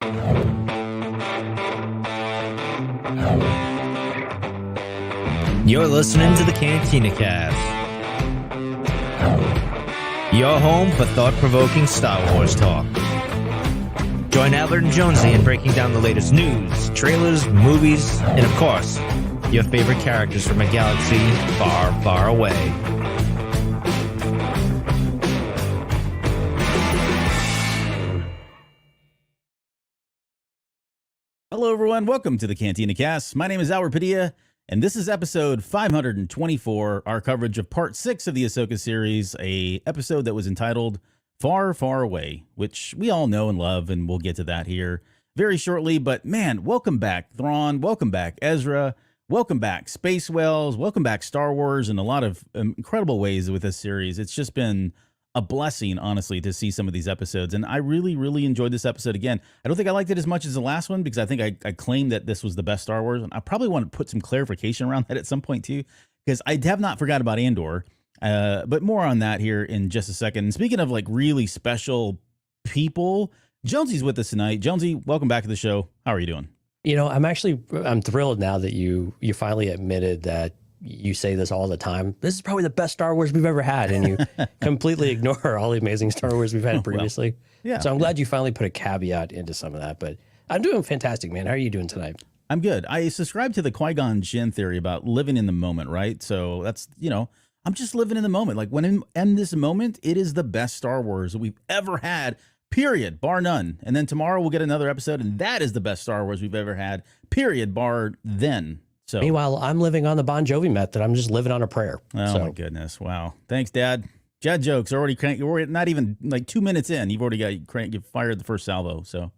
You're listening to the Cantina Cast, your home for thought-provoking Star Wars talk. Join Albert and Jonesy in breaking down the latest news, trailers, movies, and of course, your favorite characters from a galaxy far, far away. Hello, everyone. Welcome to the Cantina Cast. My name is Albert Padilla, and this is episode 524, our coverage of part 6 of the Ahsoka series, a episode that was entitled Far, Far Away, which we all know and love, and we'll get to that here very shortly. But man, welcome back, Thrawn. Welcome back, Ezra. Welcome back, Space Whales. Welcome back, Star Wars, in a lot of incredible ways with this series. It's just been a blessing, honestly, to see some of these episodes. And I really, really enjoyed this episode again. I don't think I liked it as much as the last one because I think I claimed that this was the best Star Wars. And I probably want to put some clarification around that at some point too, because I have not forgot about Andor. But more on that here in just a second. And speaking of like really special people, Jonesy's with us tonight. Jonesy, welcome back to the show. How are you doing? You know, I'm thrilled now that you finally admitted that you say this all the time. This is probably the best Star Wars we've ever had, and you completely ignore all the amazing Star Wars we've had previously. Well, yeah. So I'm glad you finally put a caveat into some of that. But I'm doing fantastic, man. How are you doing tonight? I'm good. I subscribe to the Qui-Gon Jinn theory about living in the moment, right? So that's, you know, I'm just living in the moment. Like when I'm in this moment, it is the best Star Wars that we've ever had, period, bar none. And then tomorrow we'll get another episode, and that is the best Star Wars we've ever had, period, bar then. So meanwhile, I'm living on the Bon Jovi method. I'm just living on a prayer. Oh my goodness! Wow, thanks, Dad. Dad jokes are already cranked. You're not even like 2 minutes in. You've already got cranked. You fired the first salvo. So,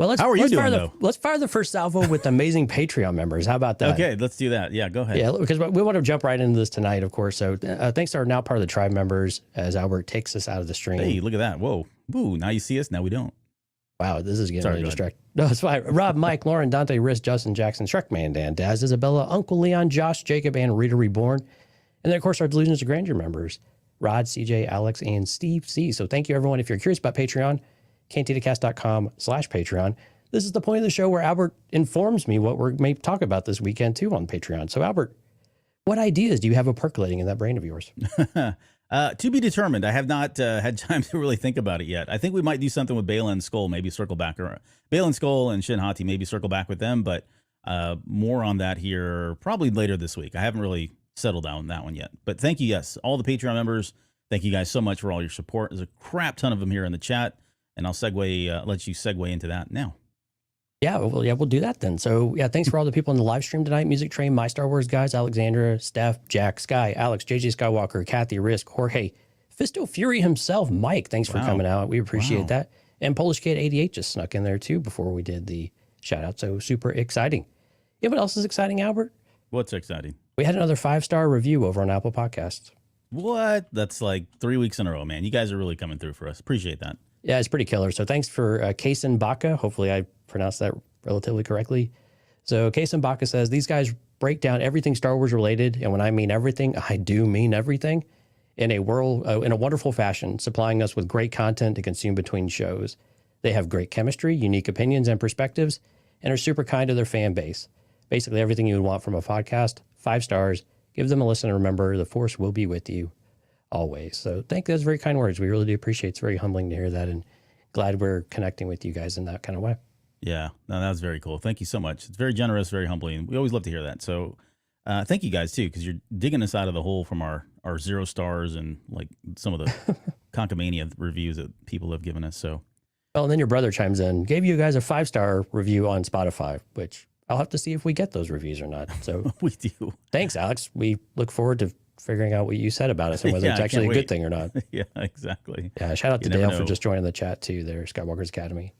well, how are you doing though? Let's fire the first salvo with amazing Patreon members. How about that? Okay, let's do that. Yeah, go ahead. Yeah, because we want to jump right into this tonight, of course. So, thanks to our now part of the tribe members as Albert takes us out of the stream. Hey, look at that! Whoa, woo! Now you see us. Now we don't. Wow, this is getting really distracting. No, it's fine. Rob, Mike, Lauren, Dante, Riss, Justin, Jackson, Shrekman, Dan, Daz, Isabella, Uncle Leon, Josh, Jacob, and Rita Reborn. And then, of course, our Delusions of Grandeur members, Rod, CJ, Alex, and Steve C. So thank you, everyone. If you're curious about Patreon, cantinacast.com/Patreon. This is the point of the show where Albert informs me what we may talk about this weekend, too, on Patreon. So, Albert, what ideas do you have of percolating in that brain of yours? To be determined. I have not had time to really think about it yet. I think we might do something with Baylan Skoll, maybe circle back, or Baylan Skoll and Shin Hati, maybe circle back with them, but more on that here probably later this week. I haven't really settled down on that one yet. But thank you, yes, all the Patreon members. Thank you guys so much for all your support. There's a crap ton of them here in the chat, and I'll let you segue into that now. Yeah, we'll do that then. So, yeah, thanks for all the people in the live stream tonight. Music Train, My Star Wars Guys, Alexandra, Steph, Jack, Sky, Alex, JJ Skywalker, Kathy, Risk, Jorge, Fisto Fury himself, Mike, thanks for coming out. We appreciate that. And Polish Kid 88 just snuck in there, too, before we did the shout-out. So, super exciting. You know what else is exciting, Albert? What's exciting? We had another 5-star review over on Apple Podcasts. What? That's like 3 weeks in a row, man. You guys are really coming through for us. Appreciate that. Yeah, it's pretty killer. So thanks for Kasen Baka. Hopefully I pronounced that relatively correctly. So Kasen Baka says, these guys break down everything Star Wars related. And when I mean everything, I do mean everything in a wonderful fashion, supplying us with great content to consume between shows. They have great chemistry, unique opinions and perspectives, and are super kind to their fan base. Basically everything you would want from a podcast. 5 stars. Give them a listen and remember the Force will be with you always. So thank you. Those very kind words. We really do appreciate it. It's very humbling to hear that, and glad we're connecting with you guys in that kind of way. Yeah, no, that was very cool. Thank you so much. It's very generous, very humbling. We always love to hear that. So thank you guys too, because you're digging us out of the hole from our 0 stars and like some of the Conkamania reviews that people have given us. So, well, and then your brother chimes in, gave you guys a 5-star review on Spotify, which I'll have to see if we get those reviews or not. So we do. Thanks, Alex. We look forward to figuring out what you said about us and whether it's actually a good thing or not. Yeah, exactly. Yeah, shout out to Dale for just joining the chat too there, Skywalker's Academy.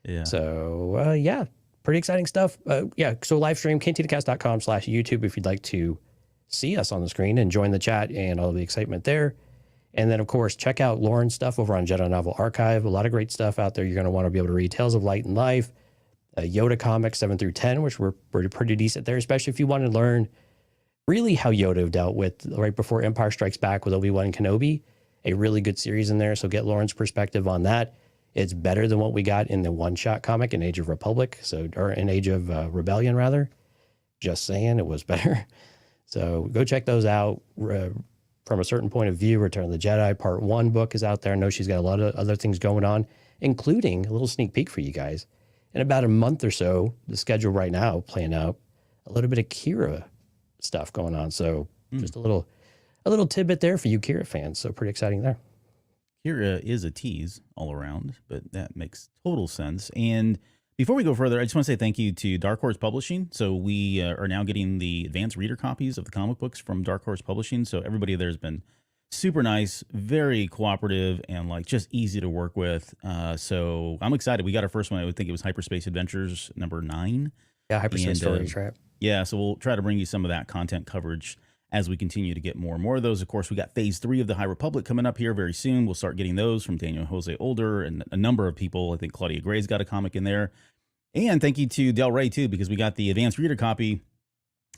Yeah. So, yeah, pretty exciting stuff. Yeah, so live stream, cantinacast.com/YouTube if you'd like to see us on the screen and join the chat and all the excitement there. And then, of course, check out Lauren's stuff over on Jedi Novel Archive. A lot of great stuff out there. You're going to want to be able to read Tales of Light and Life, Yoda comics 7 through 10, which were pretty decent there, especially if you want to learn really how Yoda dealt with right before Empire Strikes Back with Obi-Wan Kenobi. A really good series in there. So get Lauren's perspective on that. It's better than what we got in the one-shot comic in Age of Republic, or in Age of Rebellion, rather. Just saying, it was better. So go check those out. From a certain point of view, Return of the Jedi Part 1 book is out there. I know she's got a lot of other things going on, including a little sneak peek for you guys. In about a month or so, the schedule right now, playing out a little bit of Kira stuff going on. So just a little tidbit there for you Kira fans. So pretty exciting there. Kira is a tease all around, but that makes total sense. And before we go further, I just want to say thank you to Dark Horse Publishing. So we are now getting the advanced reader copies of the comic books from Dark Horse Publishing. So everybody there has been super nice, very cooperative, and like just easy to work with. So I'm excited. We got our first one. I would think it was Hyperspace Adventures number 9. Yeah, Hyperspace Stories, right? Yeah, so we'll try to bring you some of that content coverage as we continue to get more and more of those. Of course, we got phase 3 of the High Republic coming up here very soon. We'll start getting those from Daniel Jose Older and a number of people. I think Claudia Gray's got a comic in there. And thank you to Del Rey, too, because we got the advanced reader copy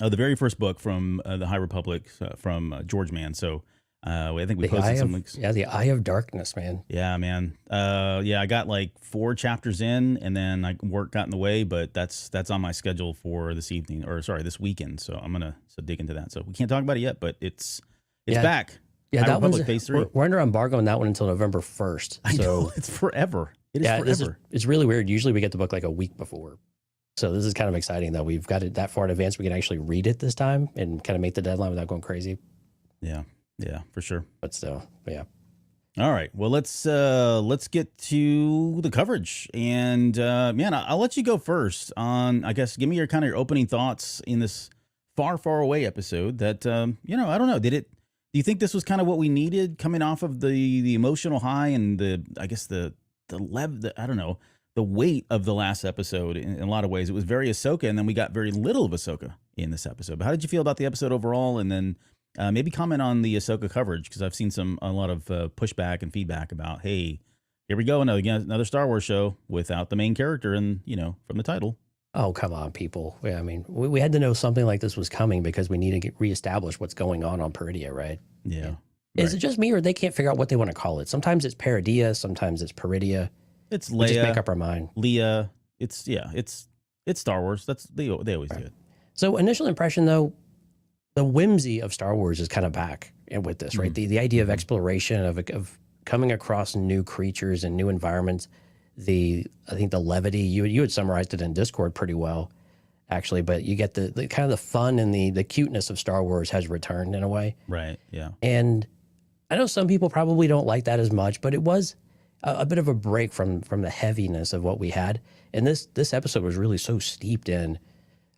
of the very first book from the High Republic from George Mann. So I think we posted some links. Yeah, the Eye of Darkness, man. Yeah, man. I got like 4 chapters in, and then work got in the way, but that's on my schedule for this weekend. So I'm gonna dig into that. So we can't talk about it yet, but it's back. Yeah, that one's phase 3. We're under embargo on that one until November 1st. I know, it's forever. It is forever. It's really weird. Usually we get the book like a week before. So this is kind of exciting that we've got it that far in advance. We can actually read it this time and kind of make the deadline without going crazy. Yeah, for sure. But still, yeah. All right. Well, let's get to the coverage. And man, I'll let you go first on, I guess, give me your opening thoughts in this far, far away episode that, I don't know. Do you think this was kind of what we needed coming off of the emotional high and the weight of the last episode in a lot of ways? It was very Ahsoka, and then we got very little of Ahsoka in this episode. But how did you feel about the episode overall? And then maybe comment on the Ahsoka coverage, because I've seen a lot of pushback and feedback about, hey, here we go, another Star Wars show without the main character and, from the title. Oh, come on, people. Yeah, I mean, we had to know something like this was coming because we need to reestablish what's going on Peridia, right? Yeah. Right. Is it just me, or they can't figure out what they want to call it? Sometimes it's Peridia, sometimes it's Peridia. It's Leia. We just make up our mind. Leia. It's Star Wars. They always do it. So initial impression, though, the whimsy of Star Wars is kind of back with this, right? The idea of exploration, of coming across new creatures and new environments. I think the levity, you had summarized it in Discord pretty well, actually, but you get the kind of the fun and the cuteness of Star Wars has returned in a way. Right, yeah. And I know some people probably don't like that as much, but it was a bit of a break from the heaviness of what we had. And this episode was really so steeped in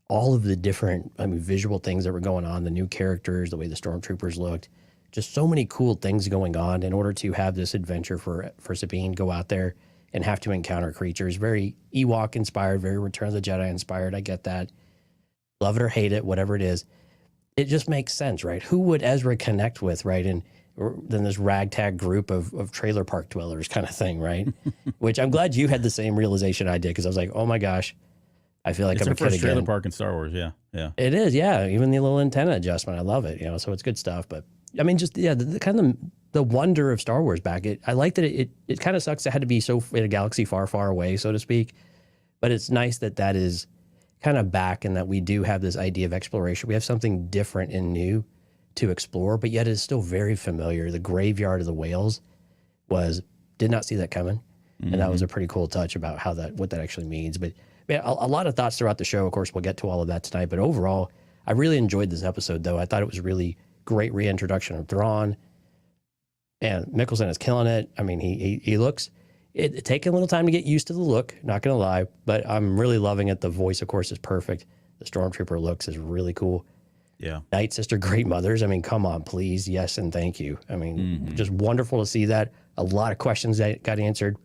all of the different, visual things that were going on, the new characters, the way the stormtroopers looked, just so many cool things going on in order to have this adventure for Sabine go out there and have to encounter creatures. Very Ewok inspired, very Return of the Jedi inspired. I get that. Love it or hate it, whatever it is. It just makes sense, right? Who would Ezra connect with, right? And then this ragtag group of trailer park dwellers kind of thing, right? Which I'm glad you had the same realization I did, because I was like, oh my gosh, I feel like I'm a kid again. Trailer park in Star Wars, yeah. It is, yeah. Even the little antenna adjustment, I love it, so it's good stuff. But the kind of the wonder of Star Wars back. I like that it kind of sucks it had to be so in a galaxy far, far away, so to speak. But it's nice that is kind of back, and that we do have this idea of exploration. We have something different and new to explore, but yet it's still very familiar. The graveyard of the whales did not see that coming. And that was a pretty cool touch about what that actually means. But man, a lot of thoughts throughout the show. Of course, we'll get to all of that tonight. But overall, I really enjoyed this episode, though. I thought it was really great reintroduction of Thrawn. And Mikkelsen is killing it. He looks... It taking a little time to get used to the look, not going to lie. But I'm really loving it. The voice, of course, is perfect. The Stormtrooper looks is really cool. Yeah. Night Sister, great mothers. Come on, please. Yes, and thank you. Just wonderful to see that. A lot of questions that got answered.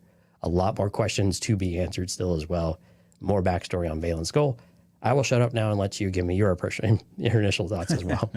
A lot more questions to be answered still as well. More backstory on Baylan Skoll. I will shut up now and let you give me your initial thoughts as well.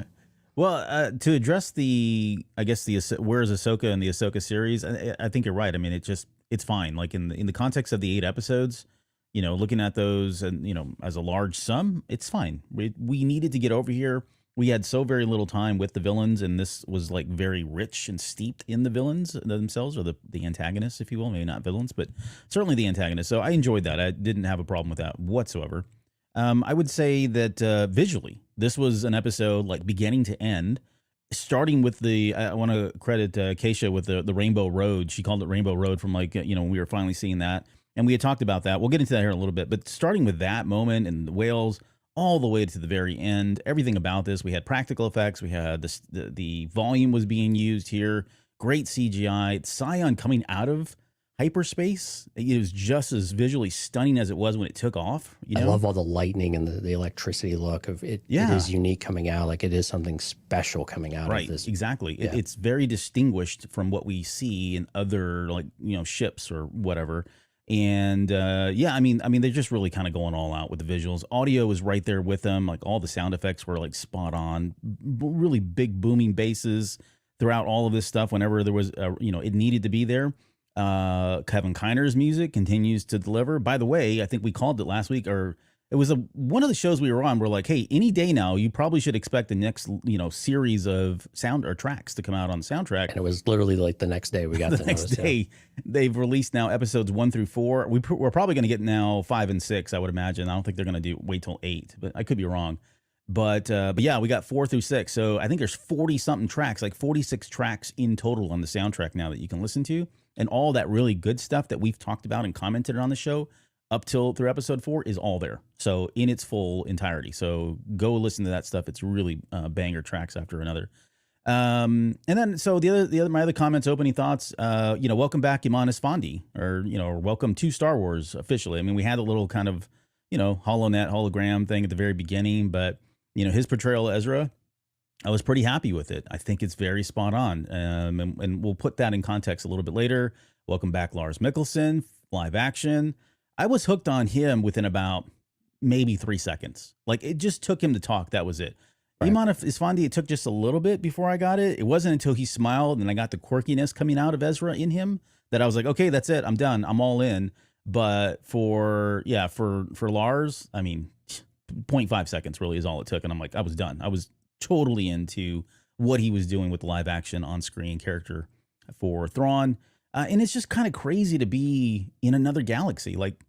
Well, to address where's Ahsoka in the Ahsoka series, I think you're right. It's fine. Like in the context of the 8 episodes, looking at those and, as a large sum, it's fine. We needed to get over here we had so very little time with the villains, and this was like very rich and steeped in the villains themselves, or the antagonists, if you will. Maybe not villains, but certainly the antagonists. So I enjoyed that. I didn't have a problem with that whatsoever. I would say that visually, this was an episode like beginning to end, starting with I want to credit Keisha with the Rainbow Road. She called it Rainbow Road from like, when we were finally seeing that. And we had talked about that. We'll get into that here in a little bit. But starting with that moment and the whales all the way to the very end, everything about this, we had practical effects. We had the volume was being used here. Great CGI. Scion coming out of hyperspace. It was just as visually stunning as it was when it took off. I love all the lightning and the electricity look of it. Yeah. It is unique coming out. Like it is something special coming out of this. Exactly. Yeah. It's very distinguished from what we see in other ships or whatever. And I mean, they're just really kind of going all out with the visuals. Audio was right there with them. Like all the sound effects were like spot on. Really big booming basses throughout all of this stuff. Whenever there was, it needed to be there. Kevin Kiner's music continues to deliver. By the way, I think we called it last week, or it was one of the shows we were on. We're like, hey, any day now, you probably should expect the next, series of sound or tracks to come out on the soundtrack. And it was literally like the next day we got the next day. They've released now episodes 1 through 4. We're probably going to get now 5 and 6, I would imagine. I don't think they're going to wait till 8, but I could be wrong. But yeah, we got 4 through 6. So I think there's 40 something tracks, like 46 tracks in total on the soundtrack now that you can listen to. And all that really good stuff that we've talked about and commented on the show up till through episode 4 is all there. So in its full entirety. So go listen to that stuff. It's really banger tracks after another. And then, so my other comments, opening thoughts, welcome back, Iman Esfandi, or welcome to Star Wars officially. I mean, we had a little kind of, HoloNet hologram thing at the very beginning, but his portrayal of Ezra, I was pretty happy with it. I think it's very spot on. And we'll put that in context a little bit later. Welcome back, Lars Mikkelsen, live action. I was hooked on him within about maybe 3 seconds. Like it just took him to talk. That was it. Right. Iman Esfandi, it took just a little bit before I got it. It wasn't until he smiled and I got the quirkiness coming out of Ezra in him that I was like, okay, that's it. I'm done. I'm all in. But for Lars, I mean, 0.5 seconds really is all it took. And I'm like, I was done. I was totally into what he was doing with the live action on screen character for Thrawn. And it's just kind of crazy to be in another galaxy. Like,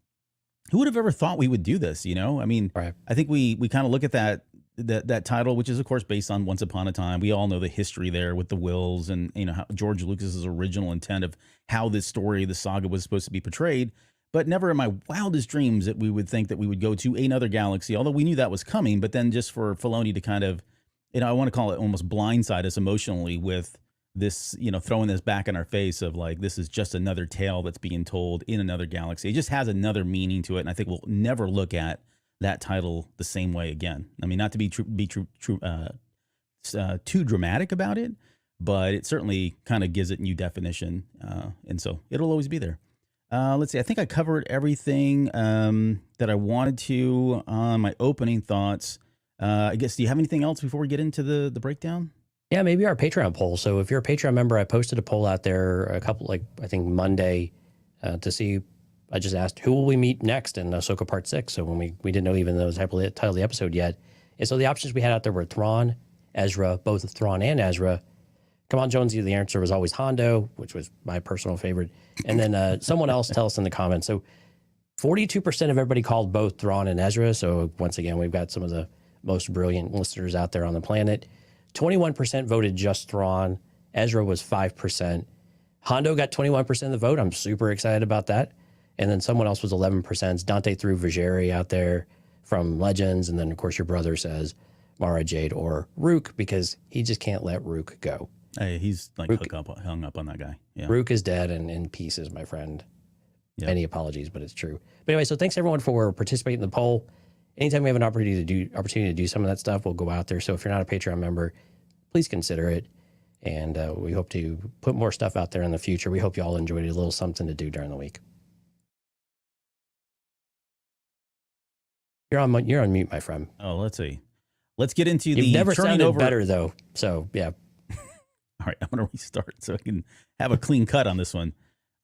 who would have ever thought we would do this? I mean, right. I think we kind of look at that title, which is of course based on Once Upon a Time. We all know the history there with the Wills and how George Lucas's original intent of how this story, the saga, was supposed to be portrayed. But never in my wildest dreams that we would think that we would go to another galaxy, although we knew that was coming. But then just for Filoni to kind of, I want to call it almost blindside us emotionally with this, throwing this back in our face of like, this is just another tale that's being told in another galaxy. It just has another meaning to it. And I think we'll never look at that title the same way again. I mean, not to be too dramatic about it, but it certainly kind of gives it new definition. And so it'll always be there. Let's see. I think I covered everything that I wanted to on my opening thoughts. I guess, do you have anything else before we get into the breakdown? Yeah, maybe our Patreon poll. So if you're a Patreon member, I posted a poll out there I think Monday to see. I just asked, who will we meet next in Ahsoka Part 6? So when we didn't know even though it was the title of the episode yet. And so the options we had out there were Thrawn, Ezra, both Thrawn and Ezra. Come on, Jonesy, the answer was always Hondo, which was my personal favorite. And then someone else tell us in the comments. So 42% of everybody called both Thrawn and Ezra. So once again, we've got some of the most brilliant listeners out there on the planet. 21% voted just Thrawn. Ezra was 5%. Hondo got 21% of the vote. I'm super excited about that. And then someone else was 11%. Dante threw Vigeri out there from Legends. And then, of course, your brother says Mara Jade or Rook because he just can't let Rook go. Hey, he's like hung up on that guy. Yeah. Rook is dead and in pieces, my friend. Yep. Any apologies, but it's true. But anyway, so thanks everyone for participating in the poll. Anytime we have an opportunity to do some of that stuff, we'll go out there. So if you're not a Patreon member, please consider it. And we hope to put more stuff out there in the future. We hope you all enjoyed a little something to do during the week. You're on mute, my friend. Oh, let's see. Let's get into You've never sounded better though. So yeah. All right, I'm going to restart so I can have a clean cut on this one.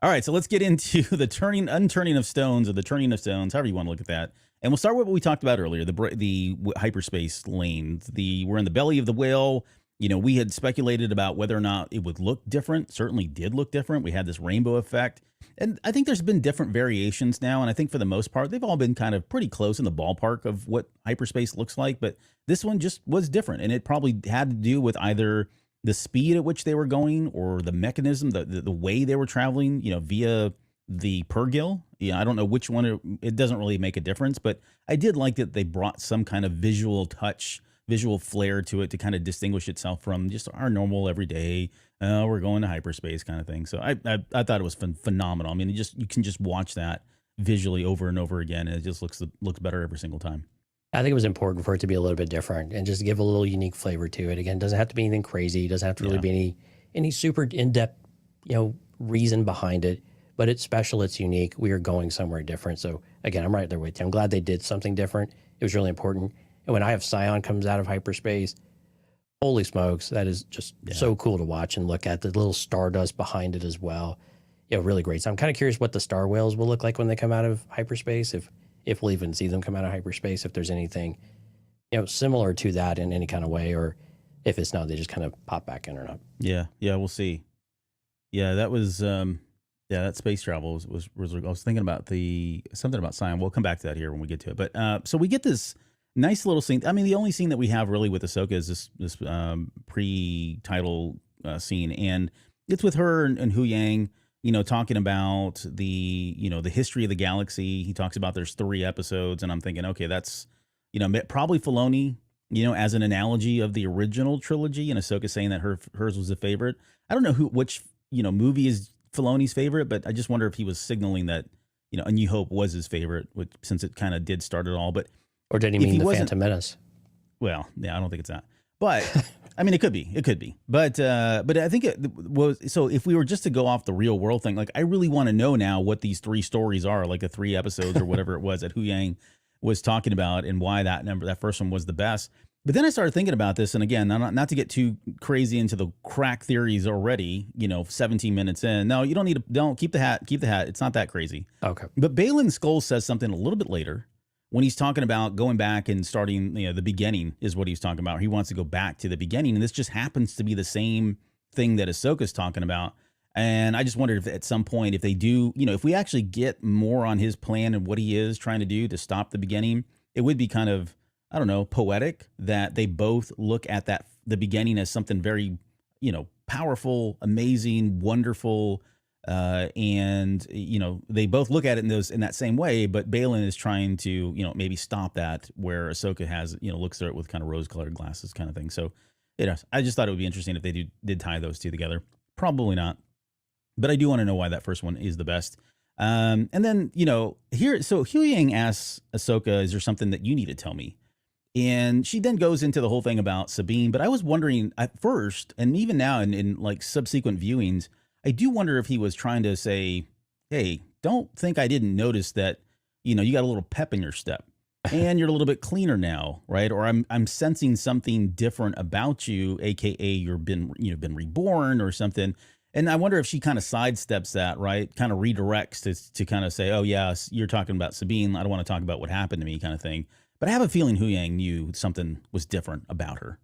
All right, so let's get into the unturning of stones, or the turning of stones, however you want to look at that. And we'll start with what we talked about earlier, the hyperspace lanes. We're in the belly of the whale. You know, we had speculated about whether or not it would look different. Certainly did look different. We had this rainbow effect. And I think there's been different variations now. And I think for the most part, they've all been kind of pretty close in the ballpark of what hyperspace looks like. But this one just was different. And it probably had to do with either the speed at which they were going or the mechanism, the way they were traveling, you know, via the Purrgil. Yeah, I don't know which one. It doesn't really make a difference. But I did like that they brought some kind of visual touch, visual flair to it to kind of distinguish itself from just our normal everyday, we're going to hyperspace kind of thing. So I thought it was phenomenal. I mean, you can just watch that visually over and over again, and it just looks better every single time. I think it was important for it to be a little bit different and just give a little unique flavor to it. Again, it doesn't have to be anything crazy. It doesn't have to really be any super in-depth, reason behind it. But it's special. It's unique. We are going somewhere different. So again, I'm right there with you. I'm glad they did something different. It was really important. And when Eye of Sion comes out of hyperspace, holy smokes, that is just so cool to watch and look at. The little stardust behind it as well. Really great. So I'm kind of curious what the star whales will look like when they come out of hyperspace, if we'll even see them come out of hyperspace, if there's anything, similar to that in any kind of way, or if it's not, they just kind of pop back in or not. Yeah, we'll see. Yeah, that was that space travel was I was thinking about something about Sion. We'll come back to that here when we get to it. But so we get this nice little scene. I mean, the only scene that we have really with Ahsoka is this pre-title scene, and it's with her and Hu Yang, talking about the history of the galaxy. He talks about there's 3 episodes, and I'm thinking, okay, that's probably Filoni, as an analogy of the original trilogy, and Ahsoka saying that hers was a favorite. I don't know which movie is Filoni's favorite, but I just wonder if he was signaling that A New Hope was his favorite, since it kind of did start it all. But or did he mean the Phantom Menace? Well, yeah, I don't think it's that. But I mean, it could be. But I think it was. So if we were just to go off the real world thing, like I really want to know now what these 3 stories are, like the 3 episodes or whatever it was that Hu Yang was talking about, and why that first one was the best. But then I started thinking about this, and again, not to get too crazy into the crack theories already. 17 minutes in. No, you don't keep the hat. It's not that crazy. Okay. But Baylan Skoll says something a little bit later, when he's talking about going back and starting, the beginning is what he's talking about. He wants to go back to the beginning. And this just happens to be the same thing that Ahsoka's talking about. And I just wondered if at some point, if they do, if we actually get more on his plan and what he is trying to do to stop the beginning, it would be kind of, I don't know, poetic that they both look at the beginning as something very, powerful, amazing, wonderful, and they both look at it in that same way, but Baylan is trying to maybe stop that, where Ahsoka has looks at it with kind of rose-colored glasses kind of thing. So I just thought it would be interesting if they did tie those 2 together. Probably not, but I do want to know why that first one is the best. And then here, so Hu Yang asks Ahsoka, "Is there something that you need to tell me?" And she then goes into the whole thing about Sabine. But I was wondering at first, and even now in like subsequent viewings, I do wonder if he was trying to say, hey, don't think I didn't notice that, you got a little pep in your step and you're a little bit cleaner now, right? Or I'm sensing something different about you, AKA you've been reborn or something. And I wonder if she kind of sidesteps that, right? Kind of redirects to kind of say, oh yeah, you're talking about Sabine. I don't want to talk about what happened to me kind of thing. But I have a feeling Hu Yang knew something was different about her.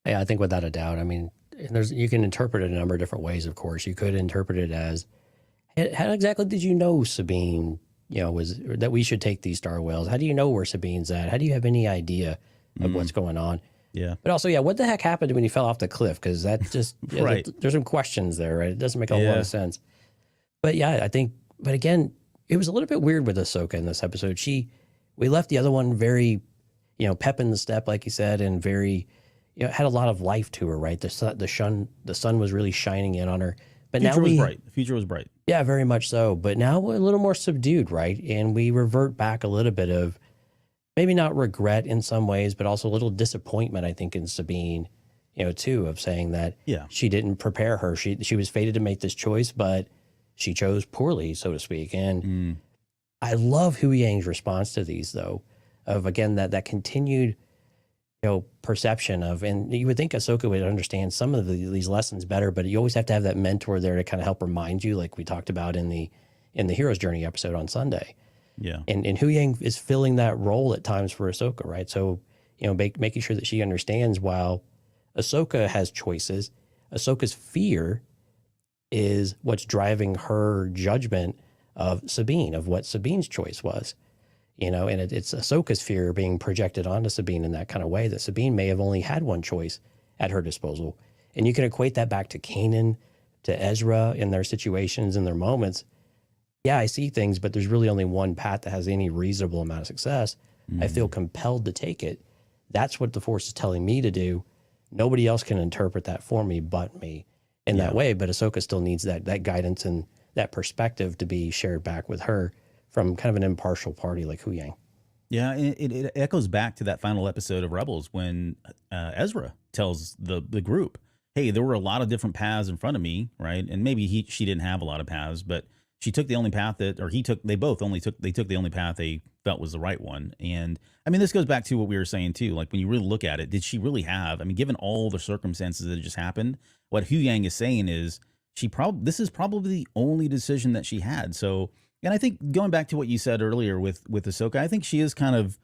Yeah, I think without a doubt. I mean, you can interpret it a number of different ways, of course. You could interpret it as, how exactly did you know Sabine, was that we should take these star whales? How do you know where Sabine's at? How do you have any idea of what's going on? Yeah. But also, what the heck happened when you fell off the cliff? Because that just, right. There's some questions there, right? It doesn't make a lot of sense. But yeah, I think, but again, it was a little bit weird with Ahsoka in this episode. We left the other one very, pep in the step, like you said, and very, had a lot of life to her, right? The sun was really shining in on her. But now the future was bright. Yeah, very much so. But now we're a little more subdued, right? And we revert back a little bit of maybe not regret in some ways, but also a little disappointment, I think, in Sabine, too, of saying that she didn't prepare her. She was fated to make this choice, but she chose poorly, so to speak. And I love Hu Yang's response to these, though, of, again, that continued, perception of, and you would think Ahsoka would understand some of these lessons better, but you always have to have that mentor there to kind of help remind you, like we talked about in the Hero's Journey episode on Sunday. Yeah. And Hu Yang is filling that role at times for Ahsoka, right? So, making sure that she understands while Ahsoka has choices, Ahsoka's fear is what's driving her judgment of Sabine, of what Sabine's choice was. And it's Ahsoka's fear being projected onto Sabine in that kind of way that Sabine may have only had one choice at her disposal. And you can equate that back to Kanan, to Ezra in their situations and their moments. Yeah, I see things, but there's really only one path that has any reasonable amount of success. I feel compelled to take it. That's what the Force is telling me to do. Nobody else can interpret that for me but me in that way. But Ahsoka still needs that guidance and that perspective to be shared back with her from kind of an impartial party like Hu Yang. Yeah, it echoes back to that final episode of Rebels when Ezra tells the group, hey, there were a lot of different paths in front of me, right? And maybe she didn't have a lot of paths, but she took the only path they took the only path they felt was the right one. And I mean, this goes back to what we were saying too. Like when you really look at it, did she really have, I mean, given all the circumstances that just happened, what Hu Yang is saying is this is probably the only decision that she had. So, and I think going back to what you said earlier with Ahsoka, I think she is kind of,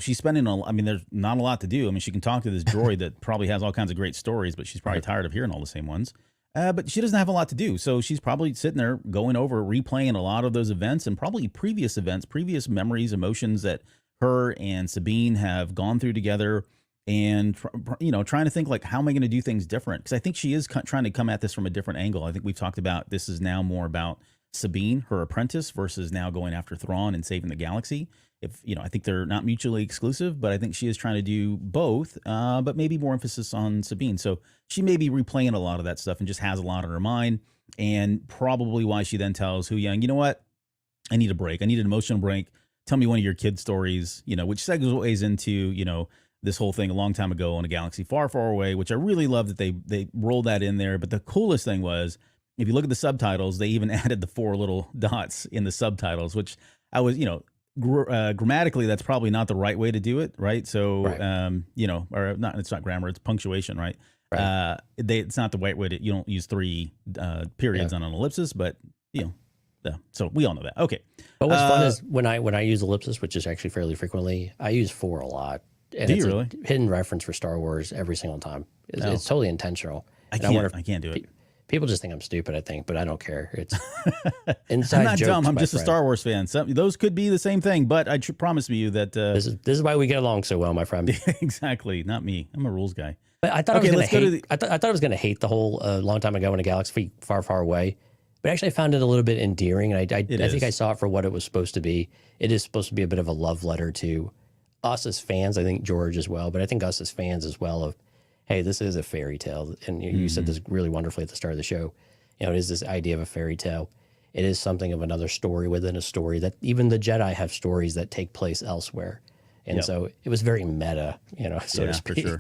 she's spending there's not a lot to do. I mean, she can talk to this droid that probably has all kinds of great stories, but she's probably tired of hearing all the same ones. But she doesn't have a lot to do. So she's probably sitting there going over, replaying a lot of those events and probably previous events, previous memories, emotions that her and Sabine have gone through together and, trying to think like, how am I going to do things different? Because I think she is trying to come at this from a different angle. I think we've talked about this is now more about Sabine, her apprentice, versus now going after Thrawn and saving the galaxy. I think they're not mutually exclusive, but I think she is trying to do both, but maybe more emphasis on Sabine. So she may be replaying a lot of that stuff and just has a lot on her mind, and probably why she then tells Hu Yang, you know what? I need a break. I need an emotional break. Tell me one of your kid stories, which segues into, this whole thing a long time ago in a galaxy far, far away, which I really love that they rolled that in there. But the coolest thing was, if you look at the subtitles, they even added the 4 little dots in the subtitles, which I was, grammatically, that's probably not the right way to do it, right? So, or not, it's not grammar, it's punctuation, right? It's not the right way you don't use 3 periods on an ellipsis, but so we all know that. Okay. But what's fun is when I use ellipsis, which is actually fairly frequently, I use 4 a lot. And do it's you really? A hidden reference for Star Wars every single time. It's totally intentional. I can't do it. People just think I'm stupid, I think, but I don't care. It's inside I'm not jokes, dumb. I'm just friend. a Star Wars fan. Those could be the same thing, but I promise you that this is why we get along so well, my friend. Exactly. Not me. I'm a rules guy. But I thought I thought I was going to hate the whole long time ago in a galaxy far, far away. But actually, I found it a little bit endearing, and I think I saw it for what it was supposed to be. It is supposed to be a bit of a love letter to us as fans. I think George as well, but I think us as fans as well. Of hey, this is a fairy tale, and you said this really wonderfully at the start of the show. It is this idea of a fairy tale. It is something of another story within a story that even the Jedi have stories that take place elsewhere, and so it was very meta, so to speak. For sure.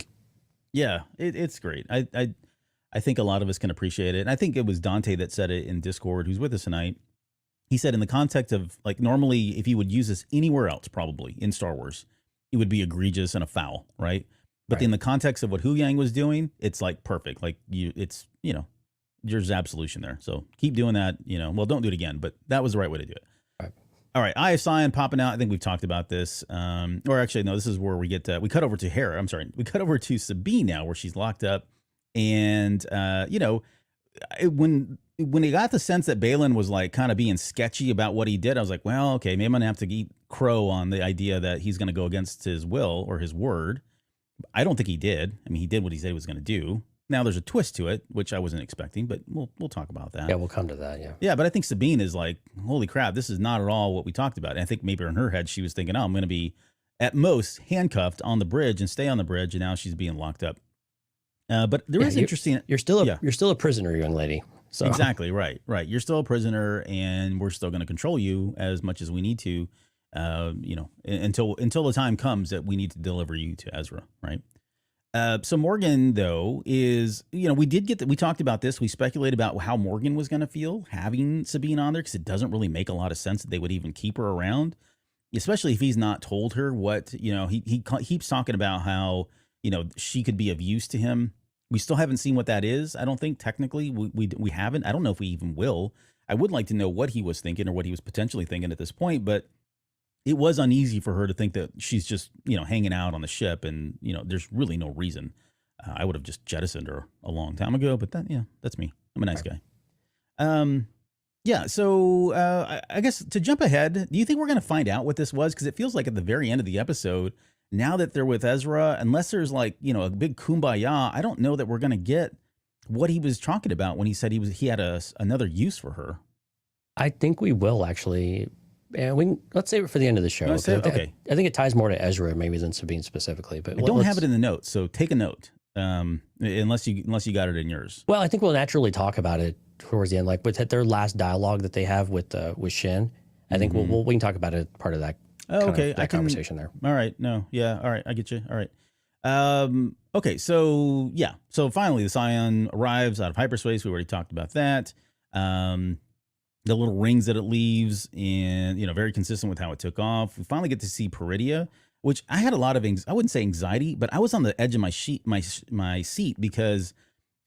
Yeah, it's great. I think a lot of us can appreciate it. And I think it was Dante that said it in Discord, who's with us tonight. He said in the context of, like, normally if you would use this anywhere else, probably in Star Wars, it would be egregious and a foul, right? But in the context of what Hu Yang was doing, it's like perfect. Like there's absolution there. So keep doing that, well, don't do it again, but that was the right way to do it. All right. Eye of Sion popping out. I think we've talked about this. Or actually, no, this is where we cut over to Hera. I'm sorry. We cut over to Sabine now, where she's locked up. And, when he got the sense that Baylan was like kind of being sketchy about what he did, I was like, well, okay, maybe I'm going to have to eat crow on the idea that he's going to go against his will or his word. I don't think he did. I mean, he did what he said he was going to do. Now there's a twist to it, which I wasn't expecting, but we'll talk about that. Yeah, we'll come to that. Yeah. Yeah, but I think Sabine is like, holy crap, this is not at all what we talked about. And I think maybe in her head she was thinking, oh, I'm going to be at most handcuffed on the bridge and stay on the bridge, and now she's being locked up. But there is interesting. You're still a prisoner, young lady. So. Exactly right. You're still a prisoner, and we're still going to control you as much as we need to. Until the time comes that we need to deliver you to Ezra, right? So Morgan, though, is, we talked about this. We speculated about how Morgan was going to feel having Sabine on there, because it doesn't really make a lot of sense that they would even keep her around, especially if he's not told her what, he keeps talking about how, she could be of use to him. We still haven't seen what that is. I don't think technically we haven't. I don't know if we even will. I would like to know what he was thinking or what he was potentially thinking at this point, but it was uneasy for her to think that she's just, hanging out on the ship and, there's really no reason. I would have just jettisoned her a long time ago, but that's me. I'm a nice guy. So I guess to jump ahead, do you think we're going to find out what this was? Because it feels like at the very end of the episode, now that they're with Ezra, unless there's like, a big kumbaya, I don't know that we're going to get what he was talking about when he said he had another use for her. I think we will actually. And let's save it for the end of the show. Okay. I think it ties more to Ezra maybe than Sabine specifically. But I don't have it in the notes, so take a note. Unless you got it in yours. Well, I think we'll naturally talk about it towards the end, like with their last dialogue that they have with Shin. I think we can talk about it, part of that. Conversation there. All right. No. Yeah. All right. I get you. All right. Okay. So finally the Scion arrives out of hyperspace. We already talked about that. The little rings that it leaves, and very consistent with how it took off. We finally get to see Peridia, which I had a lot of I wouldn't say anxiety, but I was on the edge of my seat because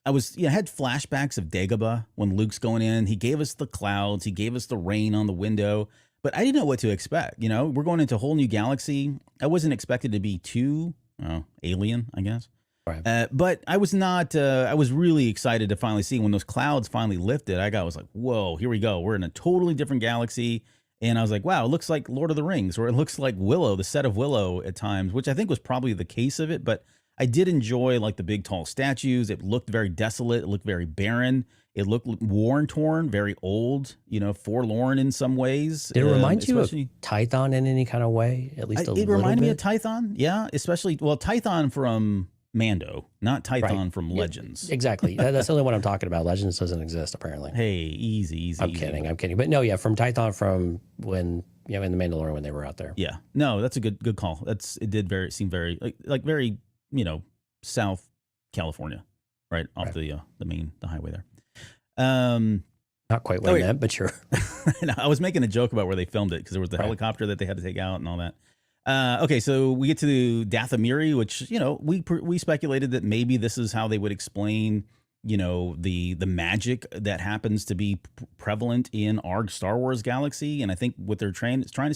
I had flashbacks of Dagobah when Luke's going in. He gave us the clouds, he gave us the rain on the window, but I didn't know what to expect. We're going into a whole new galaxy. I wasn't expected to be too alien, I guess. Right. But I was not, I was really excited to finally see when those clouds finally lifted. I was like, whoa, here we go. We're in a totally different galaxy. And I was like, wow, it looks like Lord of the Rings, or it looks like Willow, the set of Willow at times, which I think was probably the case of it. But I did enjoy like the big, tall statues. It looked very desolate. It looked very barren. It looked worn, torn, very old, forlorn in some ways. Did it remind you of Tython in any kind of way? At least it reminded me of Tython. Yeah, especially, Tython from Mando, not Tython from Legends. Yeah, exactly. That's the only one I'm talking about. Legends doesn't exist, apparently. Hey, easy. I'm kidding. But no, yeah, from Tython from when, in The Mandalorian when they were out there. Yeah. No, that's a good call. It did seem very, like very, South California, right? Off the highway there. Not quite what I meant, but sure. No, I was making a joke about where they filmed it because there was the helicopter that they had to take out and all that. Okay, so we get to Dathomiri, which we speculated that maybe this is how they would explain the magic that happens to be prevalent in our Star Wars galaxy. And I think what they're trying to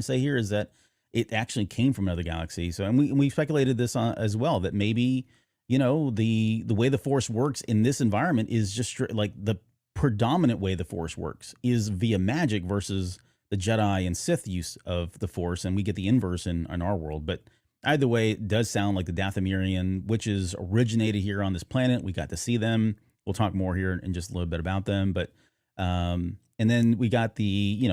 say here is that it actually came from another galaxy. So and we speculated this as well, that maybe the way the Force works in this environment is just like the predominant way the Force works is via magic versus the Jedi and Sith use of the Force, and we get the inverse in our world. But either way, it does sound like the Dathomirian witches originated here on this planet. We got to see them. We'll talk more here in just a little bit about them. But and then we got the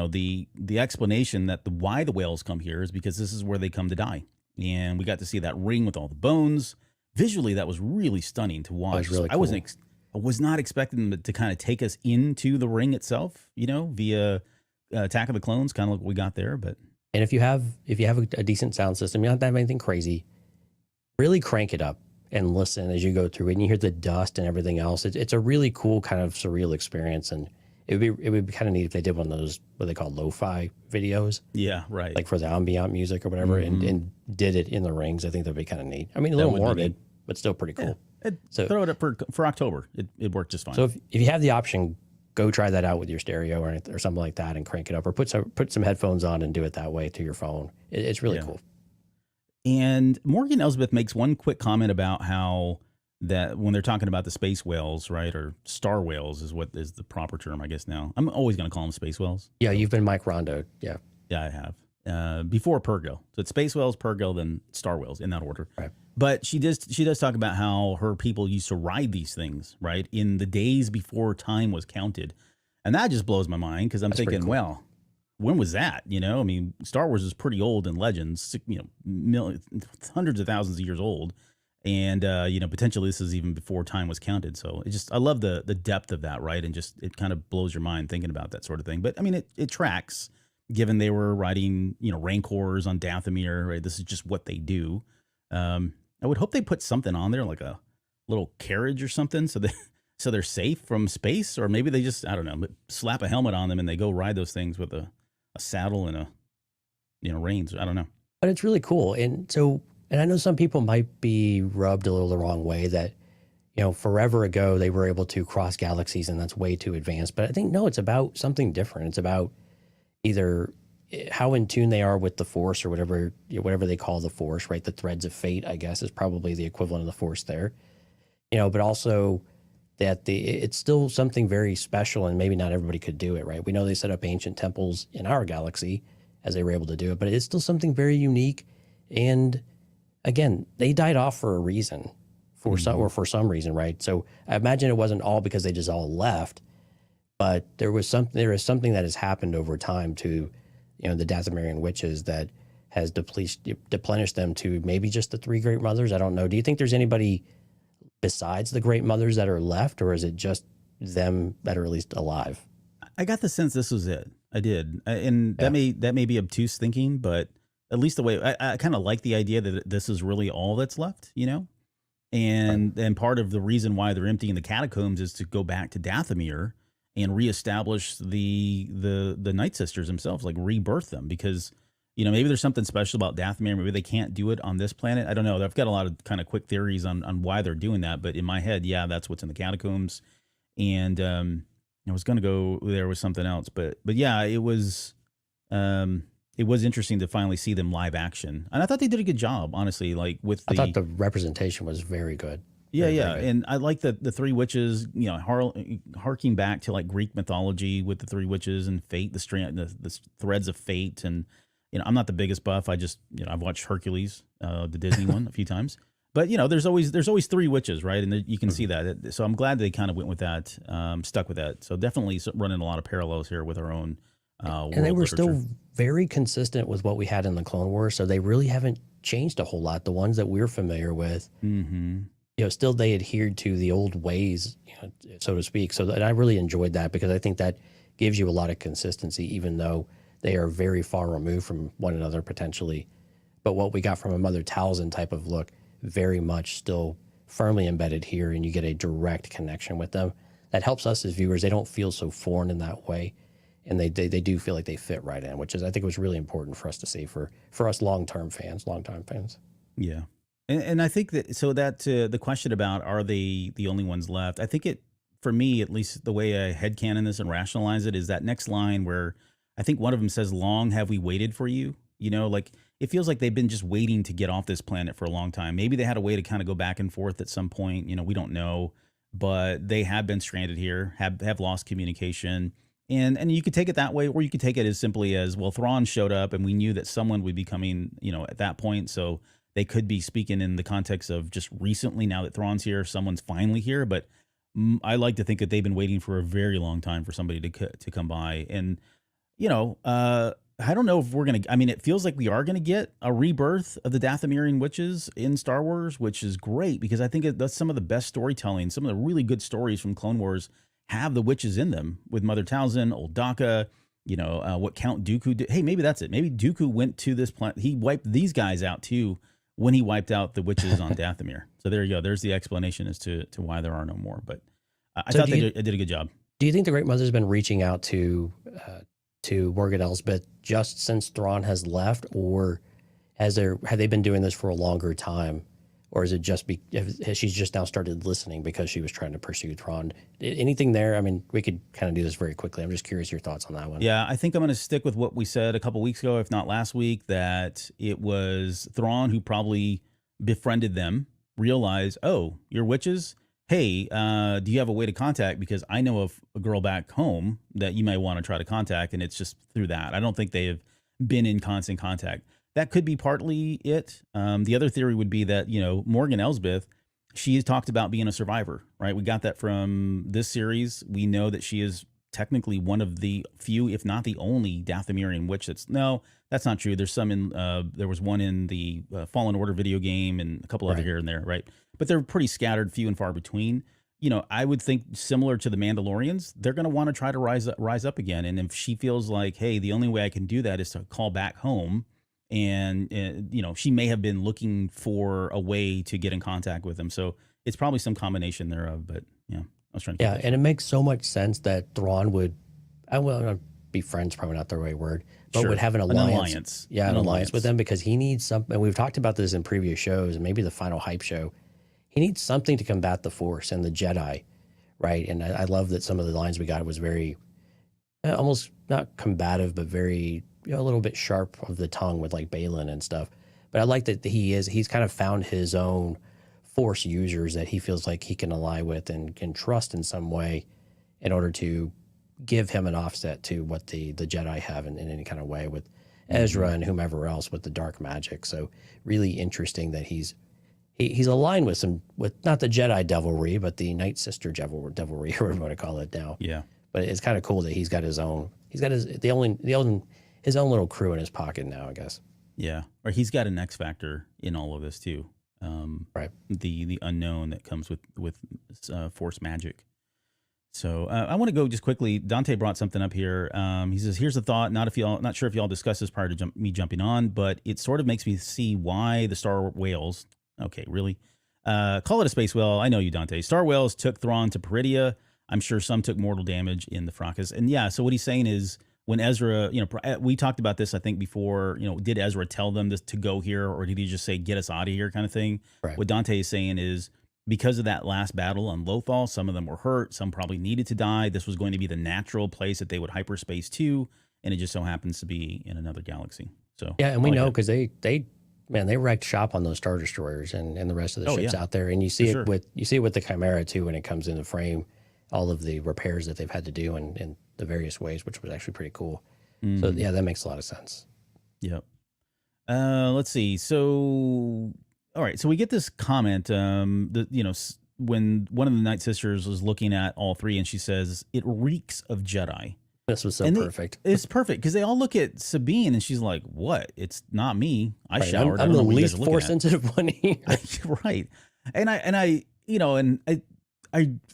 explanation that why the whales come here is because this is where they come to die. And we got to see that ring with all the bones. Visually, that was really stunning to watch. Really cool. I was not expecting them to kind of take us into the ring itself, via Attack of the Clones, kind of like what we got there. But if you have a decent sound system, you don't have anything crazy, really crank it up and listen as you go through it, and you hear the dust and everything else. It's a really cool kind of surreal experience, and it would be kind of neat if they did one of those what they call lo-fi videos. Yeah, right. Like for the ambient music or whatever, and did it in the rings. I think that'd be kind of neat. I mean, a little morbid, but still pretty cool. Yeah. So throw it up for October. It worked just fine. So if you have the option, go try that out with your stereo or something like that and crank it up, or put some headphones on and do it that way to your phone. It's really cool. And Morgan Elsbeth makes one quick comment about how that when they're talking about the space whales, right, or star whales is what is the proper term, I guess now. I'm always going to call them space whales. Yeah, you've been Mike Rondo. Yeah. Yeah, I have. Before Purgo. So it's space whales, Purgo, then star whales in that order. Right. But she does talk about how her people used to ride these things, right, in the days before time was counted. And that just blows my mind because I'm thinking, well, when was that? I mean, Star Wars is pretty old in Legends, hundreds of thousands of years old. And, potentially this is even before time was counted. So I love the depth of that, right? And just it kind of blows your mind thinking about that sort of thing. But, I mean, it tracks, given they were riding, Rancors on Dathomir, right? This is just what they do. I would hope they put something on there, like a little carriage or something, so they're safe from space, or maybe they just, I don't know, slap a helmet on them and they go ride those things with a saddle and reins. I don't know. But it's really cool. And I know some people might be rubbed a little the wrong way that, forever ago they were able to cross galaxies and that's way too advanced. But I think, no, it's about something different. It's about either how in tune they are with the Force or whatever they call the Force, right? The threads of fate, I guess, is probably the equivalent of the Force there. But also that it's still something very special, and maybe not everybody could do it, right? We know they set up ancient temples in our galaxy as they were able to do it, but it's still something very unique. And again, they died off for a reason, for some reason, right? So I imagine it wasn't all because they just all left, but there is something that has happened over time to, the Dathomirian witches that has deplenished them to maybe just the three great mothers. I don't know. Do you think there's anybody besides the great mothers that are left, or is it just them that are at least alive? I got the sense this was it. I did. And that may be obtuse thinking, but at least the way I kind of like the idea that this is really all that's left, and part of the reason why they're emptying the catacombs is to go back to Dathomir and reestablish the Night Sisters themselves, like rebirth them, because maybe there's something special about Dathomir. Maybe they can't do it on this planet. I don't know. I've got a lot of kind of quick theories on why they're doing that. But in my head, yeah, that's what's in the catacombs. And I was going to go there with something else. But yeah, it was interesting to finally see them live action. And I thought they did a good job, honestly. Like I thought the representation was very good. Yeah, yeah. And I like the three witches, harking back to like Greek mythology with the three witches and fate, the threads of fate. And I'm not the biggest buff. I just, I've watched Hercules, the Disney one, a few times. But there's always three witches, right? And you can see that. So I'm glad they kind of went with that, stuck with that. So definitely running a lot of parallels here with our own. And they were still very consistent with what we had in the Clone Wars. So they really haven't changed a whole lot. The ones that we're familiar with, still they adhered to the old ways, so to speak. So I really enjoyed that, because I think that gives you a lot of consistency, even though they are very far removed from one another potentially. But what we got from a Mother Talzin type of look, very much still firmly embedded here, and you get a direct connection with them. That helps us as viewers. They don't feel so foreign in that way, and they do feel like they fit right in, which is, I think, was really important for us to see for us long-time fans. Yeah. And I think that, the question about, are they the only ones left? I think for me, at least the way I headcanon this and rationalize it, is that next line where I think one of them says, "Long have we waited for you?" Like it feels like they've been just waiting to get off this planet for a long time. Maybe they had a way to kind of go back and forth at some point. We don't know, but they have been stranded here, have lost communication. And you could take it that way, or you could take it as simply as, well, Thrawn showed up and we knew that someone would be coming, at that point. So they could be speaking in the context of just recently, now that Thrawn's here, someone's finally here. But I like to think that they've been waiting for a very long time for somebody to come by. And, I don't know if we're going to, it feels like we are going to get a rebirth of the Dathomirian witches in Star Wars, which is great, because I think that's some of the best storytelling. Some of the really good stories from Clone Wars have the witches in them, with Mother Talzin, Old Daka, what Count Dooku did. Hey, maybe that's it. Maybe Dooku went to this planet. He wiped these guys out too when he wiped out the witches on Dathomir. So there you go. There's the explanation as to why there are no more. But I thought they did a good job. Do you think the Great Mother's been reaching out to Morgan Elsbeth just since Thrawn has left, or have they been doing this for a longer time, or is it just has she just now started listening because she was trying to pursue Thrawn? Anything there? We could kind of do this very quickly. I'm just curious your thoughts on that one. Yeah, I think I'm going to stick with what we said a couple weeks ago, if not last week, that it was Thrawn who probably befriended them, realized, oh, you're witches? Hey, do you have a way to contact? Because I know of a girl back home that you may want to try to contact, and it's just through that. I don't think they have been in constant contact. That could be partly it. The other theory would be that, Morgan Elsbeth, she has talked about being a survivor, right? We got that from this series. We know that she is technically one of the few, if not the only, Dathomirian witch that's not true. There's some there was one in the Fallen Order video game and a couple other here and there, right? But they're pretty scattered, few and far between. I would think similar to the Mandalorians, they're going to want to try to rise up again. And if she feels like, hey, the only way I can do that is to call back home, and she may have been looking for a way to get in contact with them. So it's probably some combination thereof. But yeah, I was trying to. Yeah, and it makes so much sense that Thrawn would, be friends, probably not the right word, but would have an alliance. Yeah, an alliance with them, because he needs something. We've talked about this in previous shows, and maybe the final hype show. He needs something to combat the Force and the Jedi, right? And I love that some of the lines we got was very, almost not combative, but very a little bit sharp of the tongue with like Baylan and stuff. But I like that he's kind of found his own Force users that he feels like he can ally with and can trust in some way in order to give him an offset to what the Jedi have in any kind of way with Ezra and whomever else with the dark magic. So really interesting that he's aligned with not the Jedi devilry, but the Night Sister devilry, or whatever you want to call it now. Yeah. But it's kind of cool that he's got his own little crew in his pocket now, I guess. Yeah. Or he's got an X factor in all of this too. Right. The unknown that comes with Force magic. So I want to go just quickly. Dante brought something up here. He says, "Here's a thought. Not sure if y'all discussed this prior to me jumping on, but it sort of makes me see why the Star Whales. Okay, really? Call it a space whale. I know you, Dante. Star Whales took Thrawn to Peridia. I'm sure some took mortal damage in the fracas. And yeah, so what he's saying is when Ezra, we talked about this, I think before, did Ezra tell them to go here, or did he just say, get us out of here kind of thing? Right. What Dante is saying is because of that last battle on Lothal, some of them were hurt. Some probably needed to die. This was going to be the natural place that they would hyperspace to. And it just so happens to be in another galaxy. So yeah. And we know because they wrecked shop on those Star Destroyers and the rest of the ships out there. And you see it with the Chimera too, when it comes into frame, all of the repairs that they've had to do in the various ways, which was actually pretty cool. So yeah, that makes a lot of sense. Yep. Let's see. So, all right. So we get this comment, when one of the Night Sisters was looking at all three and she says, it reeks of Jedi. This was so perfect. It's perfect because they all look at Sabine and she's like, what? It's not me. I showered. I'm the least Force sensitive one here. Right. And I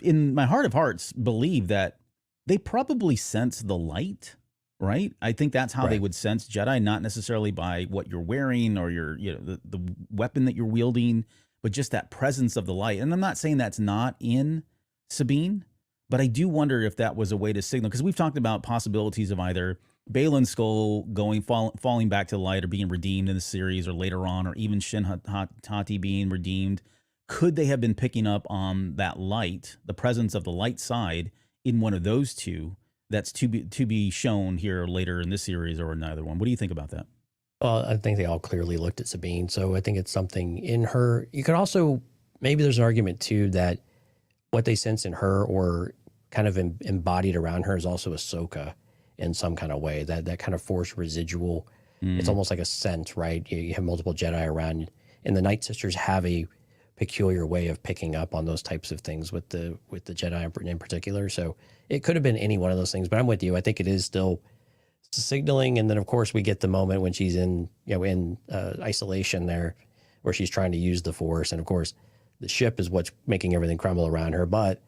in my heart of hearts believe that they probably sense the light, right? I think that's how they would sense Jedi, not necessarily by what you're wearing or the weapon that you're wielding, but just that presence of the light. And I'm not saying that's not in Sabine, but I do wonder if that was a way to signal, because we've talked about possibilities of either Baylan Skoll falling back to the light or being redeemed in the series or later on, or even Shin Hati being redeemed. Could they have been picking up on that light, the presence of the light side in one of those two that's to be shown here later in this series or another one? What do you think about that? Well, I think they all clearly looked at Sabine, so I think it's something in her. You could also, maybe there's an argument too that what they sense in her or kind of embodied around her is also Ahsoka in some kind of way, that kind of Force residual. It's almost like a scent, right? You have multiple Jedi around, and the Night Sisters have a peculiar way of picking up on those types of things with the Jedi in particular. So it could have been any one of those things, but I'm with you. I think it is still signaling. And then of course we get the moment when she's in isolation there, where she's trying to use the Force. And of course the ship is what's making everything crumble around her. But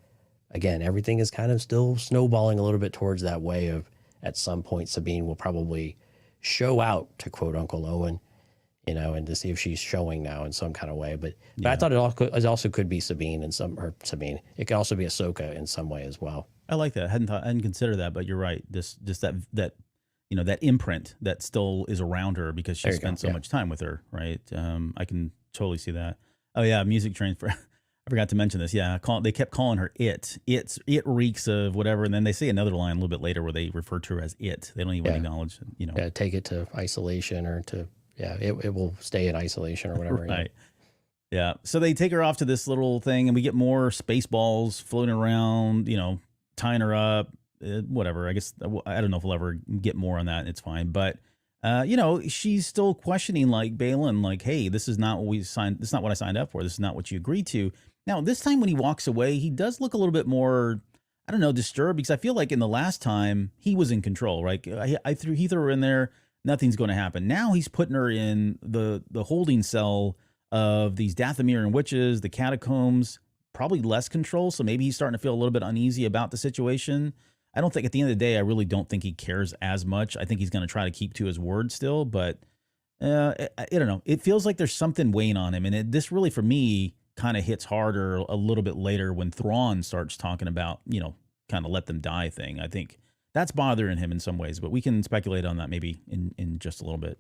again, everything is kind of still snowballing a little bit towards that way of, at some point, Sabine will probably show out, to quote Uncle Owen, and to see if she's showing now in some kind of way. But I thought it also could be Sabine It could also be Ahsoka in some way as well. I like that. I hadn't considered that, but you're right. Just that imprint that still is around her because she spent so much time with her, right? I can totally see that. Oh yeah, music train for. I forgot to mention this. Yeah, they kept calling her it. It reeks of whatever, and then they say another line a little bit later where they refer to her as it. They don't even acknowledge, Yeah, take it to isolation or to. Yeah, it will stay in isolation or whatever. Right. Yeah. So they take her off to this little thing, and we get more space balls floating around, tying her up, whatever. I guess, I don't know if we'll ever get more on that. It's fine. But, she's still questioning like Baylan, like, hey, this is not what this is not what I signed up for. This is not what you agreed to. Now, this time when he walks away, he does look a little bit more, I don't know, disturbed, because I feel like in the last time he was in control, right? He threw her in there. Nothing's going to happen. Now he's putting her in the holding cell of these Dathomirian witches, the catacombs, probably less control. So maybe he's starting to feel a little bit uneasy about the situation. I don't think at the end of the day, I really don't think he cares as much. I think he's going to try to keep to his word still, but I don't know. It feels like there's something weighing on him. And this really, for me, kind of hits harder a little bit later when Thrawn starts talking about, kind of let them die thing. I think that's bothering him in some ways, but we can speculate on that maybe in just a little bit.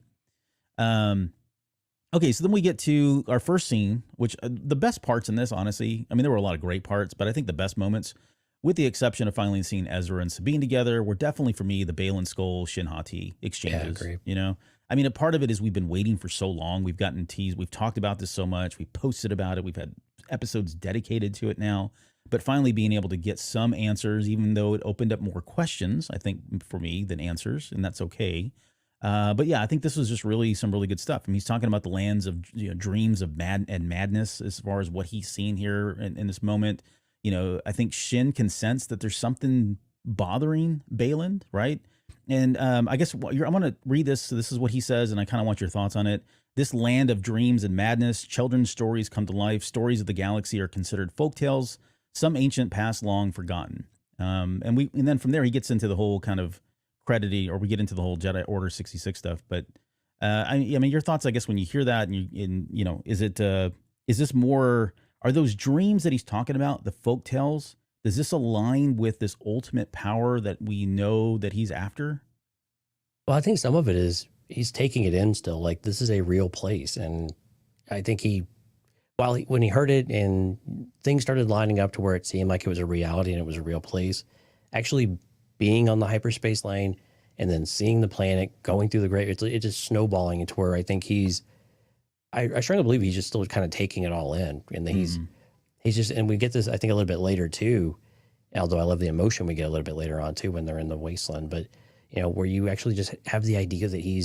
Okay, so then we get to our first scene, which the best parts in this, honestly, I mean, there were a lot of great parts, but I think the best moments with the exception of finally seeing Ezra and Sabine together, were definitely for me the Baylan Skoll Shin Hati exchanges. agree. You know, I mean, a part of it is we've been waiting for so long. We've gotten teased. We've talked about this so much. We posted about it. We've had episodes dedicated to it now. But finally being able to get some answers, even though it opened up more questions, I think, for me than answers, and that's okay. But yeah, I think this was just really some really good stuff. I mean, he's talking about the lands of dreams of madness as far as what he's seen here in this moment. You know, I think Shin can sense that there's something bothering Baylan, right? And I guess I'm going to read this. So this is what he says, and I kind of want your thoughts on it. This land of dreams and madness, children's stories come to life. Stories of the galaxy are considered folktales, some ancient, past, long forgotten. And then from there he gets into the whole kind of crediting, or we get into the whole Jedi Order 66 stuff. But I mean, your thoughts, I guess, when you hear that, and you know, is this more? Are those dreams that he's talking about the folk tales? Does this align with this ultimate power that we know that he's after? Well, I think some of it is he's taking it in still. Like, this is a real place. And I think when he heard it and things started lining up to where it seemed like it was a reality and it was a real place, actually being on the hyperspace lane and then seeing the planet going through the great, it's just snowballing into where I think I strongly believe he's just still kind of taking it all in. And then he's just, and we get this, I think, a little bit later too, although I love the emotion we get a little bit later on too when they're in the wasteland. But, you know, where you actually just have the idea that he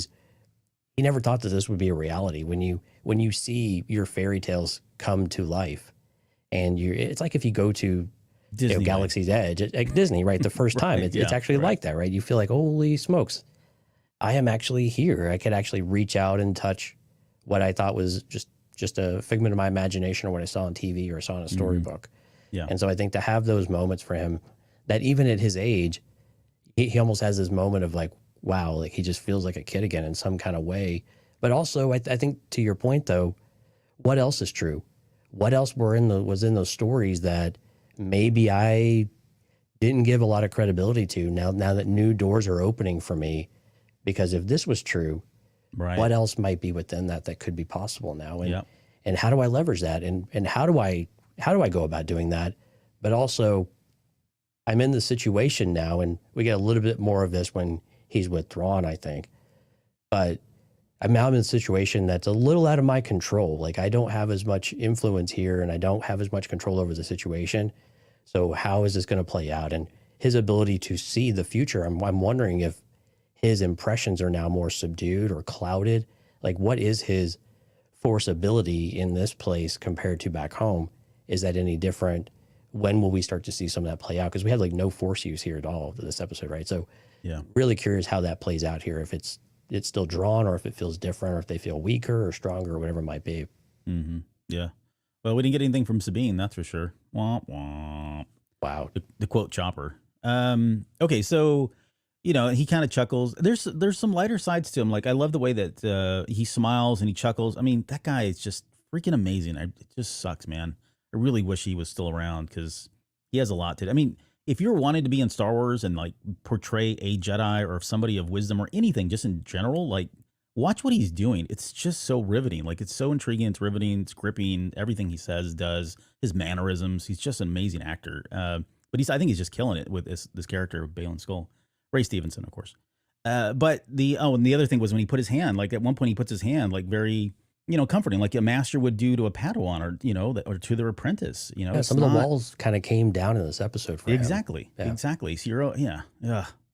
never thought that this would be a reality. When you see your fairy tales come to life, and it's like if you go to Disney, Galaxy's Edge at Disney, right? The first time, it's actually like that, right? You feel like, holy smokes, I am actually here. I could actually reach out and touch what I thought was just a figment of my imagination, or what I saw on TV or saw in a storybook. Yeah. And so I think to have those moments for him, that even at his age, he almost has this moment of like, wow, like he just feels like a kid again in some kind of way. But also, I think to your point though, what else is true? What else was in those stories that maybe I didn't give a lot of credibility to now that new doors are opening for me? Because if this was true, right, what else might be within that could be possible now? And how do I leverage that? And how do I go about doing that? But also, I'm in the situation now, and we get a little bit more of this when he's with Thrawn, I think. But I'm now in a situation that's a little out of my control. Like, I don't have as much influence here, and I don't have as much control over the situation. So how is this going to play out? And his ability to see the future, I'm wondering if his impressions are now more subdued or clouded. Like, what is his force ability in this place compared to back home? Is that any different? When will we start to see some of that play out? Because we had like no force use here at all this episode, right? So yeah, really curious how that plays out here. If it's still drawn, or if it feels different, or if they feel weaker or stronger, or whatever it might be. Mm-hmm. Yeah. Well, we didn't get anything from Sabine, that's for sure. Womp womp. Wow. The quote Chopper. Okay, so you know, he kind of chuckles. There's some lighter sides to him. Like, I love the way that he smiles and he chuckles. I mean, that guy is just freaking amazing. It just sucks, man. I really wish he was still around, because he has a lot to do. I mean, if you're wanting to be in Star Wars and like portray a Jedi or somebody of wisdom or anything, just in general, like, watch what he's doing. It's just so riveting. Like, it's so intriguing. It's riveting. It's gripping. Everything he says, does, his mannerisms. He's just an amazing actor. But I think he's just killing it with this character of Baylan Skoll. Ray Stevenson, of course. But and the other thing was when he put his hand, like at one point he puts his hand, like very, you know, comforting, like a master would do to a Padawan, or, you know, or to their apprentice, you know. Yeah, some of the walls kind of came down in this episode for him. Exactly. So you're, all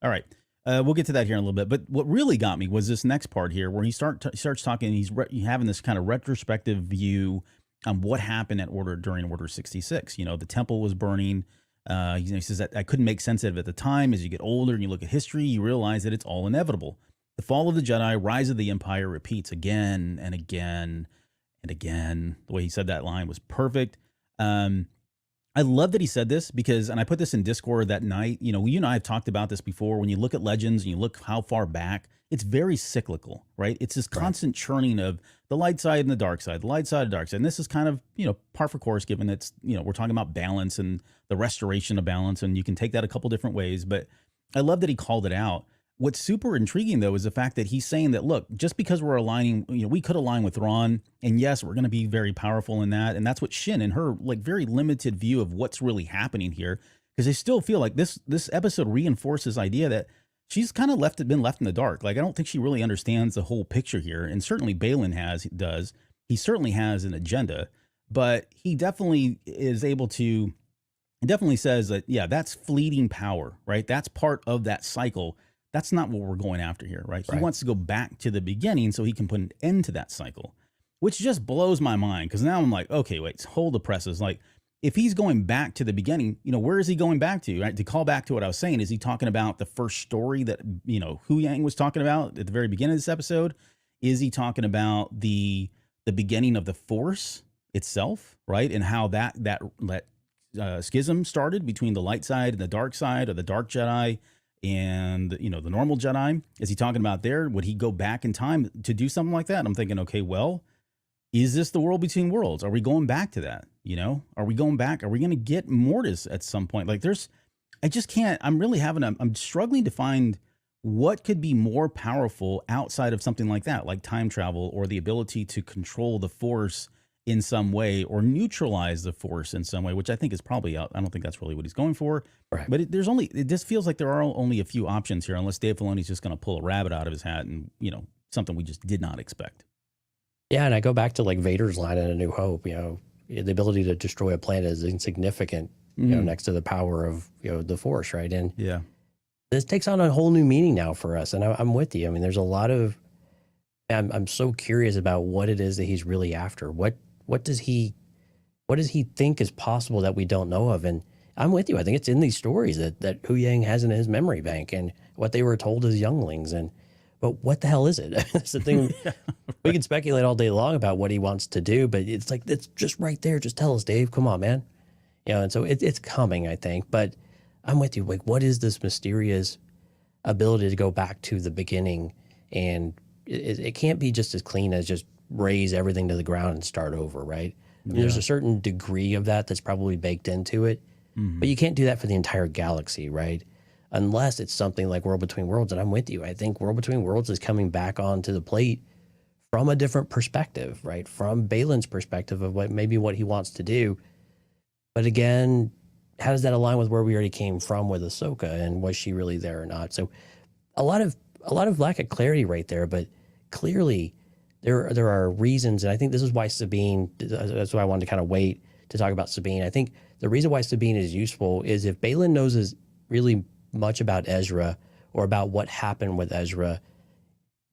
right. We'll get to that here in a little bit. But what really got me was this next part here, where he starts talking. He's having this kind of retrospective view on what happened during Order 66. You know, the temple was burning. He says that I couldn't make sense of it at the time. As you get older and you look at history, you realize that it's all inevitable. The fall of the Jedi, rise of the Empire repeats again and again and again. The way he said that line was perfect. I love that he said this because, and I put this in Discord that night, you know, you and I have talked about this before. When you look at Legends and you look how far back, it's very cyclical, right? It's this constant churning of the light side and the dark side, the light side and dark side. And this is kind of, you know, par for course, given it's, you know, we're talking about balance and the restoration of balance, and you can take that a couple different ways. But I love that he called it out. What's super intriguing, though, is the fact that he's saying that, look, just because we're aligning, you know, we could align with Thrawn, and yes, we're going to be very powerful in that. And that's what Shin, in her like very limited view of what's really happening here, because I still feel like this episode reinforces the idea that she's kind of been left in the dark. Like, I don't think she really understands the whole picture here. And certainly Baylan does. He certainly has an agenda, but he definitely is able to, definitely says that, yeah, that's fleeting power, right? That's part of that cycle. That's not what we're going after here, right? He wants to go back to the beginning so he can put an end to that cycle, which just blows my mind. Because now I'm like, okay, wait, hold the presses. Like, if he's going back to the beginning, where is he going back to, right? To call back to what I was saying, is he talking about the first story that, Hu Yang was talking about at the very beginning of this episode? Is he talking about the beginning of the Force itself, right? And how that schism started between the light side and the dark side, or the dark Jedi and, the normal Jedi? Is he talking about there? Would he go back in time to do something like that? And I'm thinking, okay, well, is this the world between worlds? Are we going back to that? Are we going back? Are we going to get Mortis at some point? Like, I just can't, I'm struggling to find what could be more powerful outside of something like that, like time travel, or the ability to control the Force in some way, or neutralize the Force in some way, which I think is probably out. I don't think that's really what he's going for. Right. But it just feels like there are only a few options here, unless Dave Filoni's just going to pull a rabbit out of his hat and, something we just did not expect. Yeah, and I go back to like Vader's line in A New Hope, the ability to destroy a planet is insignificant, next to the power of, the Force, right? And yeah, this takes on a whole new meaning now for us. And I'm with you. I mean, there's a lot of, I'm so curious about what it is that he's really after. What does he think is possible that we don't know of? And I'm with you. I think it's in these stories that Hu Yang has in his memory bank, and what they were told as younglings. But what the hell is it? That's the thing. Yeah, right. We can speculate all day long about what he wants to do, but it's like, it's just right there. Just tell us, Dave. Come on, man. And so it's coming, I think. But I'm with you. Like, what is this mysterious ability to go back to the beginning? And it can't be just as clean as just raise everything to the ground and start over, right? I mean, there's a certain degree of that's probably baked into it, but you can't do that for the entire galaxy, right? Unless it's something like World Between Worlds. And I'm with you. I think World Between Worlds is coming back onto the plate from a different perspective, right? From Baylan's perspective of what he wants to do. But again, how does that align with where we already came from with Ahsoka, and was she really there or not? So a lot of lack of clarity right there, but clearly there are reasons. And I think this is why Sabine, that's why I wanted to kind of wait to talk about Sabine. I think the reason why Sabine is useful is if Baylan knows really much about Ezra, or about what happened with Ezra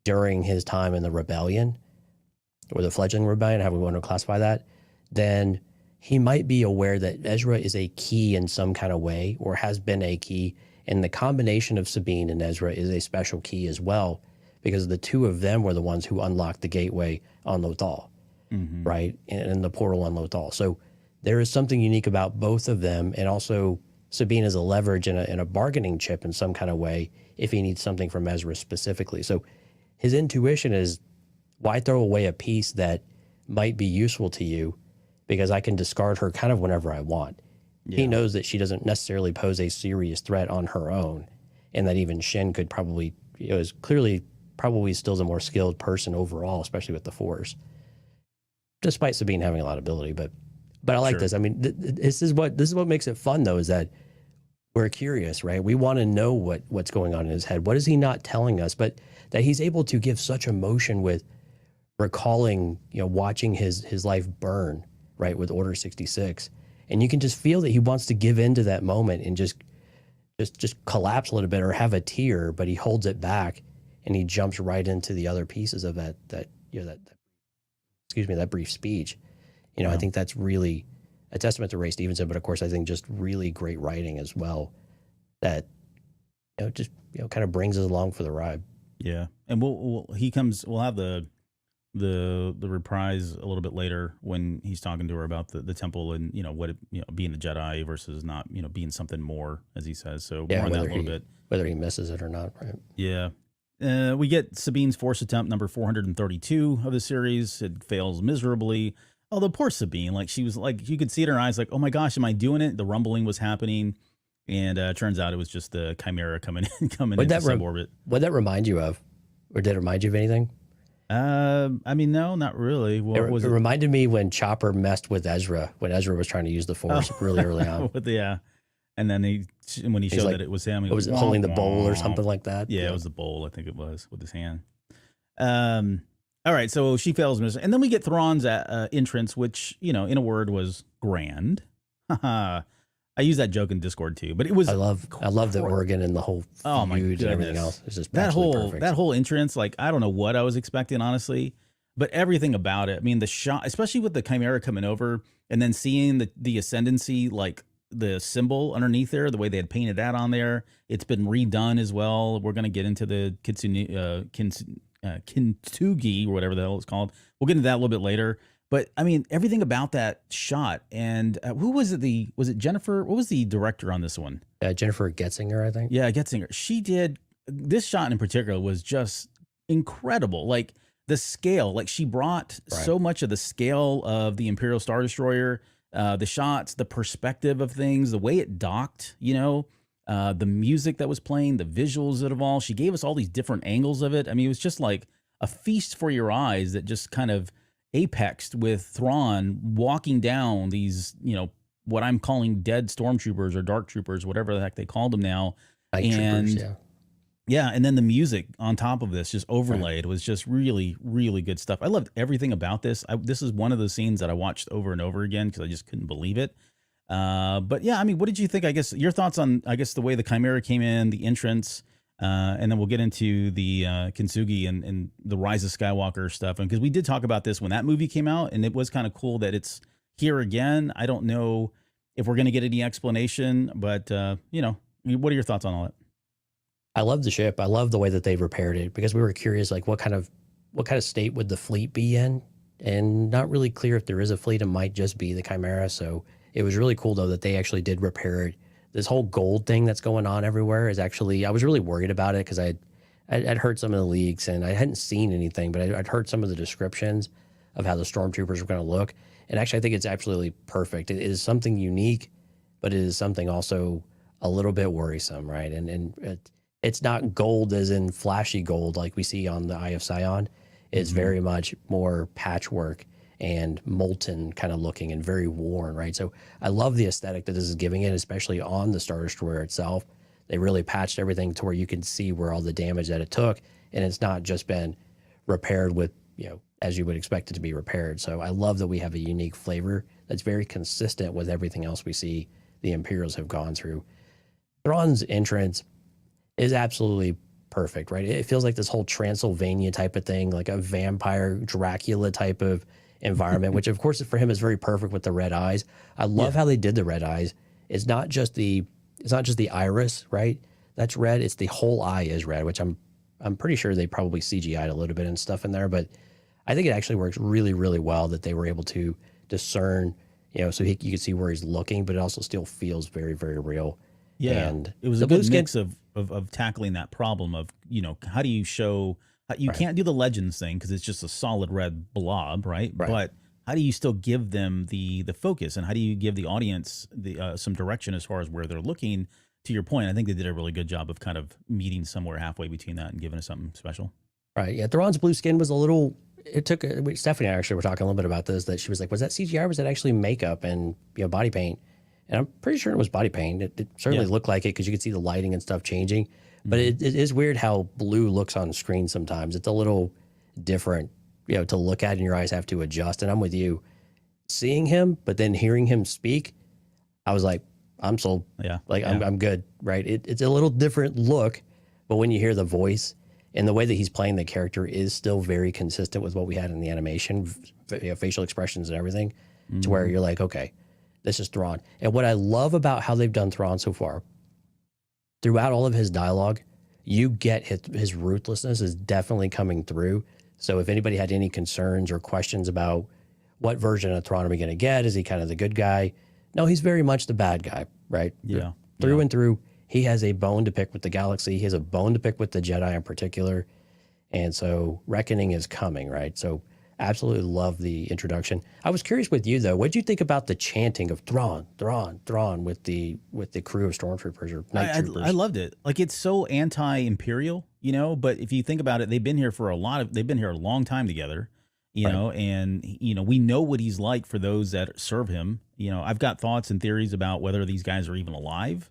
during his time in the rebellion, or the fledgling rebellion, how we want to classify that, then he might be aware that Ezra is a key in some kind of way, or has been a key, and the combination of Sabine and Ezra is a special key as well, because the two of them were the ones who unlocked the gateway on Lothal, right? And the portal on Lothal. So there is something unique about both of them, and also Sabine is a leverage and a bargaining chip in some kind of way if he needs something from Ezra specifically. So his intuition is, why throw away a piece that might be useful to you, because I can discard her kind of whenever I want. Yeah. He knows that she doesn't necessarily pose a serious threat on her own, and that even Shin could probably, is clearly probably still the more skilled person overall, especially with the Force, despite Sabine having a lot of ability. But I like this. I mean, this is what makes it fun, though, is that we're curious, right? We want to know what's going on in his head. What is he not telling us? But that he's able to give such emotion with recalling, watching his life burn, right, with Order 66. And you can just feel that he wants to give into that moment and just collapse a little bit, or have a tear, but he holds it back, and he jumps right into the other pieces of that brief speech. I think that's really a testament to Ray Stevenson, but of course I think just really great writing as well, that kind of brings us along for the ride. Yeah. And we'll have the reprise a little bit later when he's talking to her about the temple, and being a Jedi versus not being something more, as he says. So more on that a little bit, whether he misses it or not, right? Yeah. We get Sabine's Force attempt number 432 of the series. It fails miserably. Although poor Sabine, like, she was like, you could see it in her eyes, like, oh my gosh, am I doing it? The rumbling was happening, and turns out it was just the Chimera coming into suborbit. What'd that remind you of, or did it remind you of anything? I mean, no, not really. It reminded me when Chopper messed with Ezra, when Ezra was trying to use the Force really early on. And then when he showed like, that it was him, he was it womp, holding the bowl or womp. something like that? Yeah, it was the bowl, I think it was, with his hand. All right, so she fails, and then we get Thrawn's entrance, which, you know, in a word, was grand. I use that joke in Discord too, but it was. I love the organ and the whole feud and everything else. It's just that perfect. whole entrance. Like, I don't know what I was expecting, honestly, but everything about it. I mean, the shot, especially with the Chimera coming over and then seeing the ascendancy, like the symbol underneath there, the way they had painted that on there. It's been redone as well. We're gonna get into the kintsugi or whatever the hell it's called. We'll get into that a little bit later. But I mean, everything about that shot, and who was it? Was it Jennifer? What was the director on this one? Jennifer Getzinger, I think. Yeah, Getzinger. She did this shot in particular was just incredible. Like the scale, like she brought so much of the scale of the Imperial Star Destroyer, the shots, the perspective of things, the way it docked, you know, the music that was playing, the visuals of it all. She gave us all these different angles of it. I mean, it was just like a feast for your eyes that just kind of apexed with Thrawn walking down these, you know, what I'm calling dead stormtroopers or dark troopers, whatever the heck they called them now. Yeah, and then the music on top of this just overlaid was just really, really good stuff. I loved everything about this. This is one of those scenes that I watched over and over again because I just couldn't believe it. But yeah, I mean, what did you think? I guess your thoughts on, I guess, the way the Chimera came in, the entrance, and then we'll get into the Kintsugi and the Rise of Skywalker stuff. And because we did talk about this when that movie came out, and it was kind of cool that it's here again. I don't know if we're going to get any explanation, but you know, what are your thoughts on all that? I love the ship. I love the way that they repaired it because we were curious, like what kind of state would the fleet be in, and not really clear if there is a fleet. It might just be the Chimera. So it was really cool though that they actually did repair it. This whole gold thing that's going on everywhere is actually, I was really worried about it because I'd heard some of the leaks and I hadn't seen anything, but I'd heard some of the descriptions of how the stormtroopers were going to look. And actually, I think it's absolutely perfect. It is something unique, but it is something also a little bit worrisome, right? And it's not gold as in flashy gold like we see on the Eye of Sion. It's very much more patchwork and molten kind of looking and very worn, right? So I love the aesthetic that this is giving it, especially on the Star Destroyer itself. They really patched everything to where you can see where all the damage that it took, and it's not just been repaired with, you know, as you would expect it to be repaired. So I love that we have a unique flavor that's very consistent with everything else we see the Imperials have gone through. Thrawn's entrance is absolutely perfect, right? It feels like this whole Transylvania type of thing, like a vampire Dracula type of environment, which of course for him is very perfect with the red eyes. I love how they did the red eyes. It's not just the iris, right? That's red. It's the whole eye is red, which I'm pretty sure they probably CGI'd a little bit and stuff in there, but I think it actually works really, really well that they were able to discern, you know, so you can see where he's looking, but it also still feels very, very real. Yeah, and it was a good mix of tackling that problem of, you know, how do you show, you can't do the Legends thing because it's just a solid red blob, right? But how do you still give them the focus, and how do you give the audience some direction as far as where they're looking? To your point, I think they did a really good job of kind of meeting somewhere halfway between that and giving us something special. Right. Yeah. Thrawn's blue skin was a little, it took, Stephanie and I actually were talking a little bit about this, that she was like, was that CGI or was that actually makeup and, you know, body paint? And I'm pretty sure it was body paint. It certainly looked like it because you could see the lighting and stuff changing. But it is weird how blue looks on screen sometimes. It's a little different, you know, to look at, and your eyes have to adjust. And I'm with you. Seeing him, but then hearing him speak, I was like, I'm sold. Yeah. Like, I'm good, right? It's a little different look, but when you hear the voice and the way that he's playing the character is still very consistent with what we had in the animation, you know, facial expressions and everything, to where you're like, okay, this is Thrawn. And what I love about how they've done Thrawn so far, throughout all of his dialogue, you get his ruthlessness is definitely coming through. So if anybody had any concerns or questions about what version of Thrawn are we going to get, is he kind of the good guy? No, he's very much the bad guy, right? Yeah. Through and through, he has a bone to pick with the galaxy. He has a bone to pick with the Jedi in particular. And so reckoning is coming, right? So absolutely love the introduction. I was curious with you though, what did you think about the chanting of Thrawn, Thrawn, Thrawn with the crew of stormtroopers or night troopers? I loved it. Like, it's so anti-imperial, you know, but if you think about it, they've been here a long time together. you know, and, you know, we know what he's like for those that serve him. You know, I've got thoughts and theories about whether these guys are even alive,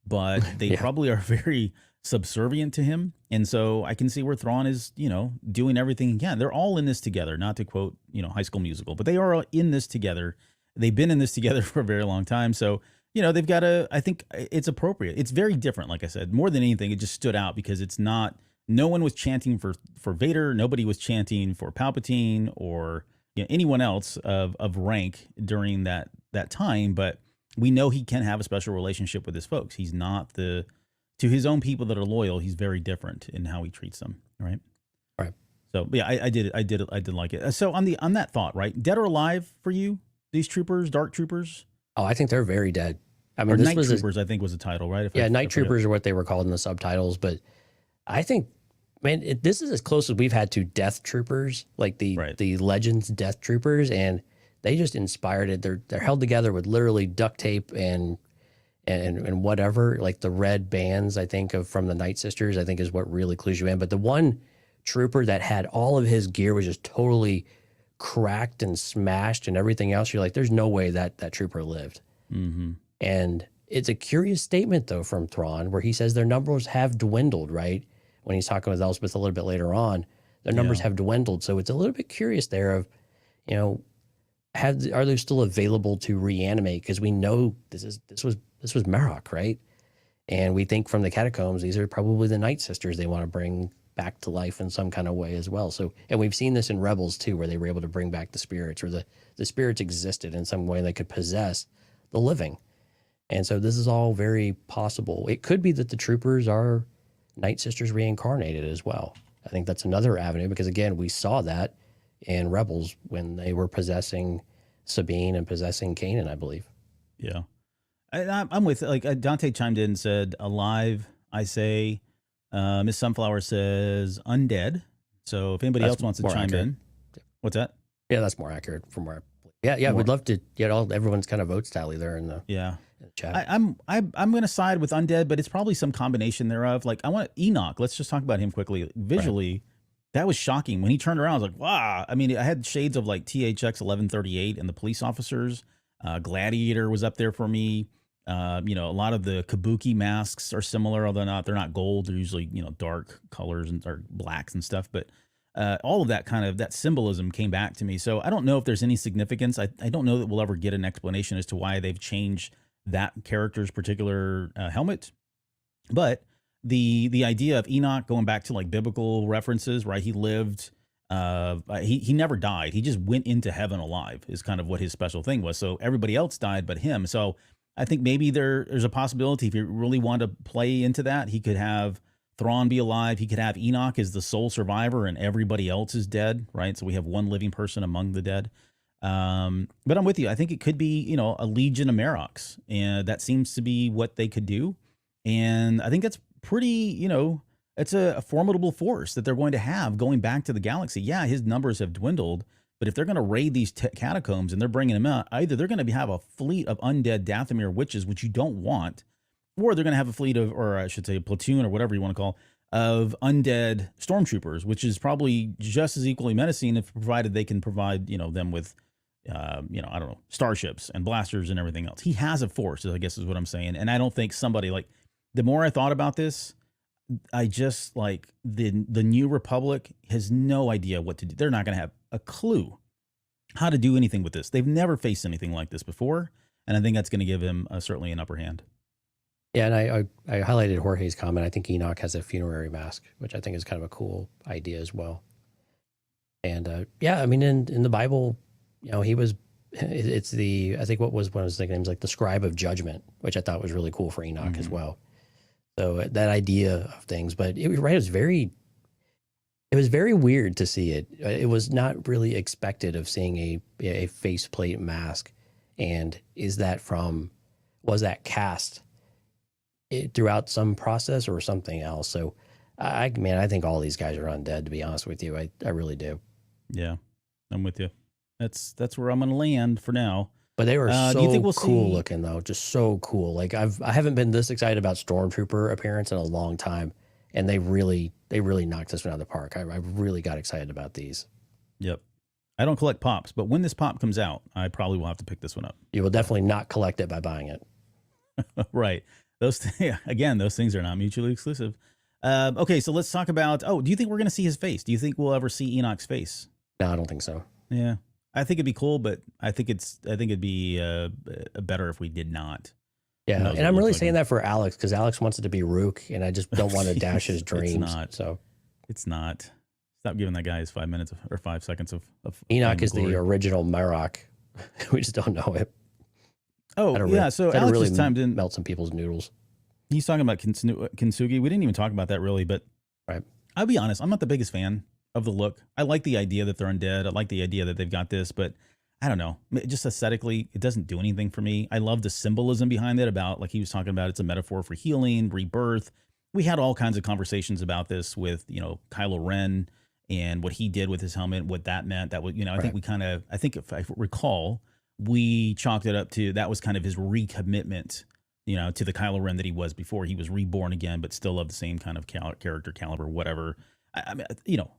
but they probably are very subservient to him. And so I can see where Thrawn is, you know, doing everything he can. They're all in this together, not to quote, you know, High School Musical, but they are in this together. They've been in this together for a very long time. So, you know, they've got to, I think it's appropriate. It's very different. Like I said, more than anything, it just stood out because it's not, no one was chanting for Vader. Nobody was chanting for Palpatine or, you know, anyone else of rank during that time. But we know he can have a special relationship with his folks. He's not to his own people that are loyal. He's very different in how he treats them. Right. Right. So yeah, I did like it. So on that thought, right. Dead or alive for you, these troopers, dark troopers? Oh, I think they're very dead. I mean, or this Night was Troopers, I think was the title, right? Night Troopers are what they were called in the subtitles. But I think, man, this is as close as we've had to Death Troopers, like the Legends Death Troopers, and they just inspired it. They're held together with literally duct tape and whatever, like the red bands, I think, from the Night Sisters, I think is what really clues you in. But the one trooper that had all of his gear was just totally cracked and smashed and everything else, you're like, there's no way that trooper lived. Mm-hmm. And it's a curious statement, though, from Thrawn, where he says their numbers have dwindled, right? When he's talking with Elspeth a little bit later on, their numbers have dwindled. So it's a little bit curious there of, you know, are they still available to reanimate? Because we know this was Marok, right? And we think from the catacombs, these are probably the Night Sisters they want to bring back to life in some kind of way as well. So, and we've seen this in Rebels too, where they were able to bring back the spirits, or the spirits existed in some way they could possess the living. And so this is all very possible. It could be that the troopers are Night Sisters reincarnated as well. I think that's another avenue because, again, we saw that in Rebels when they were possessing Sabine and possessing Kanan, I believe. Yeah. I'm with, like, Dante chimed in and said, alive, I say. Miss Sunflower says undead. So if anybody else wants to chime in. What's that? Yeah, that's more accurate from where. Yeah. We'd love to get everyone's kind of votes tally there in the chat. I'm going to side with undead, but it's probably some combination thereof. Like, I want Enoch. Let's just talk about him quickly. Visually, that was shocking when he turned around. I was like, wow. I mean, I had shades of like THX 1138 and the police officers. Gladiator was up there for me. You know, a lot of the kabuki masks are similar, although they're not gold. They're usually, you know, dark colors and dark blacks and stuff. But all of that kind of that symbolism came back to me. So I don't know if there's any significance. I don't know that we'll ever get an explanation as to why they've changed that character's particular helmet. But the idea of Enoch going back to like biblical references, right? He lived. He never died. He just went into heaven alive is kind of what his special thing was. So everybody else died but him. So I think maybe there's a possibility if you really want to play into that, he could have Thrawn be alive. He could have Enoch as the sole survivor and everybody else is dead, right? So we have one living person among the dead. But I'm with you. I think it could be, you know, a legion of Maroks, and that seems to be what they could do. And I think that's pretty, you know, it's a formidable force that they're going to have going back to the galaxy. Yeah, his numbers have dwindled, but if they're going to raid these catacombs and they're bringing them out, either they're going to have a fleet of undead Dathomir witches, which you don't want, or they're going to have a fleet of, or I should say a platoon or whatever you want to call, of undead stormtroopers, which is probably just as equally menacing if provided they can provide, you know, them with, you know, I don't know, starships and blasters and everything else. He has a force, I guess is what I'm saying. And I don't think somebody like, the more I thought about this, I just like the New Republic has no idea what to do. They're not going to have a clue how to do anything with this. They've never faced anything like this before. And I think that's going to give him certainly an upper hand. Yeah, and I highlighted Jorge's comment. I think Enoch has a funerary mask, which I think is kind of a cool idea as well. And yeah, I mean, in the Bible, you know, he was, it's the, I think what was one of his nicknames, like the scribe of judgment, which I thought was really cool for Enoch as well. So that idea of things, but it was right. It was very weird to see it. It was not really expected of seeing a faceplate mask. And was that cast throughout some process or something else? So I think all these guys are undead, to be honest with you. I really do. Yeah, I'm with you. That's where I'm going to land for now. But they were cool looking, though. Just so cool. Like I haven't been this excited about Stormtrooper appearance in a long time, and they really knocked this one out of the park. I really got excited about these. Yep. I don't collect pops, but when this pop comes out, I probably will have to pick this one up. You will definitely not collect it by buying it. Right. Again, those things are not mutually exclusive. Okay, so let's talk about. Oh, do you think we're going to see his face? Do you think we'll ever see Enoch's face? No, I don't think so. Yeah, I think it'd be cool, but I think it'd be better if we did not. Yeah, and I'm really saying that for Alex because Alex wants it to be Rook, and I just don't want to dash his dreams. It's not. So it's not. Stop giving that guy his 5 minutes or 5 seconds of Enoch is the original Marok. We just don't know it. Oh, yeah. So Alex really is timed in. Melt some people's noodles. He's talking about Kintsugi. We didn't even talk about that really, but right. I'll be honest. I'm not the biggest fan of the look. I like the idea that they're undead. I like the idea that they've got this, but I don't know. Just aesthetically, it doesn't do anything for me. I love the symbolism behind it about, like he was talking about, it's a metaphor for healing, rebirth. We had all kinds of conversations about this with, Kylo Ren and what he did with his helmet, what that meant. That was, I think I think if I recall, we chalked it up to that was kind of his recommitment, to the Kylo Ren that he was before. He was reborn again, but still of the same kind of character caliber, whatever. I mean,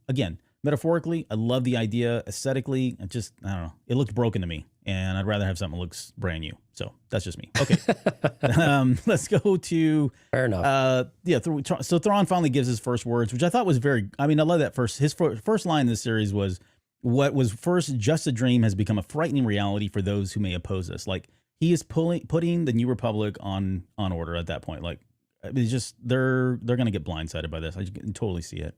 again, metaphorically, I love the idea. Aesthetically, I don't know. It looked broken to me, and I'd rather have something that looks brand new. So that's just me. Okay. Let's go to fair enough. So Thrawn finally gives his first words, which I thought was I love that his first line in this series was, "What was first just a dream has become a frightening reality for those who may oppose us." Like he is putting the New Republic on order at that point. Like it's just they're going to get blindsided by this. I can totally see it.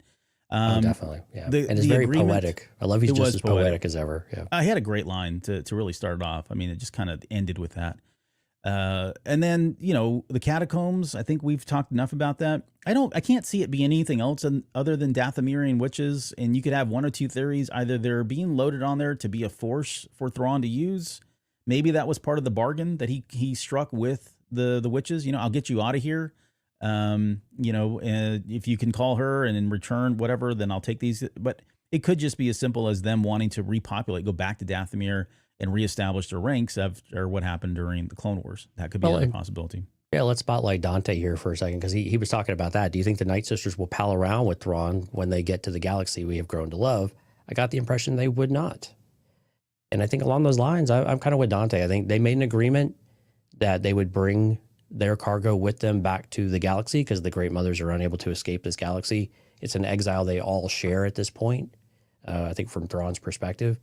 Definitely, yeah. And it's very poetic. I love he's just as poetic as ever. Yeah, I had a great line to really start it off. I mean, it just kind of ended with that. And then the catacombs. I think we've talked enough about that. I can't see it being anything else other than Dathomirian witches. And you could have one or two theories. Either they're being loaded on there to be a force for Thrawn to use. Maybe that was part of the bargain that he struck with the witches. I'll get you out of here. If you can call her and in return, whatever, then I'll take these. But it could just be as simple as them wanting to repopulate, go back to Dathomir and reestablish their ranks after what happened during the Clone Wars. That could be another possibility. Yeah, let's spotlight Dante here for a second because he was talking about that. Do you think the Night Sisters will pal around with Thrawn when they get to the galaxy we have grown to love? I got the impression they would not. And I think along those lines, I'm kind of with Dante. I think they made an agreement that they would bring their cargo with them back to the galaxy because the Great Mothers are unable to escape this galaxy. It's an exile they all share at this point, I think from Thrawn's perspective,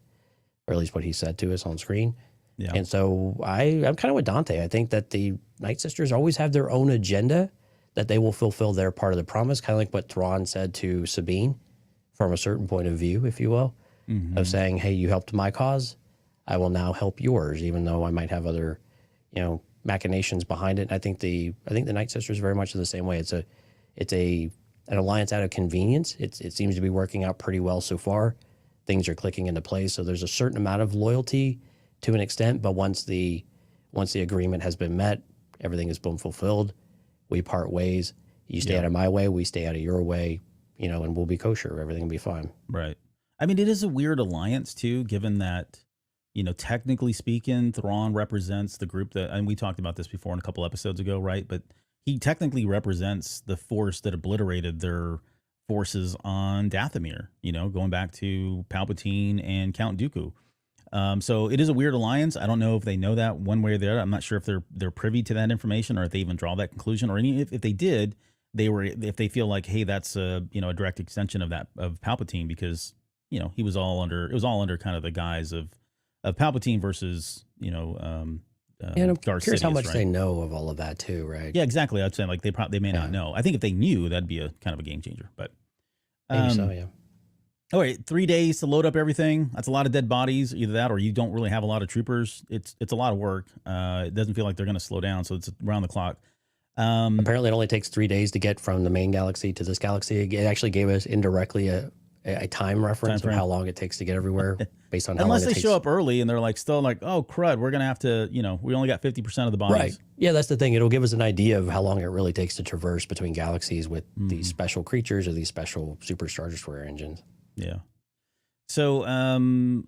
or at least what he said to us on screen. Yeah. And so I'm kind of with Dante. I think that the Night Sisters always have their own agenda, that they will fulfill their part of the promise, kind of like what Thrawn said to Sabine from a certain point of view, if you will, of saying, hey, you helped my cause, I will now help yours, even though I might have other, machinations behind it. And I think the Night Sisters very much the same way. It's an alliance out of convenience. It seems to be working out pretty well so far. Things are clicking into place. So there's a certain amount of loyalty to an extent, but once the agreement has been met, everything is boom fulfilled. We part ways. You stay out of my way, we stay out of your way, and we'll be kosher. Everything will be fine. Right. I mean, it is a weird alliance too, given that, technically speaking, Thrawn represents the group and we talked about this before in a couple episodes ago, right? But he technically represents the force that obliterated their forces on Dathomir, going back to Palpatine and Count Dooku. So it is a weird alliance. I don't know if they know that one way or the other. I'm not sure if they're privy to that information or if they even draw that conclusion, or if they did, if they feel like, hey, that's a direct extension of Palpatine, because it was all under kind of the guise of Palpatine versus and I'm curious how much they know of all of that too, right? Yeah, exactly. I'd say like they may not know. I think if they knew, that'd be a kind of a game changer. But maybe so, yeah. All right, 3 days to load up everything. That's a lot of dead bodies. Either that, or you don't really have a lot of troopers. It's a lot of work. It doesn't feel like they're going to slow down, so it's around the clock. Apparently, it only takes 3 days to get from the main galaxy to this galaxy. It actually gave us indirectly a time reference of how long it takes to get everywhere based on how unless long it they show up early and they're like still like, oh crud, we're gonna have to, we only got 50% of the bodies. Right. Yeah, that's the thing. It'll give us an idea of how long it really takes to traverse between galaxies with these special creatures or these special superstar destroyer engines. Yeah. So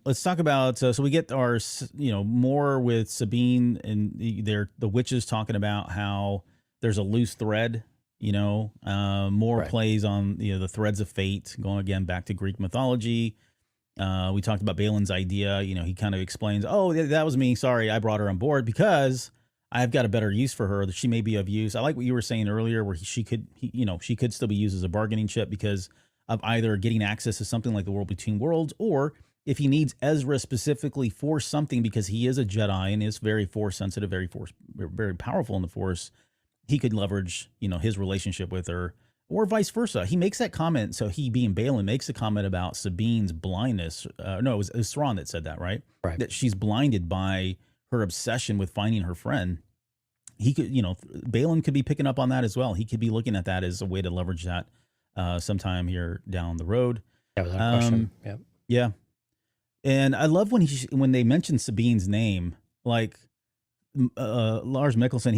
let's talk about so we get our more with Sabine and the witches talking about how there's a loose thread. More plays on the threads of fate, going again back to Greek mythology. We talked about Baylan's idea. You know, he kind of explains, oh, that was me. Sorry, I brought her on board because I've got a better use for her, that she may be of use. I like what you were saying earlier, where she could still be used as a bargaining chip because of either getting access to something like the World Between Worlds, or if he needs Ezra specifically for something because he is a Jedi and is very Force sensitive, very powerful in the Force, he could leverage, his relationship with her, or vice versa. He makes that comment. So he, being Baylan, makes a comment about Sabine's blindness. No, it was Thrawn that said that, right? Right. That she's blinded by her obsession with finding her friend. He could, Baylan could be picking up on that as well. He could be looking at that as a way to leverage that sometime here down the road. Yeah, without question. Yeah. Yeah. And I love when they mention Sabine's name, like Lars Mikkelsen,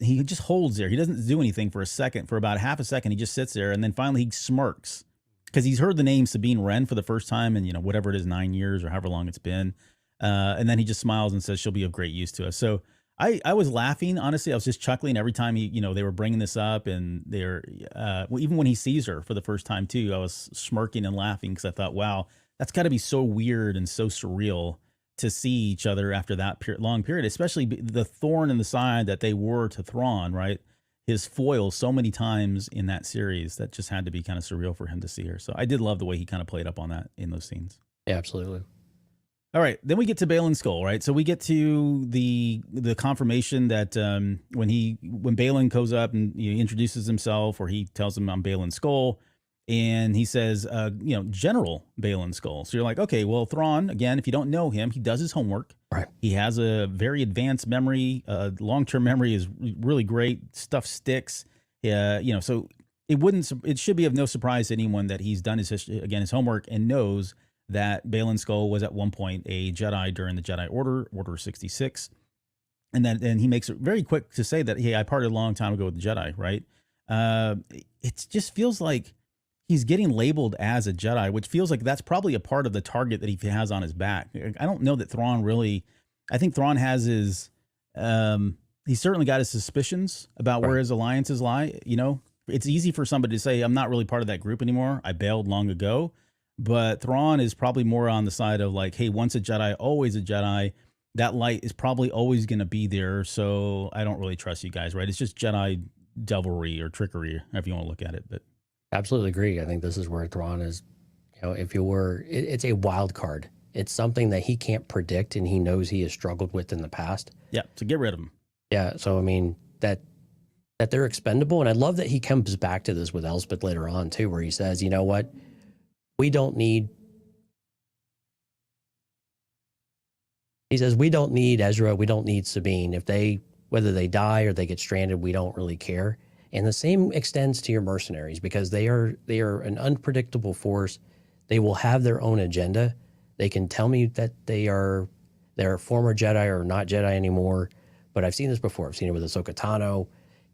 he just holds there. He doesn't do anything for about half a second. He just sits there, and then finally he smirks because he's heard the name Sabine Wren for the first time in, whatever it is, 9 years or however long it's been. And then he just smiles and says she'll be of great use to us. So I was laughing, honestly. I was just chuckling every time they were bringing this up, and even when he sees her for the first time too, I was smirking and laughing because I thought, wow, that's got to be so weird and so surreal to see each other after that long period, especially the thorn in the side that they were to Thrawn, right? His foil so many times in that series, that just had to be kind of surreal for him to see her. So I did love the way he kind of played up on that in those scenes. Yeah, absolutely. All right, then we get to Baylan Skoll, right? So we get to the confirmation that when Baylan goes up and he introduces himself, or he tells him I'm Baylan Skoll, and he says, General Baylan Skoll. So you're like, okay, well, Thrawn, again, if you don't know him, he does his homework. Right. He has a very advanced memory. Long-term memory is really great. Stuff sticks. So it should be of no surprise to anyone that he's done his homework and knows that Baylan Skoll was at one point a Jedi during the Jedi Order 66. And then he makes it very quick to say that, hey, I parted a long time ago with the Jedi, right? It just feels like he's getting labeled as a Jedi, which feels like that's probably a part of the target that he has on his back. I don't know that Thrawn really, I think Thrawn has his, he's certainly got his suspicions about where his alliances lie. It's easy for somebody to say, I'm not really part of that group anymore. I bailed long ago. But Thrawn is probably more on the side of like, hey, once a Jedi, always a Jedi. That light is probably always going to be there. So I don't really trust you guys, right? It's just Jedi devilry or trickery, however you want to look at it. But absolutely agree. I think this is where Thrawn is, it's a wild card. It's something that he can't predict, and he knows he has struggled with in the past. Yeah, so get rid of him. Yeah, so I mean, that they're expendable. And I love that he comes back to this with Elspeth later on too, where he says, you know what? We don't need Ezra. We don't need Sabine. Whether they die or they get stranded, we don't really care. And the same extends to your mercenaries, because they are an unpredictable force. They will have their own agenda. They can tell me that they're former Jedi or not Jedi anymore. But I've seen this before. I've seen it with Ahsoka Tano.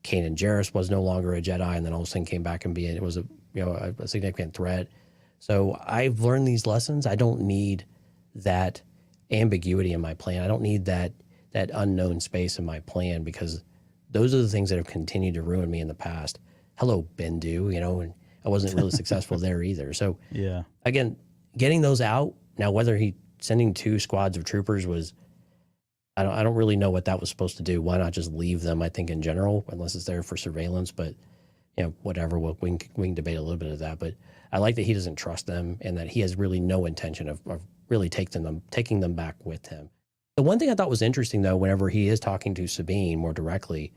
Kanan Jarrus was no longer a Jedi, and then all of a sudden came back and it was a significant threat. So I've learned these lessons. I don't need that ambiguity in my plan. I don't need that unknown space in my plan, because those are the things that have continued to ruin me in the past. Hello, Bendu, and I wasn't really successful there either. So yeah, again, getting those out. Now, whether he sending 2 squads of troopers was, I don't really know what that was supposed to do. Why not just leave them, I think, in general, unless it's there for surveillance, but whatever, we can debate a little bit of that. But I like that he doesn't trust them, and that he has really no intention of really taking them back with him. The one thing I thought was interesting, though, whenever he is talking to Sabine more directly,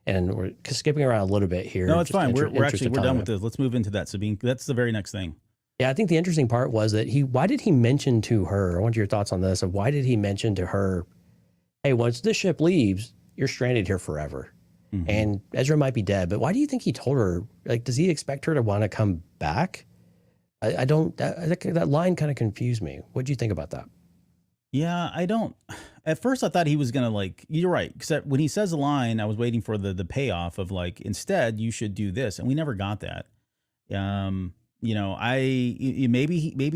and we're skipping around a little bit here. No, it's fine. We're done with this. Let's move into that, Sabine. That's the very next thing. Yeah, I think the interesting part was that why did he mention to her, I want your thoughts on this, of why did he mention to her, hey, once this ship leaves, you're stranded here forever. Mm-hmm. And Ezra might be dead, but why do you think he told her? Like, does he expect her to want to come back? I don't. That line kind of confused me. What do you think about that? Yeah, I don't. At first, I thought he was gonna You're right. Except when he says the line, I was waiting for the payoff of instead you should do this, and we never got that. Maybe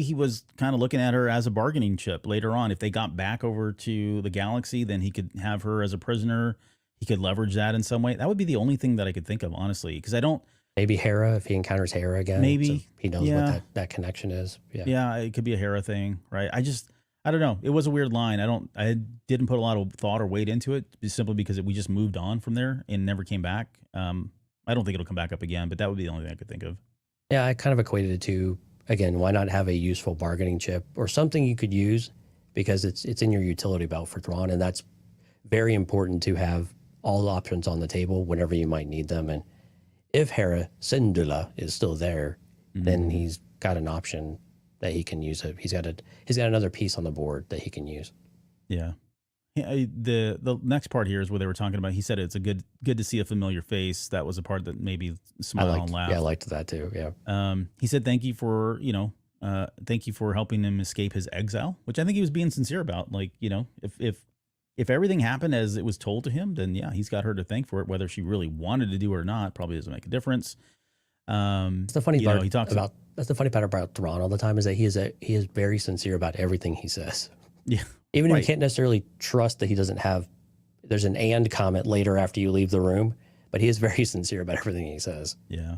he was kind of looking at her as a bargaining chip later on. If they got back over to the galaxy, then he could have her as a prisoner. He could leverage that in some way. That would be the only thing that I could think of, honestly, because I don't. Maybe Hera, if he encounters Hera again. Maybe. So he knows what that connection is. Yeah, it could be a Hera thing, right? I don't know. It was a weird line. I didn't put a lot of thought or weight into it simply because we just moved on from there and never came back. I don't think it'll come back up again, but that would be the only thing I could think of. Yeah, I kind of equated it to, again, why not have a useful bargaining chip or something you could use because it's in your utility belt for Thrawn, and that's very important to have all the options on the table whenever you might need them. And if Hera Syndulla is still there, then he's got an option that he can use. He's got another piece on the board that he can use. Yeah. The next part here is where they were talking about. He said it's good to see a familiar face. That was a part that maybe smiled and laughed. Yeah, I liked that too. Yeah. He said thank you for helping him escape his exile, which I think he was being sincere about. Like, if everything happened as it was told to him, then yeah, he's got her to thank for it. Whether she really wanted to do it or not probably doesn't make a difference. That's the funny part about Thrawn all the time is that he is very sincere about everything he says. Yeah. Even if you can't necessarily trust that he doesn't have, there's an "and" comment later after you leave the room, but he is very sincere about everything he says. Yeah.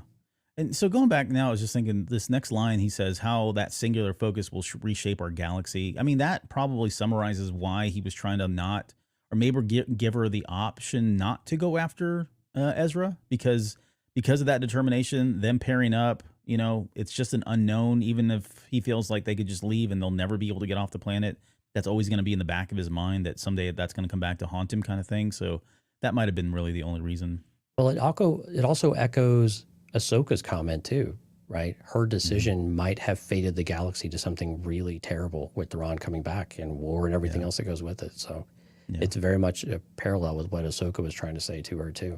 And so going back now, I was just thinking this next line, he says how that singular focus will reshape our galaxy. I mean, that probably summarizes why he was trying to not, or maybe give her the option not to go after Ezra because of that determination, them pairing up, it's just an unknown. Even if he feels like they could just leave and they'll never be able to get off the planet, that's always going to be in the back of his mind that someday that's going to come back to haunt him kind of thing. So that might have been really the only reason. Well, it also echoes Ahsoka's comment too, right? Her decision might have fated the galaxy to something really terrible with Thrawn coming back and war and everything else that goes with it. So it's very much a parallel with what Ahsoka was trying to say to her too.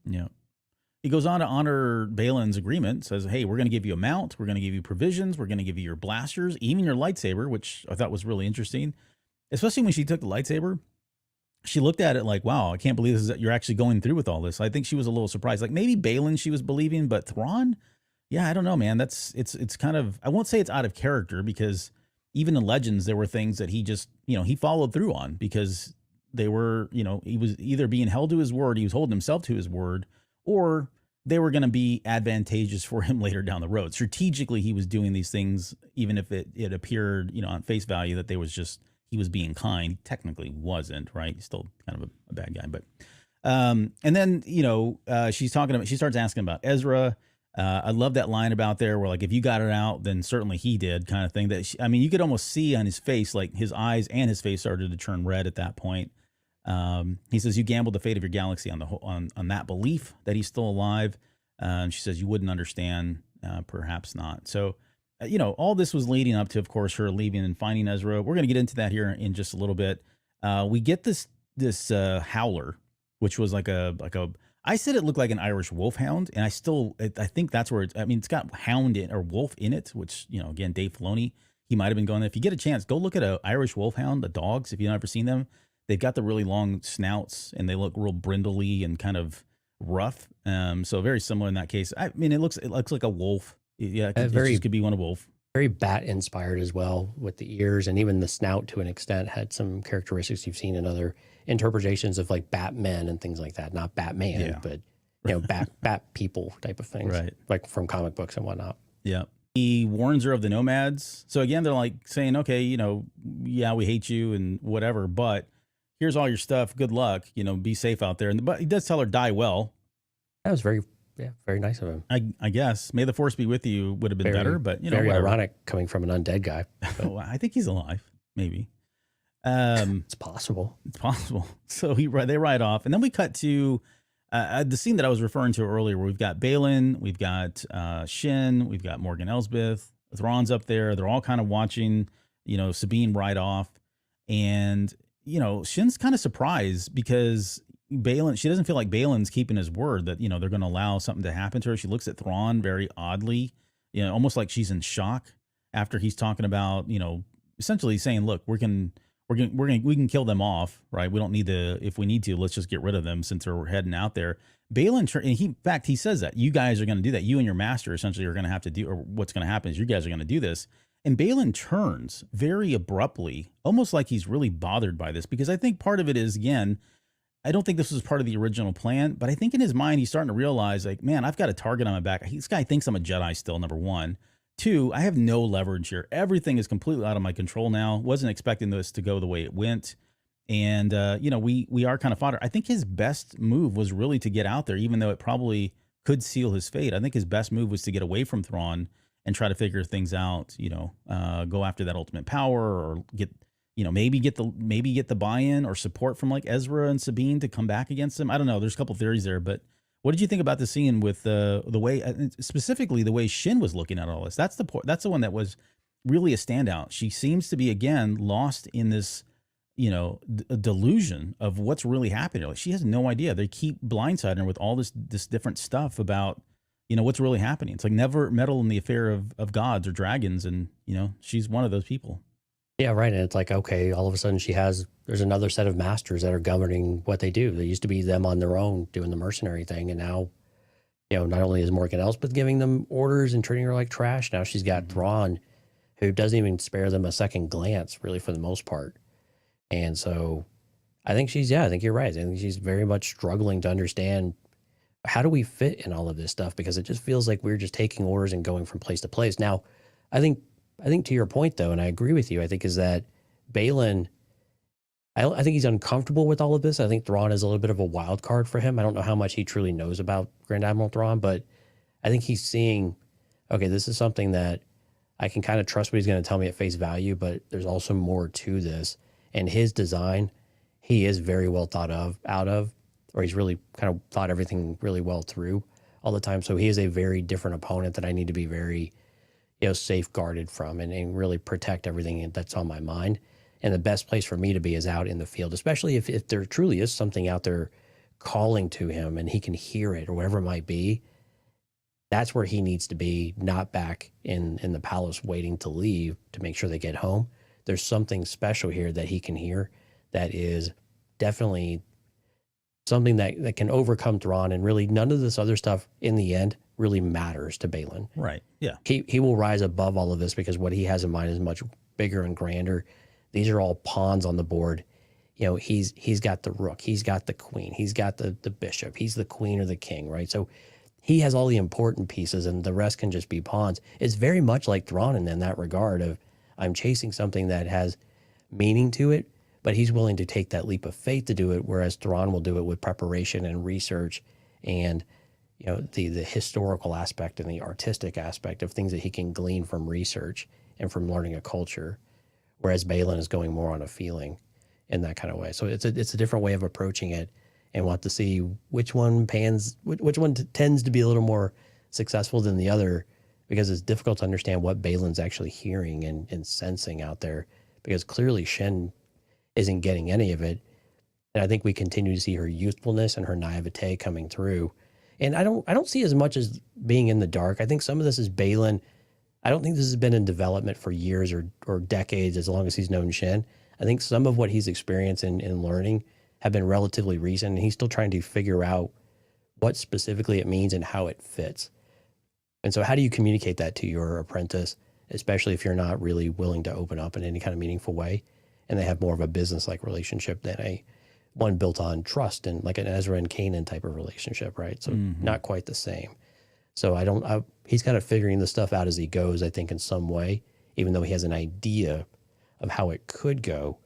Yeah. He goes on to honor Baylan's agreement, says, hey, we're going to give you a mount, we're going to give you provisions, we're going to give you your blasters, even your lightsaber, which I thought was really interesting, especially when she took the lightsaber. She looked at it like, wow, I can't believe you're actually going through with all this. I think she was a little surprised. Like maybe Baylan she was believing, but Thrawn, yeah, I don't know, man. It's kind of, I won't say it's out of character because even in Legends, there were things that he just, he followed through on because they were, he was either being held to his word, he was holding himself to his word, or they were going to be advantageous for him later down the road. Strategically, he was doing these things, even if it appeared, on face value that he was being kind. He technically wasn't, right? He's still kind of a bad guy. But, and then, she starts asking about Ezra. I love that line about there where like, if you got it out, then certainly he did kind of thing you could almost see on his face, like his eyes and his face started to turn red at that point. He says, you gambled the fate of your galaxy on that belief that he's still alive. She says, you wouldn't understand, perhaps not. So, all this was leading up to, of course, her leaving and finding Ezra. We're going to get into that here in just a little bit. We get this howler, which was like I said it looked like an Irish wolfhound, and I think that's where it's got hound or wolf in it, which, again, Dave Filoni, he might've been going there. If you get a chance, go look at an Irish wolfhound, the dogs, if you've never seen them. They've got the really long snouts and they look real brindly and kind of rough. So very similar in that case. I mean, it looks like a wolf. Yeah, it could be one a wolf. Very bat inspired as well with the ears, and even the snout to an extent had some characteristics you've seen in other interpretations of like Batman and things like that. Not Batman, but bat people type of things, right? Like from comic books and whatnot. Yeah. He warns her of the nomads. So again, they're like saying, okay, yeah, we hate you and whatever, but here's all your stuff. Good luck. Be safe out there. But he does tell her, die well. That was very nice of him. I guess. May the force be with you would have been better, but very whatever. ironic coming from an undead guy. Oh, I think he's alive. Maybe. It's possible. It's possible. So they ride off, and then we cut to the scene that I was referring to earlier, where we've got Baylan, we've got Shin, we've got Morgan Elsbeth, Thrawn's up there. They're all kind of watching, Sabine ride off, and Shin's kind of surprised because she doesn't feel like Baylan's keeping his word that, they're going to allow something to happen to her. She looks at Thrawn very oddly, almost like she's in shock after he's talking about, essentially saying, look, we can kill them off, right? We don't need to, if we need to, let's just get rid of them since we're heading out there. Baylan, and in fact, he says that you guys are going to do that. You and your master essentially are going to have to do, or what's going to happen is you guys are going to do this. And Baylan turns very abruptly, almost like he's really bothered by this, because I think part of it is, again, I don't think this was part of the original plan, but I think in his mind, he's starting to realize, like, man, I've got a target on my back. This guy thinks I'm a Jedi still, number one. Two, I have no leverage here. Everything is completely out of my control now. Wasn't expecting this to go the way it went. And, we are kind of fodder. I think his best move was really to get out there, even though it probably could seal his fate. I think his best move was to get away from Thrawn and try to figure things out, go after that ultimate power, or get, maybe get the buy-in or support from like Ezra and Sabine to come back against him. I don't know. There's a couple theories there, but what did you think about the scene with the way, specifically the way Shin was looking at all this? That's the one that was really a standout. She seems to be, again, lost in this, a delusion of what's really happening. Like, she has no idea. They keep blindsiding her with all this different stuff about, what's really happening. It's like never meddle in the affair of gods or dragons. And, she's one of those people. Yeah, right. And it's like, okay, all of a sudden there's another set of masters that are governing what they do. They used to be them on their own doing the mercenary thing. And now, not only is Morgan Elspeth giving them orders and treating her like trash, now she's got Thrawn, who doesn't even spare them a second glance, really, for the most part. And so I think I think you're right. I think she's very much struggling to understand, how do we fit in all of this stuff? Because it just feels like we're just taking orders and going from place to place. Now, I think to your point, though, and I agree with you, I think is that Baylan, I think he's uncomfortable with all of this. I think Thrawn is a little bit of a wild card for him. I don't know how much he truly knows about Grand Admiral Thrawn, but I think he's seeing, okay, this is something that I can kind of trust what he's going to tell me at face value, but there's also more to this. And his design, he is very well thought of, or he's really kind of thought everything really well through all the time. So he is a very different opponent that I need to be very, safeguarded from and really protect everything that's on my mind. And the best place for me to be is out in the field, especially if there truly is something out there calling to him and he can hear it or whatever it might be. That's where he needs to be, not back in the palace waiting to leave to make sure they get home. There's something special here that he can hear that is definitely something that can overcome Thrawn, and really none of this other stuff in the end really matters to Baylan. Right. Yeah. He will rise above all of this because what he has in mind is much bigger and grander. These are all pawns on the board. He's got the rook, he's got the queen, he's got the bishop, he's the queen or the king, right? So he has all the important pieces and the rest can just be pawns. It's very much like Thrawn in that regard of, I'm chasing something that has meaning to it, but he's willing to take that leap of faith to do it, whereas Thrawn will do it with preparation and research and the historical aspect and the artistic aspect of things that he can glean from research and from learning a culture, whereas Baylan is going more on a feeling in that kind of way. So it's a different way of approaching it, and want to see which one tends to be a little more successful than the other, because it's difficult to understand what Baylan's actually hearing and sensing out there, because clearly Shin isn't getting any of it. And I think we continue to see her youthfulness and her naivete coming through. And I don't see as much as being in the dark. I think some of this is Baylan. I don't think this has been in development for years or decades, as long as he's known Shin. I think some of what he's experienced and learning have been relatively recent, and he's still trying to figure out what specifically it means and how it fits. And so how do you communicate that to your apprentice, especially if you're not really willing to open up in any kind of meaningful way, and they have more of a business-like relationship than one built on trust and like an Ezra and Kanan type of relationship, right? So not quite the same. So he's kind of figuring this stuff out as he goes, I think, in some way, even though he has an idea of how it could go.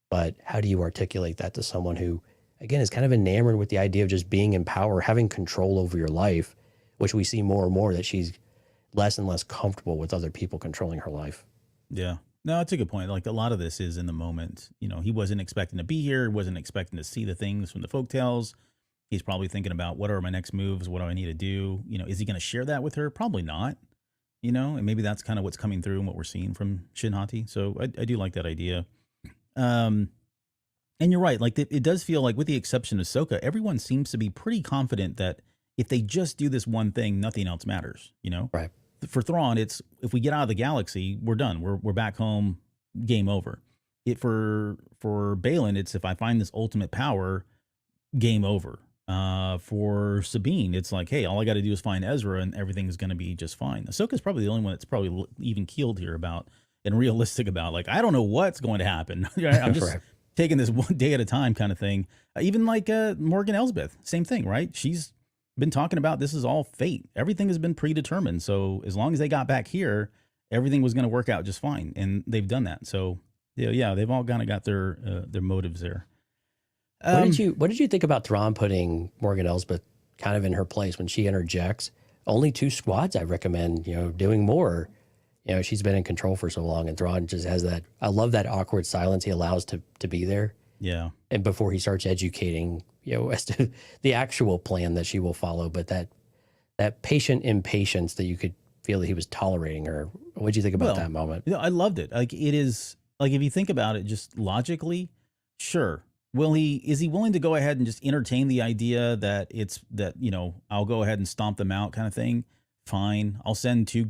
But how do you articulate that to someone who, again, is kind of enamored with the idea of just being in power, having control over your life, which we see more and more that she's less and less comfortable with other people controlling her life. Yeah. No, it's a good point. Like, a lot of this is in the moment. He wasn't expecting to be here, wasn't expecting to see the things from the folktales. He's probably thinking about, what are my next moves? What do I need to do? Is he going to share that with her? Probably not. And maybe that's kind of what's coming through and what we're seeing from Shin Hati. So I do like that idea. And you're right. Like, it does feel like, with the exception of Ahsoka, everyone seems to be pretty confident that if they just do this one thing, nothing else matters. Right. For Thrawn, it's, if we get out of the galaxy, we're done. We're back home. Game over. For Baylan, it's, if I find this ultimate power, game over. For Sabine, it's like, hey, all I got to do is find Ezra and everything's going to be just fine. Ahsoka's probably the only one that's probably even keeled here about and realistic about, like, I don't know what's going to happen. I'm just, Right. taking this one day at a time kind of thing. Even like Morgan Elsbeth, same thing, right? She's been talking about this is all fate. Everything has been predetermined. So as long as they got back here, everything was going to work out just fine, and they've done that. So yeah, they've all kind of got their motives there. What did you think about Thrawn putting Morgan Elsbeth kind of in her place when she interjects? Only 2 squads, I recommend, doing more. She's been in control for so long, and Thrawn just has that. I love that awkward silence he allows to be there. Yeah. And before he starts educating, as to the actual plan that she will follow, but that patient impatience that you could feel that he was tolerating her. What did you think about that moment? I loved it. Like, it is like, if you think about it just logically, sure. Is he willing to go ahead and just entertain the idea that I'll go ahead and stomp them out kind of thing? Fine. I'll send two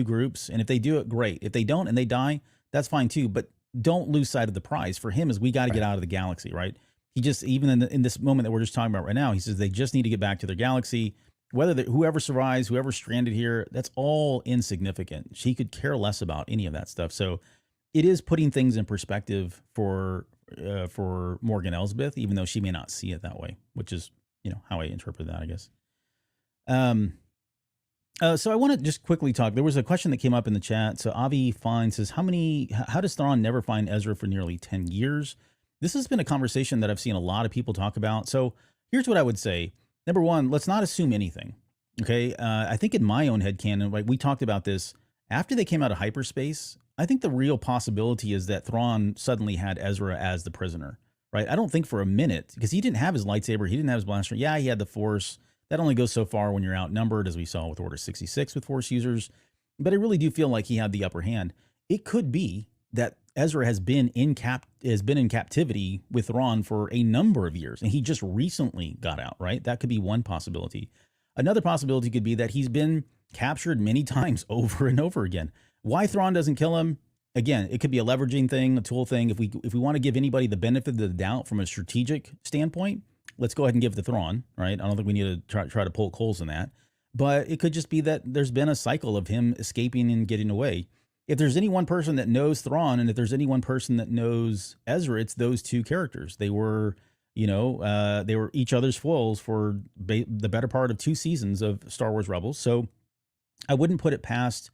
groups. And if they do it, great. If they don't and they die, that's fine too. But don't lose sight of the prize. For him is we got to get out of the galaxy, right? He just, even in this moment that we're just talking about right now, he says they just need to get back to their galaxy. Whether whoever survives, whoever's stranded here, that's all insignificant. She could care less about any of that stuff. So it is putting things in perspective for Morgan Elsbeth, even though she may not see it that way, which is, how I interpret that, I guess. So I want to just quickly talk. There was a question that came up in the chat. So Avi Fine says, how does Thrawn never find Ezra for nearly 10 years? This has been a conversation that I've seen a lot of people talk about. So here's what I would say. Number one, let's not assume anything. Okay. I think in my own headcanon, like we talked about this after they came out of hyperspace, I think the real possibility is that Thrawn suddenly had Ezra as the prisoner, right? I don't think for a minute, because he didn't have his lightsaber. He didn't have his blaster. Yeah, he had the Force. That only goes so far when you're outnumbered, as we saw with Order 66 with Force users. But I really do feel like he had the upper hand. It could be that Ezra has been in captivity with Thrawn for a number of years, and he just recently got out, right? That could be one possibility. Another possibility could be that he's been captured many times over and over again. Why Thrawn doesn't kill him? Again, it could be a leveraging thing, a tool thing. If we want to give anybody the benefit of the doubt from a strategic standpoint, let's go ahead and give the Thrawn, right? I don't think we need to try to poke holes in that. But it could just be that there's been a cycle of him escaping and getting away. If there's any one person that knows Thrawn, and if there's any one person that knows Ezra, it's those two characters. They were, they were each other's foils for the better part of 2 seasons of Star Wars Rebels. So I wouldn't put it past,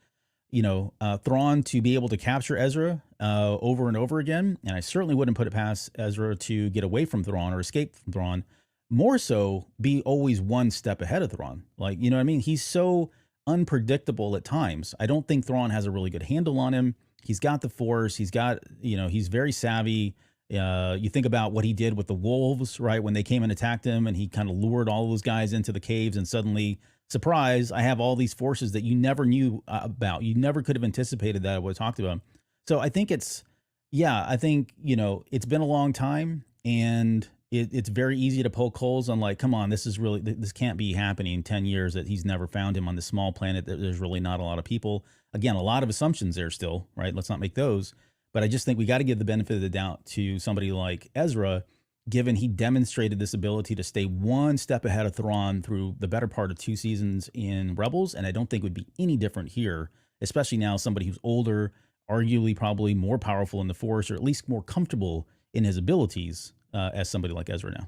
Thrawn to be able to capture Ezra over and over again. And I certainly wouldn't put it past Ezra to get away from Thrawn or escape from Thrawn. More so, be always one step ahead of Thrawn. Like, you know what I mean? He's so unpredictable at times. I don't think Thrawn has a really good handle on him. He's got the Force. He's got, he's very savvy. You think about what he did with the wolves, right? When they came and attacked him, and he kind of lured all those guys into the caves, and suddenly, surprise, I have all these forces that you never knew about. You never could have anticipated that I would have talked about. So I think it's been a long time, and it's very easy to poke holes on, like, come on, this can't be happening 10 years that he's never found him on this small planet. There's really not a lot of people. Again, a lot of assumptions there still, right? Let's not make those. But I just think we got to give the benefit of the doubt to somebody like Ezra, given he demonstrated this ability to stay one step ahead of Thrawn through the better part of 2 seasons in Rebels. And I don't think it would be any different here, especially now somebody who's older, arguably probably more powerful in the Force, or at least more comfortable in his abilities as somebody like Ezra now.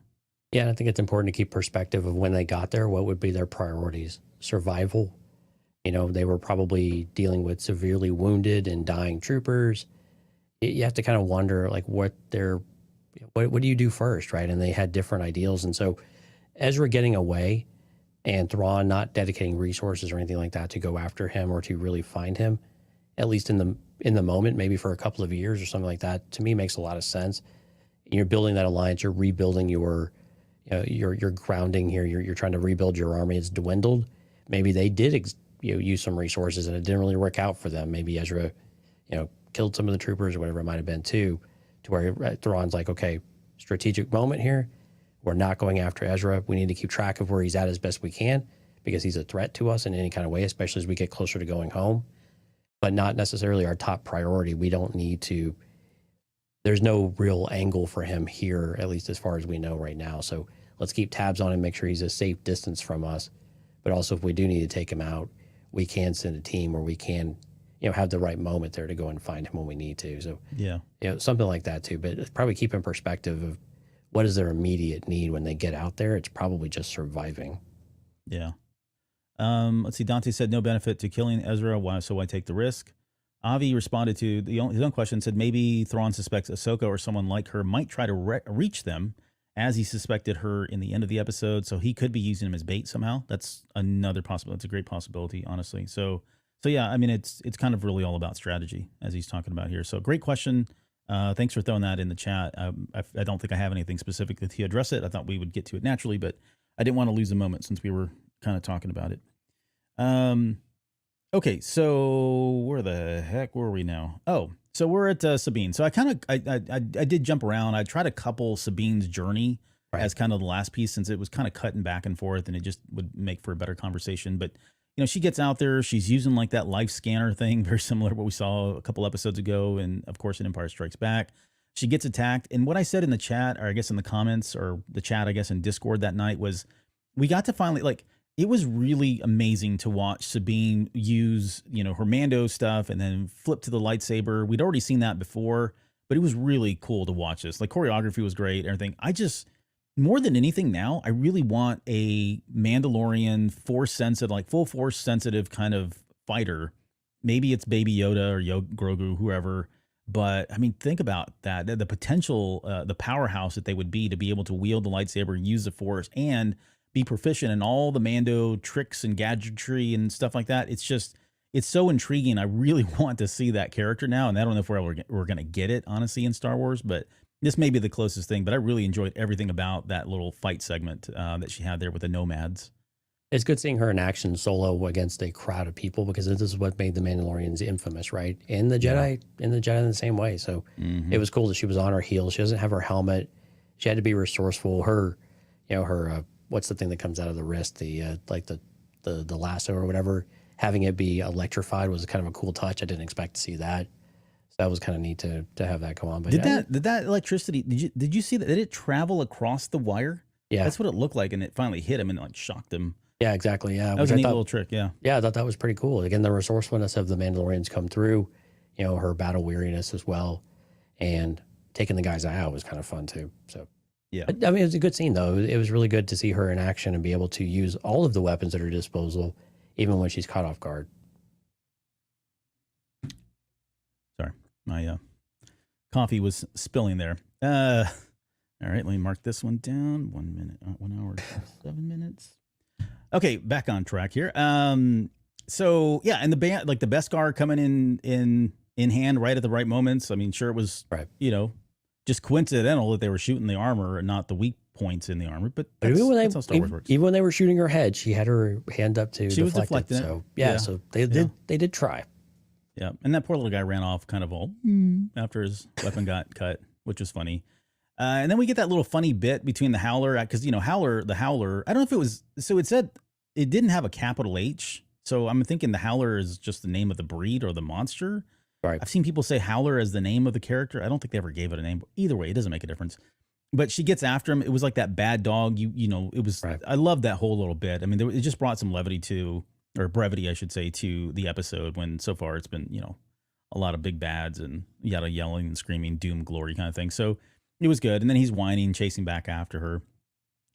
Yeah, and I think it's important to keep perspective of when they got there. What would be their priorities? Survival. They were probably dealing with severely wounded and dying troopers. You have to kind of wonder, like, what do you do first, right? And they had different ideals. And so Ezra getting away and Thrawn not dedicating resources or anything like that to go after him or to really find him, at least in the moment, maybe for a couple of years or something like that, to me makes a lot of sense. You're building that alliance, you're rebuilding your grounding here, you're trying to rebuild your army. It's dwindled. Maybe they did use some resources and it didn't really work out for them. Maybe Ezra, killed some of the troopers or whatever it might have been too, to where Thrawn's like, okay, strategic moment here. We're not going after Ezra. We need to keep track of where he's at as best we can, because he's a threat to us in any kind of way, especially as we get closer to going home, but not necessarily our top priority. We don't need to, there's no real angle for him here, at least as far as we know right now. So let's keep tabs on him, make sure he's a safe distance from us. But also, if we do need to take him out, we can send a team, or we can, have the right moment there to go and find him when we need to. So Yeah. Something like that too. But probably keep in perspective of what is their immediate need when they get out there. It's probably just surviving. Yeah. Let's see. Dante said no benefit to killing Ezra. So why take the risk? Avi responded to his own question, said maybe Thrawn suspects Ahsoka or someone like her might try to reach them, as he suspected her in the end of the episode. So he could be using him as bait somehow. That's another possibility. It's a great possibility, honestly. So yeah, I mean, it's kind of really all about strategy, as he's talking about here. So great question. Thanks for throwing that in the chat. I don't think I have anything specific to address it. I thought we would get to it naturally, but I didn't want to lose a moment since we were kind of talking about it. Okay, so where the heck were we now? Oh, so we're at Sabine. So I did jump around. I tried to couple Sabine's journey as kind of the last piece, since it was kind of cutting back and forth, and it just would make for a better conversation. But she gets out there. She's using like that life scanner thing, very similar to what we saw a couple episodes ago, and of course in Empire Strikes Back. She gets attacked, and what I said in the chat, or I guess in the comments, or the chat, I guess in Discord that night, was we got to finally it was really amazing to watch Sabine use, her Mando stuff and then flip to the lightsaber. We'd already seen that before, but it was really cool to watch this. Like, choreography was great, everything. More than anything now, I really want a Mandalorian force sensitive, like full force sensitive kind of fighter. Maybe it's Baby Yoda or Grogu, whoever. But I mean, think about that, the potential, the powerhouse that they would be to be able to wield the lightsaber, use the force, and be proficient in all the Mando tricks and gadgetry and stuff like that. It's so intriguing. I really want to see that character now. And I don't know if we're going to get it, honestly, in Star Wars, but this may be the closest thing. But I really enjoyed everything about that little fight segment that she had there with the nomads. It's good seeing her in action solo against a crowd of people, because this is what made the Mandalorians infamous, right? In the Jedi, in the same way. So it was cool that she was on her heels. She doesn't have her helmet. She had to be resourceful. Her what's the thing that comes out of the wrist? The the lasso or whatever. Having it be electrified was kind of a cool touch. I didn't expect to see that. So that was kind of neat to have that go on. But did that electricity? Did you see that? Did it travel across the wire? Yeah, that's what it looked like, and it finally hit him and shocked him. Yeah, exactly. Yeah, that was a neat little trick. Yeah, I thought that was pretty cool. Again, the resourcefulness of the Mandalorians come through. Her battle weariness as well, and taking the guys out was kind of fun too. So. Yeah, I mean, it was a good scene, though. It was really good to see her in action and be able to use all of the weapons at her disposal, even when she's caught off guard. Sorry, my coffee was spilling there. All right, let me mark this one down. 1 minute, 1 hour, 7 minutes. Okay, back on track here. So yeah, and the band, like the Beskar coming in hand right at the right moments. I mean, sure, it was right. Just coincidental that they were shooting the armor and not the weak points in the armor. But that's how Star Wars works. Even when they were shooting her head, she had her hand up to deflect was deflecting it. So so they did try. Yeah, and that poor little guy ran off kind of all after his weapon got cut, which was funny. And then we get that little funny bit between the Howler, because the Howler. I don't know if it was. So it said it didn't have a capital H. So I'm thinking the Howler is just the name of the breed or the monster. Right. I've seen people say Howler as the name of the character. I don't think they ever gave it a name. Either way, it doesn't make a difference. But she gets after him. It was like that bad dog. It was. Right. I love that whole little bit. I mean, it just brought some levity or brevity, I should say, to the episode. When so far it's been a lot of big bads and yada yelling and screaming, doom, glory kind of thing. So it was good. And then he's whining, chasing back after her.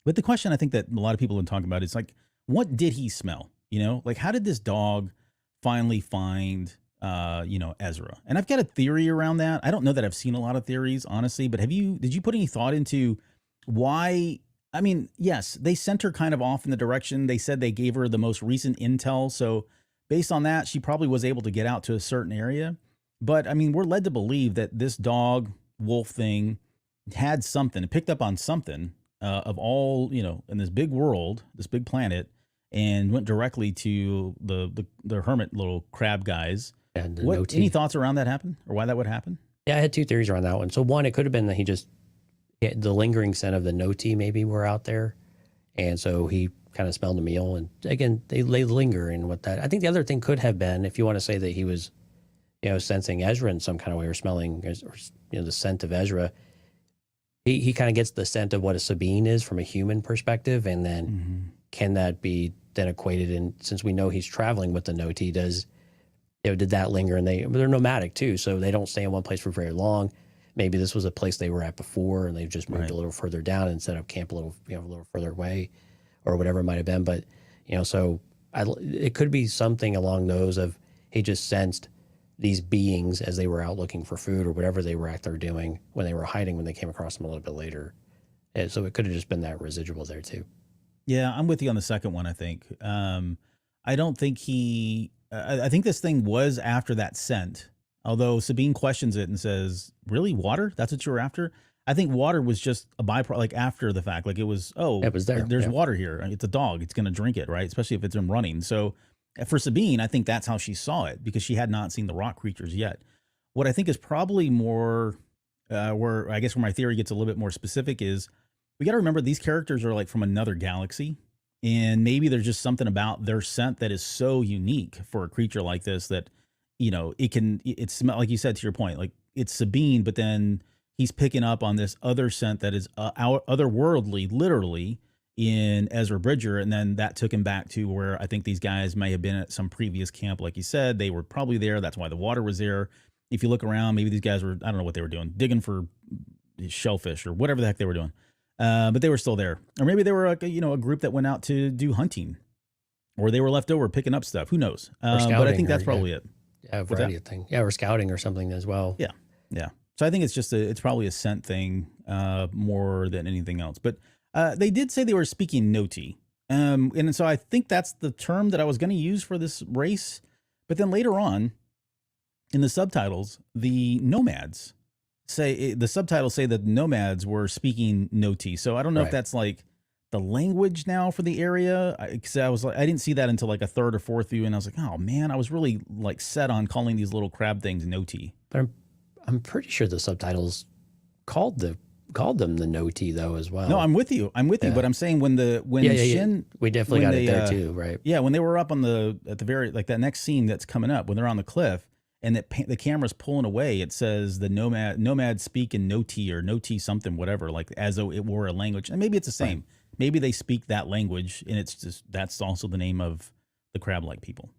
But the question I think that a lot of people have been talking about is like, what did he smell? Like how did this dog finally find Ezra? And I've got a theory around that. I don't know that I've seen a lot of theories, honestly, but did you put any thought into why? I mean, yes, they sent her kind of off in the direction. They said they gave her the most recent intel. So based on that, she probably was able to get out to a certain area. But I mean, we're led to believe that this dog wolf thing had something, it picked up on something of all, in this big world, this big planet, and went directly to the hermit little crab guys. And any thoughts around that happen or why that would happen? Yeah, I had two theories around that one. So one, it could have been that the lingering scent of the noti maybe were out there. And so he kind of smelled the meal. And again, they linger in what that. I think the other thing could have been, if you want to say that he was, sensing Ezra in some kind of way or smelling, the scent of Ezra, he kind of gets the scent of what a Sabine is from a human perspective. And then can that be then equated in, since we know he's traveling with the noti, did that linger? And they're nomadic too, so they don't stay in one place for very long. Maybe this was a place they were at before, and they've just moved a little further down and set up camp a little further away, or whatever it might have been. But so it could be something along those of he just sensed these beings as they were out looking for food or whatever they were out there doing when they were hiding when they came across them a little bit later. And so it could have just been that residual there too. Yeah, I'm with you on the second one, I think. I don't think I think this thing was after that scent, although Sabine questions it and says, really, water? That's what you were after? I think water was just a byproduct, like after the fact. Like it was, it was there. There's water here. It's a dog. It's going to drink it, right? Especially if it's been running. So for Sabine, I think that's how she saw it because she had not seen the rock creatures yet. What I think is probably more, where my theory gets a little bit more specific is we got to remember these characters are like from another galaxy. And maybe there's just something about their scent that is so unique for a creature like this that, it's like you said, to your point, like it's Sabine, but then he's picking up on this other scent that is otherworldly, literally, in Ezra Bridger. And then that took him back to where I think these guys may have been at some previous camp. Like you said, they were probably there. That's why the water was there. If you look around, maybe these guys were, I don't know what they were doing, digging for shellfish or whatever the heck they were doing. But they were still there. Or maybe they were like a group that went out to do hunting, or they were left over picking up stuff. Who knows? But I think that's probably it. Yeah, a variety of things. Yeah, or scouting or something as well. Yeah, yeah. So I think it's just it's probably a scent thing more than anything else. But they did say they were speaking Noti. And so I think that's the term that I was going to use for this race. But then later on in the subtitles, the nomads the subtitles say that nomads were speaking Noti. So I don't know if that's like the language now for the area. Cause I didn't see that until like a third or fourth view. And I was like, oh man, I was really like set on calling these little crab things Noti. But I'm pretty sure the subtitles called them the Noti though as well. No, I'm with you. But I'm saying when Shin, we definitely got it there too, right? Yeah, when they were up on at the very like that next scene that's coming up when they're on the cliff and the camera's pulling away, it says the nomads speak in Noti or Noti something whatever, like as though it were a language. And maybe it's the same. Right. Maybe they speak that language, and it's just that's also the name of the crab-like people.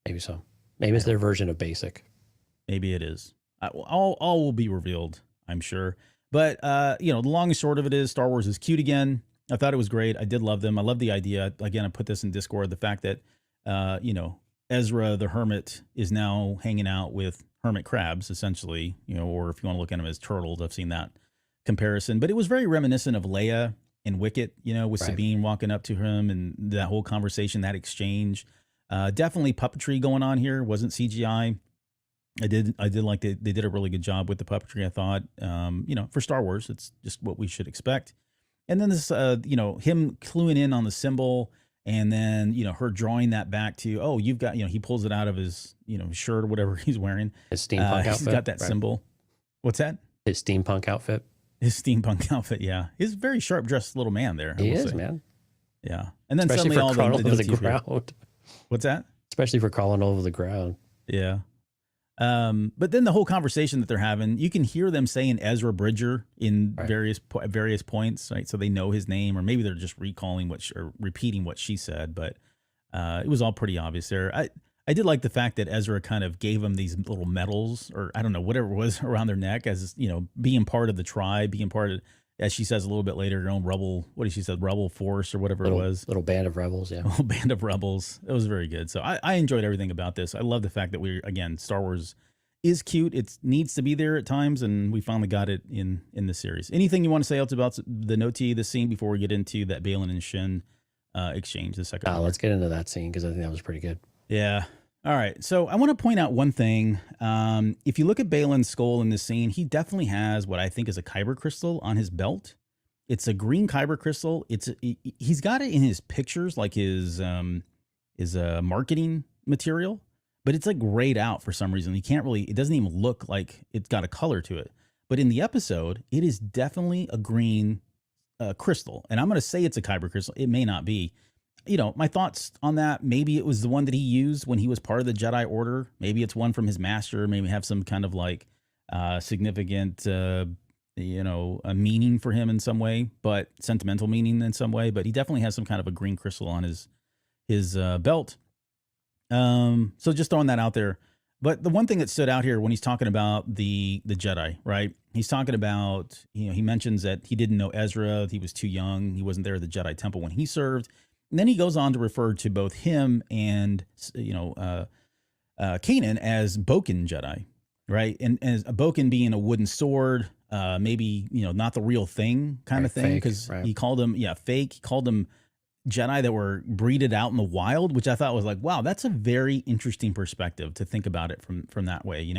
Maybe so. Maybe it's their version of basic. Maybe it is. All will be revealed, I'm sure. But, the long and short of it is Star Wars is cute again. I thought it was great. I did love them. I love the idea. Again, I put this in Discord, the fact that, Ezra the Hermit is now hanging out with hermit crabs, essentially, or if you want to look at them as turtles, I've seen that comparison. But it was very reminiscent of Leia and Wicket, with Sabine walking up to him and that whole conversation, that exchange. Definitely puppetry going on here. Wasn't CGI. I did like they did a really good job with the puppetry, I thought. For Star Wars, it's just what we should expect. And then this, him cluing in on the symbol, and then, her drawing that back to, you've got, he pulls it out of his, shirt or whatever he's wearing. His steampunk outfit. He's got that symbol. What's that? His steampunk outfit. His steampunk outfit, yeah. He's a very sharp dressed little man there. He is, man. Yeah. And then especially suddenly for crawling over the ground. What's that? Especially for crawling over the ground. Yeah. But then the whole conversation that they're having, you can hear them saying Ezra Bridger in various points, right? So they know his name, or maybe they're just recalling or repeating what she said. But it was all pretty obvious there. I did like the fact that Ezra kind of gave them these little medals, or I don't know, whatever it was around their neck, as being part of the tribe, being part of, as she says a little bit later, her own rebel. What did she say? Rebel force or whatever it was. Little band of rebels, yeah. Little band of rebels. It was very good. So I enjoyed everything about this. I love the fact that Star Wars is cute. It needs to be there at times, and we finally got it in the series. Anything you want to say else about the Noti, the scene, before we get into that Baylan and Shin exchange? The second. Let's get into that scene because I think that was pretty good. Yeah. All right. So I want to point out one thing. If you look at Baylan Skoll in this scene, he definitely has what I think is a kyber crystal on his belt. It's a green kyber crystal. He's got it in his pictures, like his marketing material, but it's like grayed out for some reason. It doesn't even look like it's got a color to it. But in the episode, it is definitely a green crystal. And I'm going to say it's a kyber crystal. It may not be. My thoughts on that, maybe it was the one that he used when he was part of the Jedi Order. Maybe it's one from his master, maybe have some kind of like significant, a meaning for him in some way, but sentimental meaning in some way. But he definitely has some kind of a green crystal on his belt. So just throwing that out there. But the one thing that stood out here when he's talking about the Jedi, right? He's talking about, he mentions that he didn't know Ezra. He was too young. He wasn't there at the Jedi Temple when he served. And then he goes on to refer to both him and, Kanan as Boken Jedi, right? And as a Boken being a wooden sword, maybe, not the real thing kind of thing. Because he called them, fake. He called them Jedi that were breeded out in the wild, which I thought was like, wow, that's a very interesting perspective to think about it from that way,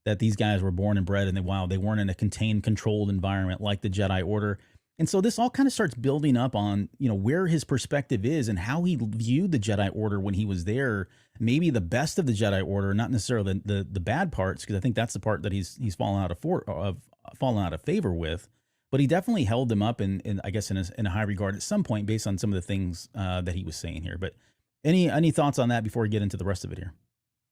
that these guys were born and bred in the wild. They weren't in a contained, controlled environment like the Jedi Order. And so this all kind of starts building up on, where his perspective is and how he viewed the Jedi Order when he was there. Maybe the best of the Jedi Order, not necessarily the bad parts, because I think that's the part that he's fallen out of favor with. But he definitely held them up in I guess in a high regard at some point based on some of the things that he was saying here. But any thoughts on that before we get into the rest of it here?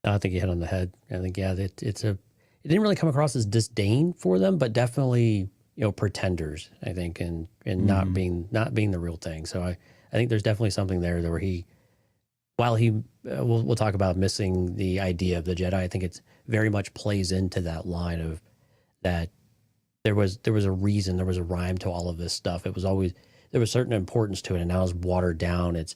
I think you hit on the head. I think it didn't really come across as disdain for them, but definitely pretenders. I think and not being the real thing. So I think there's definitely something there where we'll talk about missing the idea of the Jedi. I think it's very much plays into that line of that. There was a reason, there was a rhyme to all of this stuff. It was always, there was certain importance to it, and now it's watered down. It's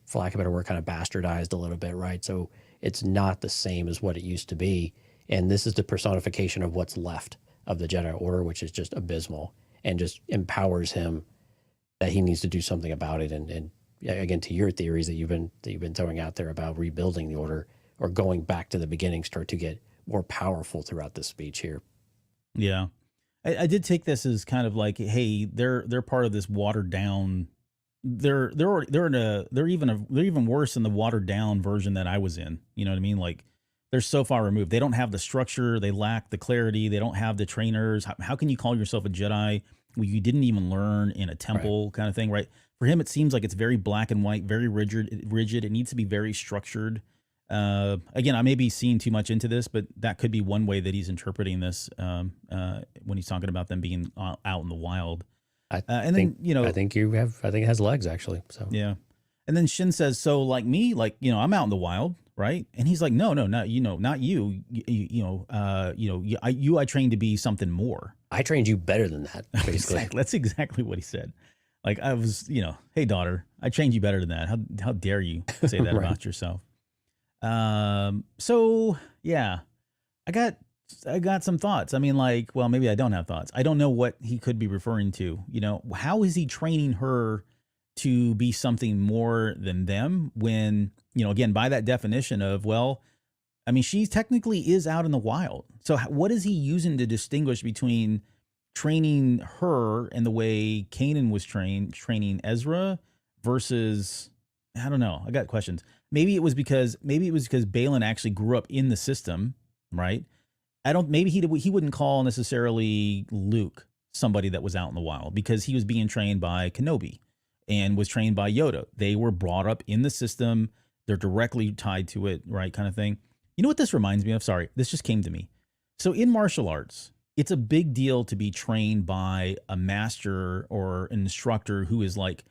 for lack of a better word, kind of bastardized a little bit, right? So it's not the same as what it used to be. And this is the personification of what's left of the Jedi Order, which is just abysmal and just empowers him that he needs to do something about it. And again, to your theories that you've been throwing out there about rebuilding the Order or going back to the beginning, start to get more powerful throughout this speech here. Yeah. I did take this as kind of like, hey, they're part of this watered down. They're even worse than the watered down version that I was in. You know what I mean? Like they're so far removed. They don't have the structure. They lack the clarity. They don't have the trainers. How can you call yourself a Jedi when you didn't even learn in a temple kind of thing, right? For him, it seems like it's very black and white, very rigid. It needs to be very structured. Again, I may be seeing too much into this, but that could be one way that he's interpreting this when he's talking about them being out in the wild. I think it has legs actually. So yeah. And then Shin says, so like me, I'm out in the wild, right? And he's like, no, not you. I trained to be something more. I trained you better than that, basically. That's exactly what he said. Like I was, hey daughter, I trained you better than that. How dare you say that about yourself? So yeah, I got some thoughts. I mean, maybe I don't have thoughts. I don't know what he could be referring to. How is he training her to be something more than them when, again, by that definition of, she technically is out in the wild. So what is he using to distinguish between training her and the way Kanan was training Ezra versus, I don't know. I got questions. Maybe it was because Baylan actually grew up in the system, right? Maybe he wouldn't call necessarily Luke somebody that was out in the wild because he was being trained by Kenobi and was trained by Yoda. They were brought up in the system. They're directly tied to it, right? Kind of thing. You know what this reminds me of? Sorry, this just came to me. So in martial arts, it's a big deal to be trained by a master or an instructor who is like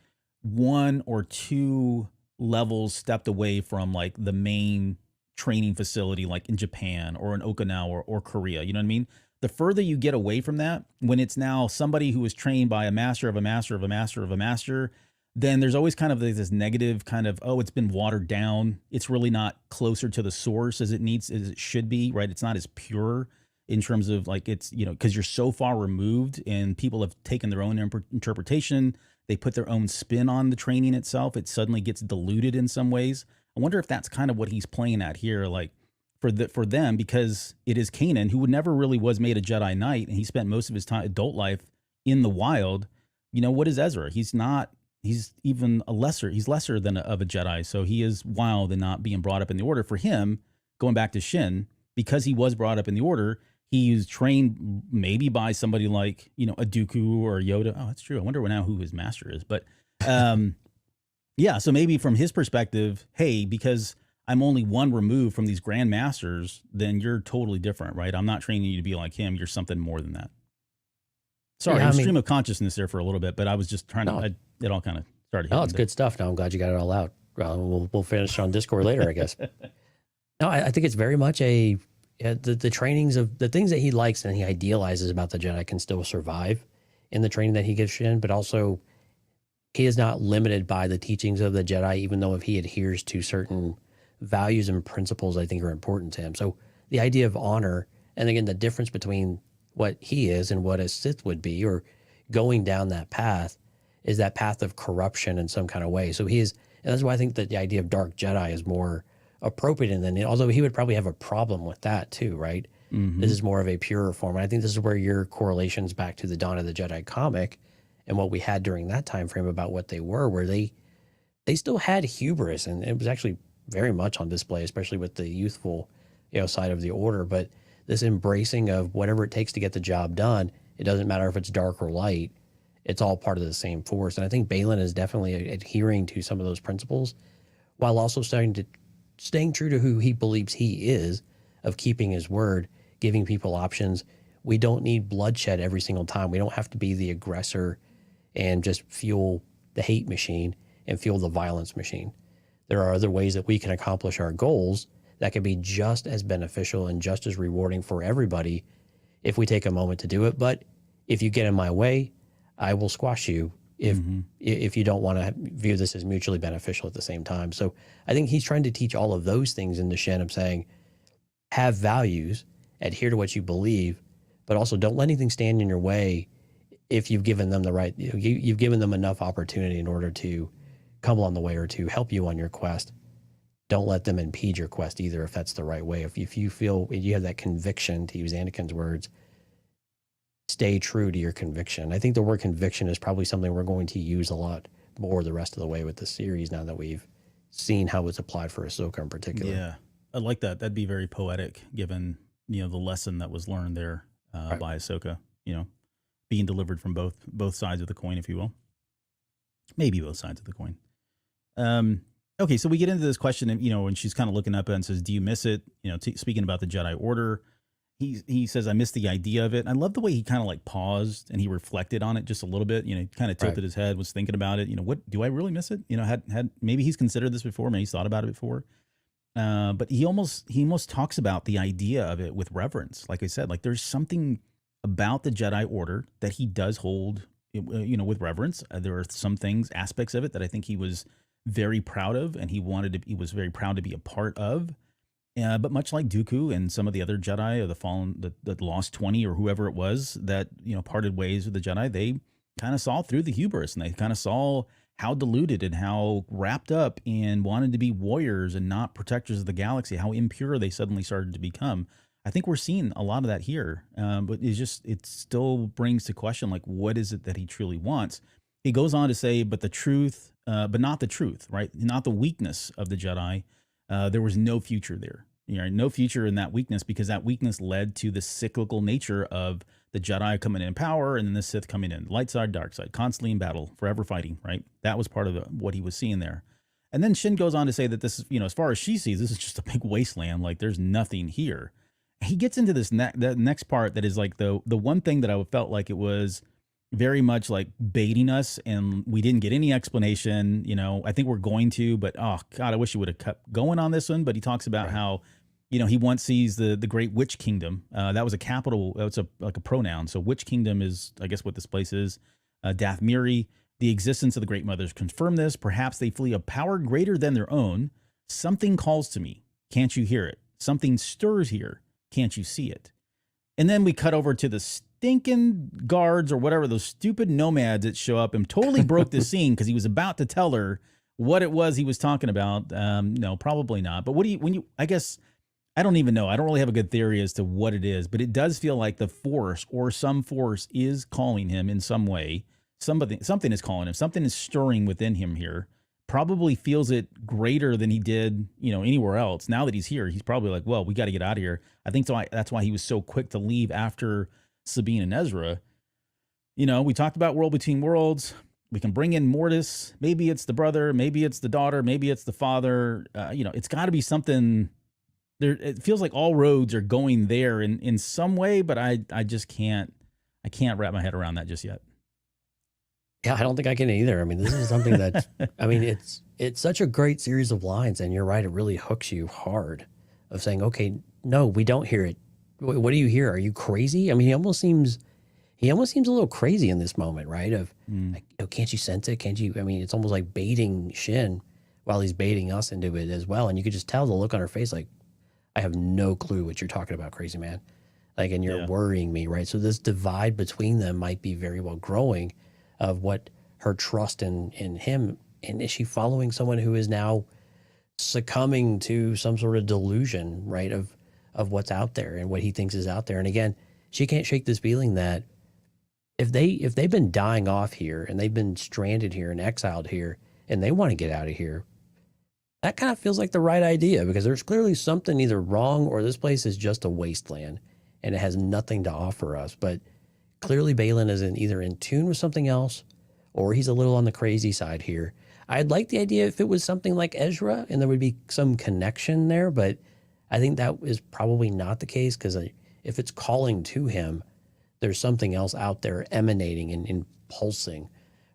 one or two levels stepped away from like the main training facility, like in Japan or in Okinawa or Korea. You know what I mean? The further you get away from that, when it's now somebody who was trained by a master of a master of a master of a master, then there's always kind of this negative kind of, oh, it's been watered down. It's really not closer to the source as it should be, right? It's not as pure in terms of like it's, because you're so far removed and people have taken their own interpretation. They put their own spin on the training itself. It suddenly gets diluted in some ways. I wonder if that's kind of what he's playing at here, like for them, because it is Kanan, who never really was made a Jedi Knight, and he spent most of his adult life in the wild. What is Ezra? He's not. He's even he's lesser than of a Jedi, so he is wild and not being brought up in the Order. For him, going back to Shin, because he was brought up in the Order, he was trained maybe by somebody like, a Dooku or Yoda. Oh, that's true. I wonder now who his master is. But yeah, so maybe from his perspective, hey, because I'm only one removed from these grand masters, then you're totally different, right? I'm not training you to be like him. You're something more than that. Sorry, I'm stream of consciousness there for a little bit, but I was just trying to, it all kind of started. No, it's good stuff. No, I'm glad you got it all out. We'll finish on Discord later, I guess. No, I think it's very much the trainings of the things that he likes and he idealizes about the Jedi can still survive in the training that he gives Shin, but also he is not limited by the teachings of the Jedi, even though if he adheres to certain values and principles I think are important to him. So the idea of honor, and again, the difference between what he is and what a Sith would be, or going down that path, is that path of corruption in some kind of way. So he is, and that's why I think that the idea of dark Jedi is more appropriate. And then, although he would probably have a problem with that too, right? Mm-hmm. This is more of a purer form. And I think this is where your correlations back to the Dawn of the Jedi comic and what we had during that time frame about what they were, where they still had hubris, and it was actually very much on display, especially with the youthful, side of the Order. But this embracing of whatever it takes to get the job done, it doesn't matter if it's dark or light, it's all part of the same force. And I think Baylan is definitely adhering to some of those principles while also staying true to who he believes he is, of keeping his word, giving people options. We don't need bloodshed every single time. We don't have to be the aggressor and just fuel the hate machine and fuel the violence machine. There are other ways that we can accomplish our goals that can be just as beneficial and just as rewarding for everybody if we take a moment to do it. But if you get in my way, I will squash you if you don't want to view this as mutually beneficial at the same time. So I think he's trying to teach all of those things in the Shen of saying, have values, adhere to what you believe, but also don't let anything stand in your way if you've given them the right, you've given them enough opportunity in order to come along the way or to help you on your quest. Don't let them impede your quest either, if that's the right way. If you feel you have that conviction, to use Anakin's words, stay true to your conviction. I think the word conviction is probably something we're going to use a lot more the rest of the way with the series now that we've seen how it's applied for Ahsoka in particular. Yeah, I like that. That'd be very poetic, given the lesson that was learned there Right. by Ahsoka. Being delivered from both sides of the coin, if you will. Maybe both sides of the coin. Okay, so we get into this question, and when she's kind of looking up and says, "Do you miss it?" Speaking about the Jedi Order, he says, "I miss the idea of it." And I love the way he kind of like paused and he reflected on it just a little bit. He kind of tilted his head, was thinking about it. What do I really miss it? Had maybe he's considered this before, maybe he's thought about it before. But he almost talks about the idea of it with reverence. Like I said, like there's something about the Jedi Order that he does hold, with reverence. There are some aspects of it that I think he was very proud of, and he was very proud to be a part of. But much like Dooku and some of the other Jedi of the fallen, the lost 20 or whoever it was that, parted ways with the Jedi, they kind of saw through the hubris, and they kind of saw how deluded and how wrapped up and wanted to be warriors and not protectors of the galaxy, how impure they suddenly started to become. I think we're seeing a lot of that here. But it still brings to question, like, what is it that he truly wants? He goes on to say, but the truth, but not the truth, right? Not the weakness of the Jedi. There was no future there. No future in that weakness, because that weakness led to the cyclical nature of the Jedi coming in power and then the Sith coming in, light side, dark side, constantly in battle, forever fighting, right? That was part of what he was seeing there. And then Shin goes on to say that this is, as far as she sees, this is just a big wasteland. Like there's nothing here. He gets into this that next part that is like the one thing that I felt like it was very much like baiting us, and we didn't get any explanation. I think we're going to, but oh God, I wish he would have kept going on this one. But he talks about how, he once sees the Great Witch Kingdom. That was a capital. It's like a pronoun. So Witch Kingdom is, I guess, what this place is. Dath Miri. The existence of the Great Mothers confirm this. Perhaps they flee a power greater than their own. Something calls to me. Can't you hear it? Something stirs here. Can't you see it? And then we cut over to the stinking guards or whatever, those stupid nomads that show up and totally broke the scene because he was about to tell her what it was he was talking about. No, probably not. But I guess, I don't even know. I don't really have a good theory as to what it is, but it does feel like the force or some force is calling him in some way. Something is calling him. Something is stirring within him here. Probably feels it greater than he did, anywhere else. Now that he's here, he's probably like, well, we got to get out of here. I think that's why he was so quick to leave after Sabine and Ezra. We talked about World Between Worlds. We can bring in Mortis. Maybe it's the brother. Maybe it's the daughter. Maybe it's the father. It's got to be something there. It feels like all roads are going there in some way, but I just can't wrap my head around that just yet. Yeah, I don't think I can either. I mean, this is something that, it's such a great series of lines, and you're right, it really hooks you hard of saying, okay, no, we don't hear it. What do you hear? Are you crazy? I mean, he almost seems a little crazy in this moment, right? Of like, oh, can't you sense it? Can't you? I mean, it's almost like baiting Shin while he's baiting us into it as well. And you could just tell the look on her face, like, I have no clue what you're talking about, crazy man. Like, and you're worrying me, right? So this divide between them might be very well growing of what her trust in him. And is she following someone who is now succumbing to some sort of delusion, right? Of what's out there and what he thinks is out there. And again, she can't shake this feeling that if they've been dying off here and they've been stranded here and exiled here and they want to get out of here, that kind of feels like the right idea, because there's clearly something either wrong or this place is just a wasteland and it has nothing to offer us. But clearly Baylan is either in tune with something else or he's a little on the crazy side here. I'd like the idea if it was something like Ezra and there would be some connection there, but I think that is probably not the case, because if it's calling to him, there's something else out there emanating and pulsing,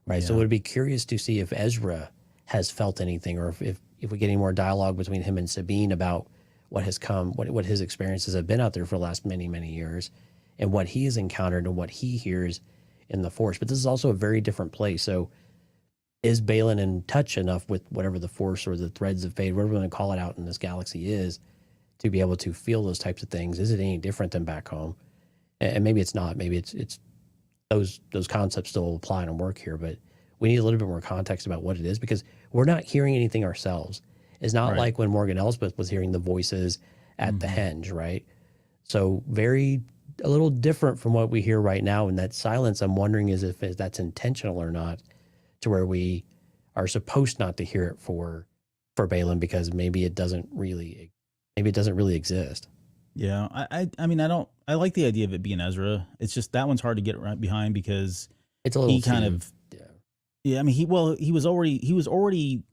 right? Yeah. So it would be curious to see if Ezra has felt anything, or if we get any more dialogue between him and Sabine about what has come, what his experiences have been out there for the last many, many years, and what he has encountered and what he hears in the Force. But this is also a very different place. So is Baylan in touch enough with whatever the Force or the threads of fate, whatever we're going to call it out in this galaxy is, to be able to feel those types of things? Is it any different than back home? And maybe it's not. Maybe it's those concepts still apply and work here, but we need a little bit more context about what it is, because we're not hearing anything ourselves. It's not like when Morgan Elsbeth was hearing the voices at the henge, right? So a little different from what we hear right now in that silence. I'm wondering if that's intentional or not, to where we are supposed not to hear it for Baylan, because maybe it doesn't really exist. Yeah, I mean, I like the idea of it being Ezra. It's just that one's hard to get right behind, because it's a little I mean, he was already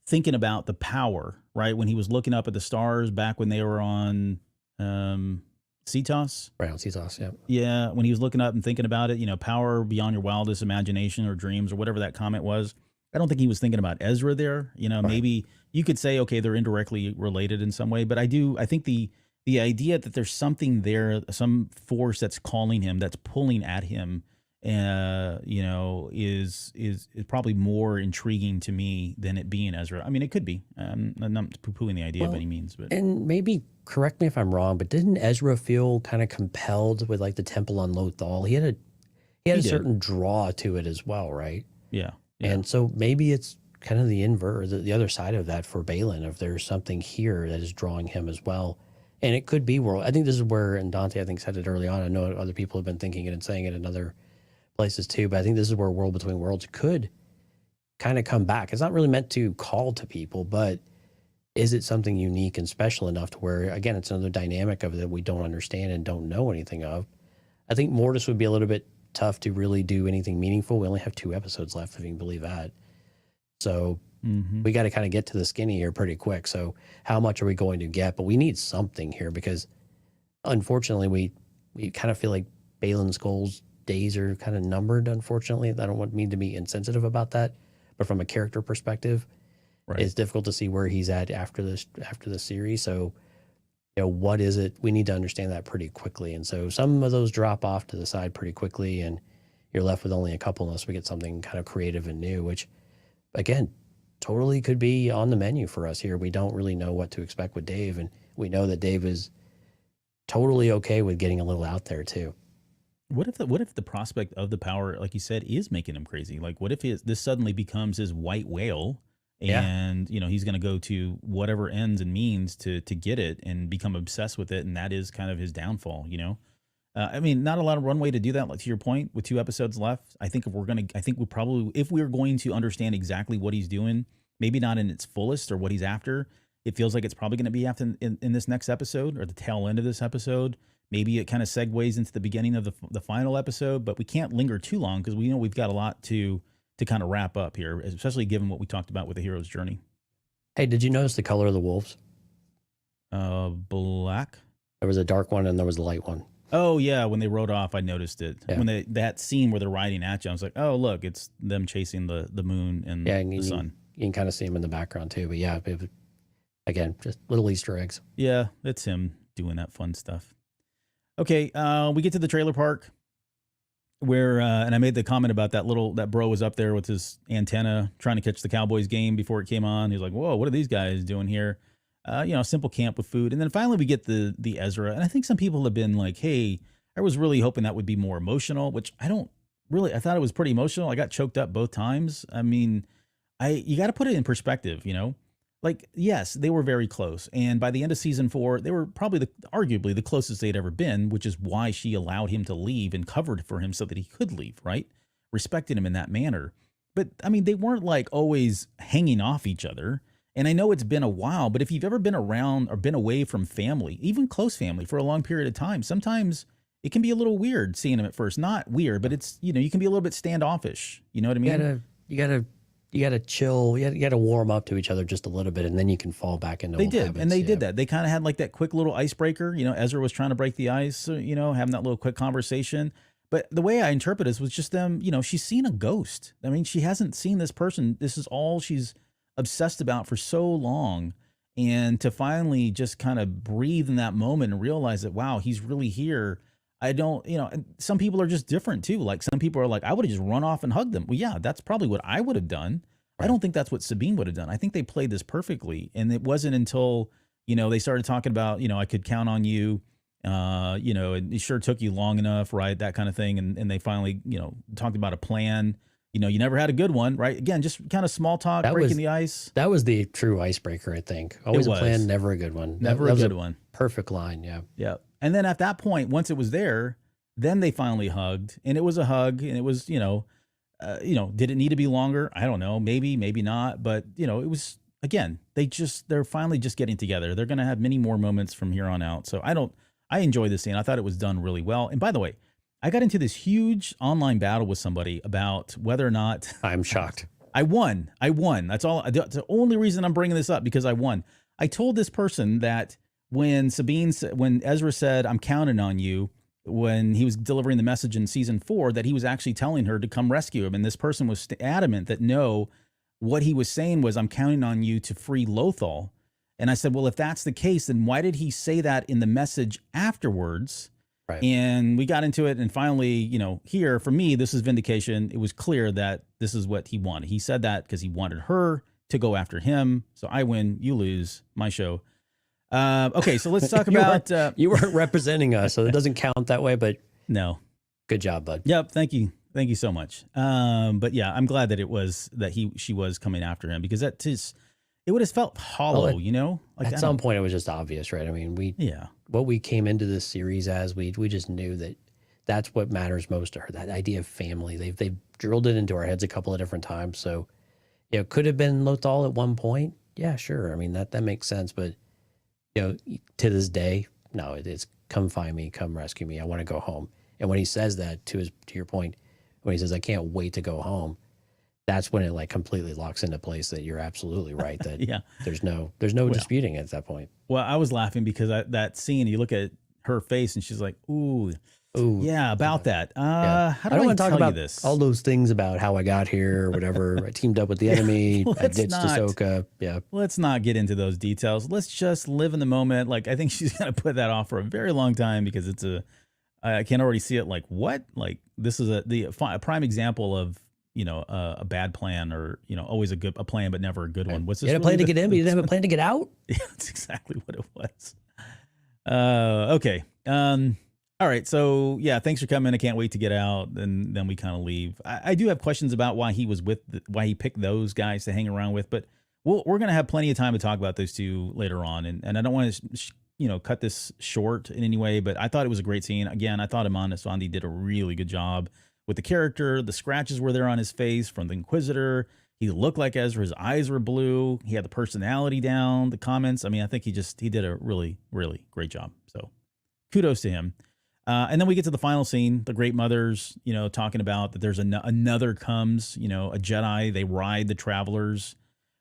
thinking about the power, right? When he was looking up at the stars back when they were on Cetos. Right, on Cetos, yeah. Yeah, when he was looking up and thinking about it, power beyond your wildest imagination or dreams, or whatever that comment was. I don't think he was thinking about Ezra there. Maybe you could say, okay, they're indirectly related in some way, but I think the idea that there's something there, some force that's calling him, that's pulling at him, is probably more intriguing to me than it being Ezra. I mean, it could be. I'm not poo-pooing the idea by any means, but and maybe correct me if I'm wrong, but didn't Ezra feel kind of compelled with like the temple on Lothal? He had a certain draw to it as well, right? Yeah. And so maybe it's kind of the inverse, the other side of that for Baylan, if there's something here that is drawing him as well. And it could be world. I think this is where, and Dante, I think, said it early on. I know other people have been thinking it and saying it in other places too, but I think this is where World Between Worlds could kind of come back. It's not really meant to call to people, but is it something unique and special enough to where, again, it's another dynamic of it that we don't understand and don't know anything of? I think Mortis would be a little bit tough to really do anything meaningful. We only have 2 episodes left, if you can believe that. So we got to kind of get to the skinny here pretty quick. So how much are we going to get? But we need something here, because unfortunately we kind of feel like Baylan Skoll's days are kind of numbered, unfortunately. I don't want me to be insensitive about that, but from a character perspective, it's difficult to see where he's at after this series. So, what is it? We need to understand that pretty quickly. And so some of those drop off to the side pretty quickly, and you're left with only a couple unless we get something kind of creative and new, which, again, totally could be on the menu for us here. We don't really know what to expect with Dave, and we know that Dave is totally okay with getting a little out there too. What if the prospect of the power, like you said, is making him crazy? Like, what if this suddenly becomes his white whale, and he's going to go to whatever ends and means to get it and become obsessed with it, and that is kind of his downfall. I mean, not a lot of runway to do that. Like, to your point, with 2 episodes left, I think if we're going to understand exactly what he's doing, maybe not in its fullest or what he's after, it feels like it's probably going to be after in this next episode or the tail end of this episode. Maybe it kind of segues into the beginning of the final episode, but we can't linger too long, because we know we've got a lot to kind of wrap up here, especially given what we talked about with the hero's journey. Hey, did you notice the color of the wolves? Black. There was a dark one and there was a light one. Oh yeah, when they rode off, I noticed it. Yeah. When that scene where they're riding at you, I was like, oh look, it's them chasing the moon and the sun. You can kind of see them in the background too. But yeah, Again, just little Easter eggs. Yeah, it's him doing that fun stuff. Okay, we get to the trailer park where, and I made the comment about that bro was up there with his antenna trying to catch the Cowboys game before it came on. He's like, whoa, what are these guys doing here? Simple camp with food. And then finally we get the Ezra. And I think some people have been like, hey, I was really hoping that would be more emotional, which I thought it was pretty emotional. I got choked up both times. I mean, you got to put it in perspective, Like, yes, they were very close. And by the end of season 4, they were probably arguably the closest they'd ever been, which is why she allowed him to leave and covered for him so that he could leave, right? Respected him in that manner. But I mean, they weren't like always hanging off each other. And I know it's been a while, but if you've ever been around or been away from family, even close family for a long period of time, sometimes it can be a little weird seeing them at first. Not weird, but it's, you can be a little bit standoffish. You know what I mean? You gotta chill. You gotta warm up to each other just a little bit, and then you can fall back into. They did, and they did that. They kind of had like that quick little icebreaker. Ezra was trying to break the ice, having that little quick conversation. But the way I interpret this was just them. She's seen a ghost. I mean, she hasn't seen this person. This is all she's obsessed about for so long, and to finally just kind of breathe in that moment and realize that, wow, he's really here. I don't, and some people are just different too. Like some people are like, I would have just run off and hugged them. Well, yeah, that's probably what I would have done. Right. I don't think that's what Sabine would have done. I think they played this perfectly. And it wasn't until, they started talking about, I could count on you, and it sure took you long enough, right? That kind of thing. And they finally, talked about a plan. You never had a good one, right? Again, just kind of small talk, breaking the ice. That was the true icebreaker, I think. Always a plan, never a good one. Never a good one. Perfect line, yeah. Yeah. And then at that point, once it was there, then they finally hugged, and it was a hug, and it was, did it need to be longer? I don't know. Maybe not. But, it was, again, they're finally just getting together. They're going to have many more moments from here on out. So I enjoy this scene. I thought it was done really well. And by the way, I got into this huge online battle with somebody about whether or not I'm shocked. I won. That's all. That's the only reason I'm bringing this up, because I won. I told this person that when Ezra said, I'm counting on you, when he was delivering the message in season 4, that he was actually telling her to come rescue him. And this person was adamant that no, what he was saying was, I'm counting on you to free Lothal. And I said, well, if that's the case, then why did he say that in the message afterwards? Right. And we got into it. And finally, here for me, this is vindication. It was clear that this is what he wanted. He said that because he wanted her to go after him. So I win, you lose, my show. Okay, so let's talk about... you weren't representing us, so it doesn't count that way, but... No. Good job, bud. Yep, thank you. Thank you so much. But yeah, I'm glad that she was coming after him, because it would have felt hollow, Like at some point, it was just obvious, right? I mean, what we came into this series as, we just knew that that's what matters most to her, that idea of family. They've drilled it into our heads a couple of different times, so could have been Lothal at one point. Yeah, sure. I mean, that makes sense, but... to this day, no, it's come find me, come rescue me. I want to go home. And when he says that, to your point, when he says, I can't wait to go home, that's when it like completely locks into place that you're absolutely right. That there's no disputing it at that point. Well, I was laughing because that scene, you look at her face and she's like, ooh, yeah, about that. How do I want to talk about this? All those things about how I got here or whatever. I teamed up with the enemy. I ditched Ahsoka. Yeah. Let's not get into those details. Let's just live in the moment. Like, I think she's going to put that off for a very long time, because I can already see it. Like, what? Like, this is a prime example of, a bad plan, or, always a plan, but never a good one. What's this? You had a plan to get in, but you didn't have a plan to get out? Yeah, that's exactly what it was. Okay. All right, so yeah, thanks for coming. I can't wait to get out, and then we kind of leave. I do have questions about why he was why he picked those guys to hang around with, but we're going to have plenty of time to talk about those two later on, and I don't want to cut this short in any way, but I thought it was a great scene. Again, I thought Amon Aswandi did a really good job with the character. The scratches were there on his face from the Inquisitor. He looked like Ezra. His eyes were blue. He had the personality down. The comments. I mean, I think he did a really, really great job. So kudos to him. And then we get to the final scene, the Great Mothers, talking about that there's another comes, a Jedi, they ride the Travelers,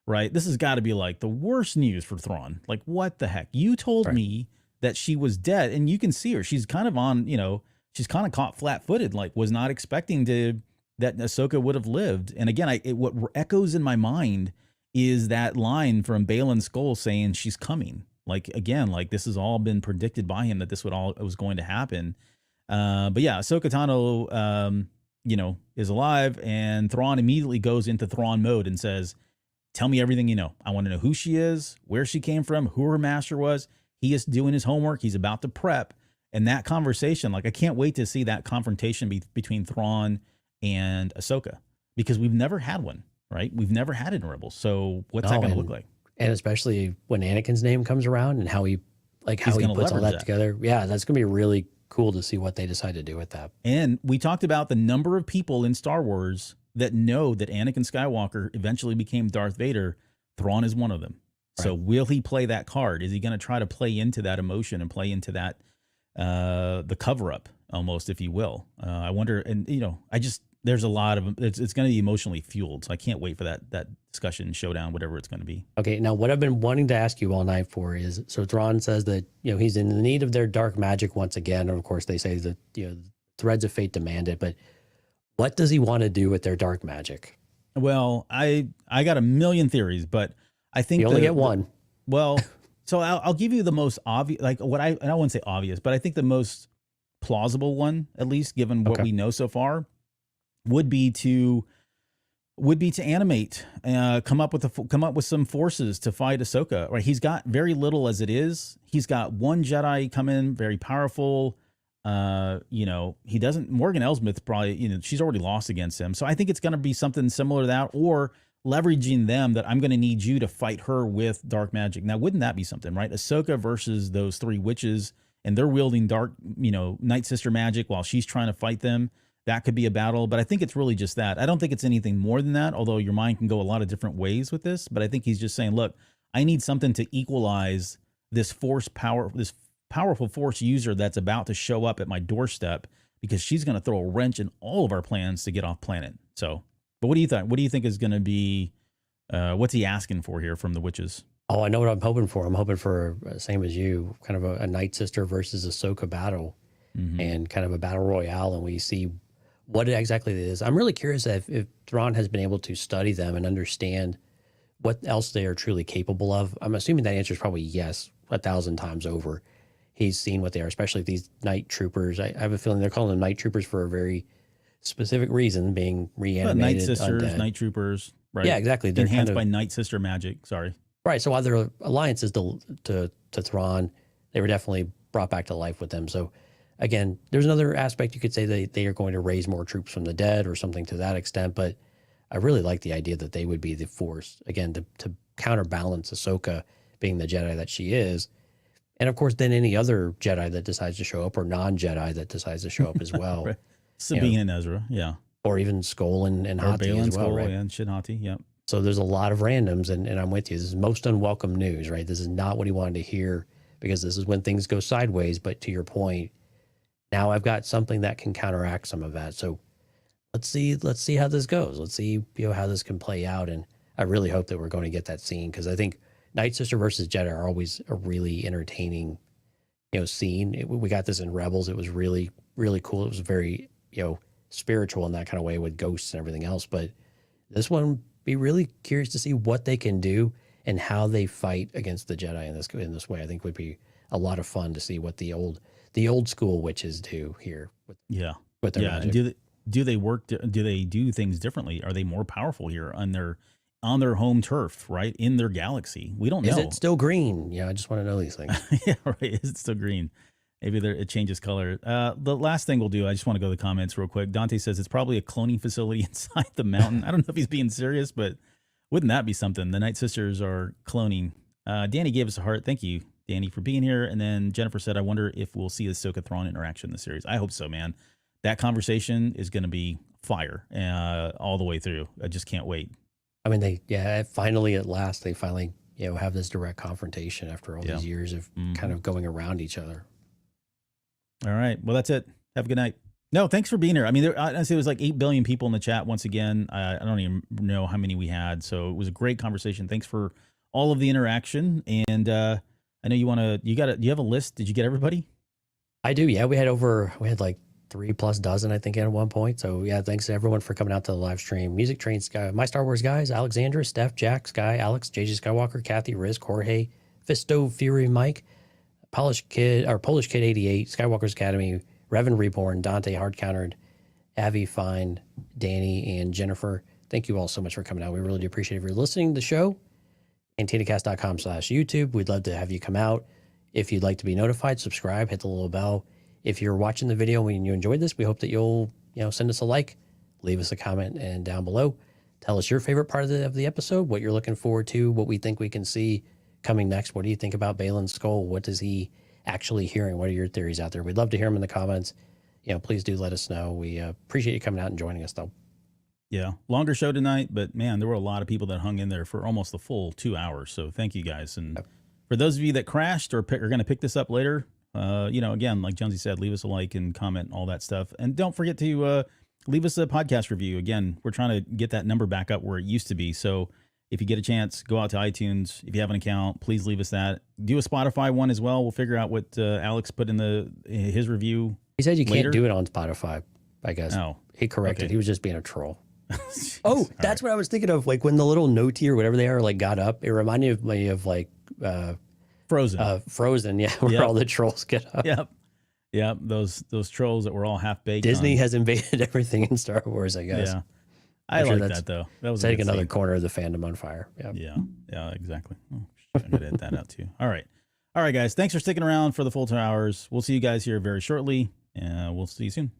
right? This has got to be like the worst news for Thrawn. Like, what the heck? You told me that she was dead, and you can see her. She's kind of on, she's kind of caught flat-footed, like was not expecting that Ahsoka would have lived. And again, what echoes in my mind is that line from Baylan Skoll saying she's coming. Like, again, like this has all been predicted by him that this was going to happen. But yeah, Ahsoka Tano, is alive, and Thrawn immediately goes into Thrawn mode and says, tell me everything you know. I want to know who she is, where she came from, who her master was. He is doing his homework. He's about to prep. And that conversation, like, I can't wait to see that confrontation between Thrawn and Ahsoka, because we've never had one, right? We've never had it in Rebels. So what's that going to look like? And especially when Anakin's name comes around and how he puts all that together. Yeah, that's going to be really cool to see what they decide to do with that. And we talked about the number of people in Star Wars that know that Anakin Skywalker eventually became Darth Vader. Thrawn is one of them. Right. So will he play that card? Is he going to try to play into that emotion and play into that, the cover up almost, if you will? I wonder, and there's a lot of, it's going to be emotionally fueled. So I can't wait for that discussion, showdown, whatever it's going to be. Okay. Now, what I've been wanting to ask you all night for is, so Thrawn says that, he's in the need of their dark magic once again. And of course they say that, threads of fate demand it, but what does he want to do with their dark magic? Well, I got a million theories, but I think you only get one. Well, so I'll give you the most obvious, like I wouldn't say obvious, but I think the most plausible one, at least given what we know so far, would be to animate, come up with some forces to fight Ahsoka. Right, he's got very little as it is. He's got one Jedi come in, very powerful. He doesn't. Morgan Elsbeth probably, she's already lost against him. So I think it's going to be something similar to that, or leveraging them, that I'm going to need you to fight her with dark magic. Now, wouldn't that be something, right? Ahsoka versus those three witches, and they're wielding dark, Night Sister magic while she's trying to fight them. That could be a battle, but I think it's really just that. I don't think it's anything more than that, although your mind can go a lot of different ways with this. But I think he's just saying, look, I need something to equalize this this powerful force user that's about to show up at my doorstep, because she's going to throw a wrench in all of our plans to get off planet. So, but what do you think? What do you think is going to be, what's he asking for here from the witches? Oh, I know what I'm hoping for. I'm hoping for, same as you, kind of a Night Sister versus Ahsoka battle, and kind of a battle royale. And we see what exactly it is. I'm really curious if Thrawn has been able to study them and understand what else they are truly capable of. I'm assuming that answer is probably yes, 1,000 times over. He's seen what they are, especially these night troopers. I have a feeling they're calling them night troopers for a very specific reason, being reanimated. Night Sisters, undead. Night troopers, right? Yeah, exactly. They're enhanced by Night Sister magic. Sorry. Right. So while their alliances to Thrawn, they were definitely brought back to life with them. So again, there's another aspect you could say that they are going to raise more troops from the dead or something to that extent. But I really like the idea that they would be the force, again, to counterbalance Ahsoka being the Jedi that she is. And of course, then any other Jedi that decides to show up, or non-Jedi that decides to show up as well. Right. Sabine and Ezra, yeah. Or even Skoll and Hati Baylan as well, Skoll, right? And Shin Hati, yep. So there's a lot of randoms, and I'm with you. This is most unwelcome news, right? This is not what he wanted to hear, because this is when things go sideways. But to your point, now I've got something that can counteract some of that. So let's see how this goes. Let's see how this can play out. And I really hope that we're going to get that scene, because I think Night Sister versus Jedi are always a really entertaining, scene. We got this in Rebels. It was really, really cool. It was very, spiritual in that kind of way with ghosts and everything else. But this one, be really curious to see what they can do and how they fight against the Jedi in this way. I think would be a lot of fun to see what the old school witches do here. With their magic. Do they work? Do they do things differently? Are they more powerful here on their home turf, right, in their galaxy? We don't know. Is it still green? Yeah, I just want to know these things. Yeah, right. Is it still green? Maybe it changes color. The last thing we'll do, I just want to go to the comments real quick. Dante says it's probably a cloning facility inside the mountain. I don't know if he's being serious, but wouldn't that be something? The Night Sisters are cloning. Danny gave us a heart. Thank you, Danny, for being here. And then Jennifer said, I wonder if we'll see the Ahsoka Thrawn interaction in the series. I hope so, man. That conversation is going to be fire all the way through. I just can't wait. I mean, finally, at last, they finally, have this direct confrontation after all these years of kind of going around each other. All right. Well, that's it. Have a good night. No, thanks for being here. I mean, honestly, it was like 8 billion people in the chat once again. I don't even know how many we had. So it was a great conversation. Thanks for all of the interaction. And I know you have a list. Did you get everybody? I do. Yeah. We had like 3+ dozen, I think, at one point. So yeah, thanks to everyone for coming out to the live stream. Music Train, Sky, My Star Wars Guys, Alexandra, Steph, Jack, Sky, Alex, JJ Skywalker, Kathy, Riz, Jorge, Fisto, Fury, Mike, Polish Kid 88, Skywalker's Academy, Revan Reborn, Dante, Hard Countered, Avi, Fine, Danny, and Jennifer. Thank you all so much for coming out. We really do appreciate it. If you're listening to the show, cantinacast.com/YouTube. We'd love to have you come out. If you'd like to be notified, subscribe, hit the little bell. If you're watching the video and you enjoyed this, we hope that you'll send us a like, leave us a comment, and down below, tell us your favorite part of the episode, what you're looking forward to, what we think we can see coming next. What do you think about Baylan Skoll? What is he actually hearing? What are your theories out there? We'd love to hear them in the comments. Please do let us know. We appreciate you coming out and joining us, though. Yeah, longer show tonight, but man, there were a lot of people that hung in there for almost the full 2 hours. So thank you guys. And for those of you that crashed or are going to pick this up later, again, like Jonesy said, leave us a like and comment, all that stuff. And don't forget to leave us a podcast review. Again, we're trying to get that number back up where it used to be. So if you get a chance, go out to iTunes. If you have an account, please leave us that. Do a Spotify one as well. We'll figure out what Alex put in his review. He said you later. can't do it on Spotify, I guess. Oh, he corrected. okay. He was just being a troll. Jeez. Oh, that's what I was thinking of. Like when the little noti or whatever they are, like got up. It reminded me of like Frozen. Frozen, yeah, where all the trolls get up. Yep. Those trolls that were all half baked. Disney has invaded everything in Star Wars, I guess. Yeah, I like that though. That was setting another corner of the fandom on fire. Yeah, exactly. Oh, I'm gonna edit that out too. All right, guys. Thanks for sticking around for the full 2 hours. We'll see you guys here very shortly. We'll see you soon.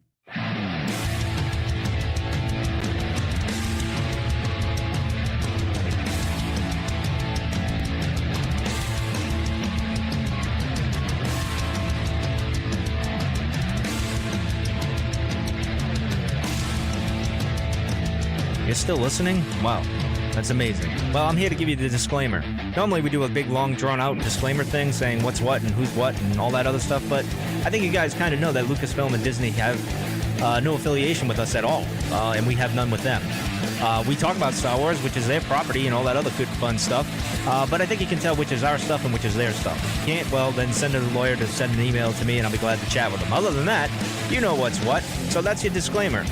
You're still listening? Wow, that's amazing. Well, I'm here to give you the disclaimer. Normally we do a big, long, drawn-out disclaimer thing saying what's what and who's what and all that other stuff, but I think you guys kind of know that Lucasfilm and Disney have no affiliation with us at all, and we have none with them. We talk about Star Wars, which is their property, and all that other good, fun stuff, but I think you can tell which is our stuff and which is their stuff. If you can't, well, then send a lawyer to send an email to me, and I'll be glad to chat with them. Other than that, you know what's what, so that's your disclaimer.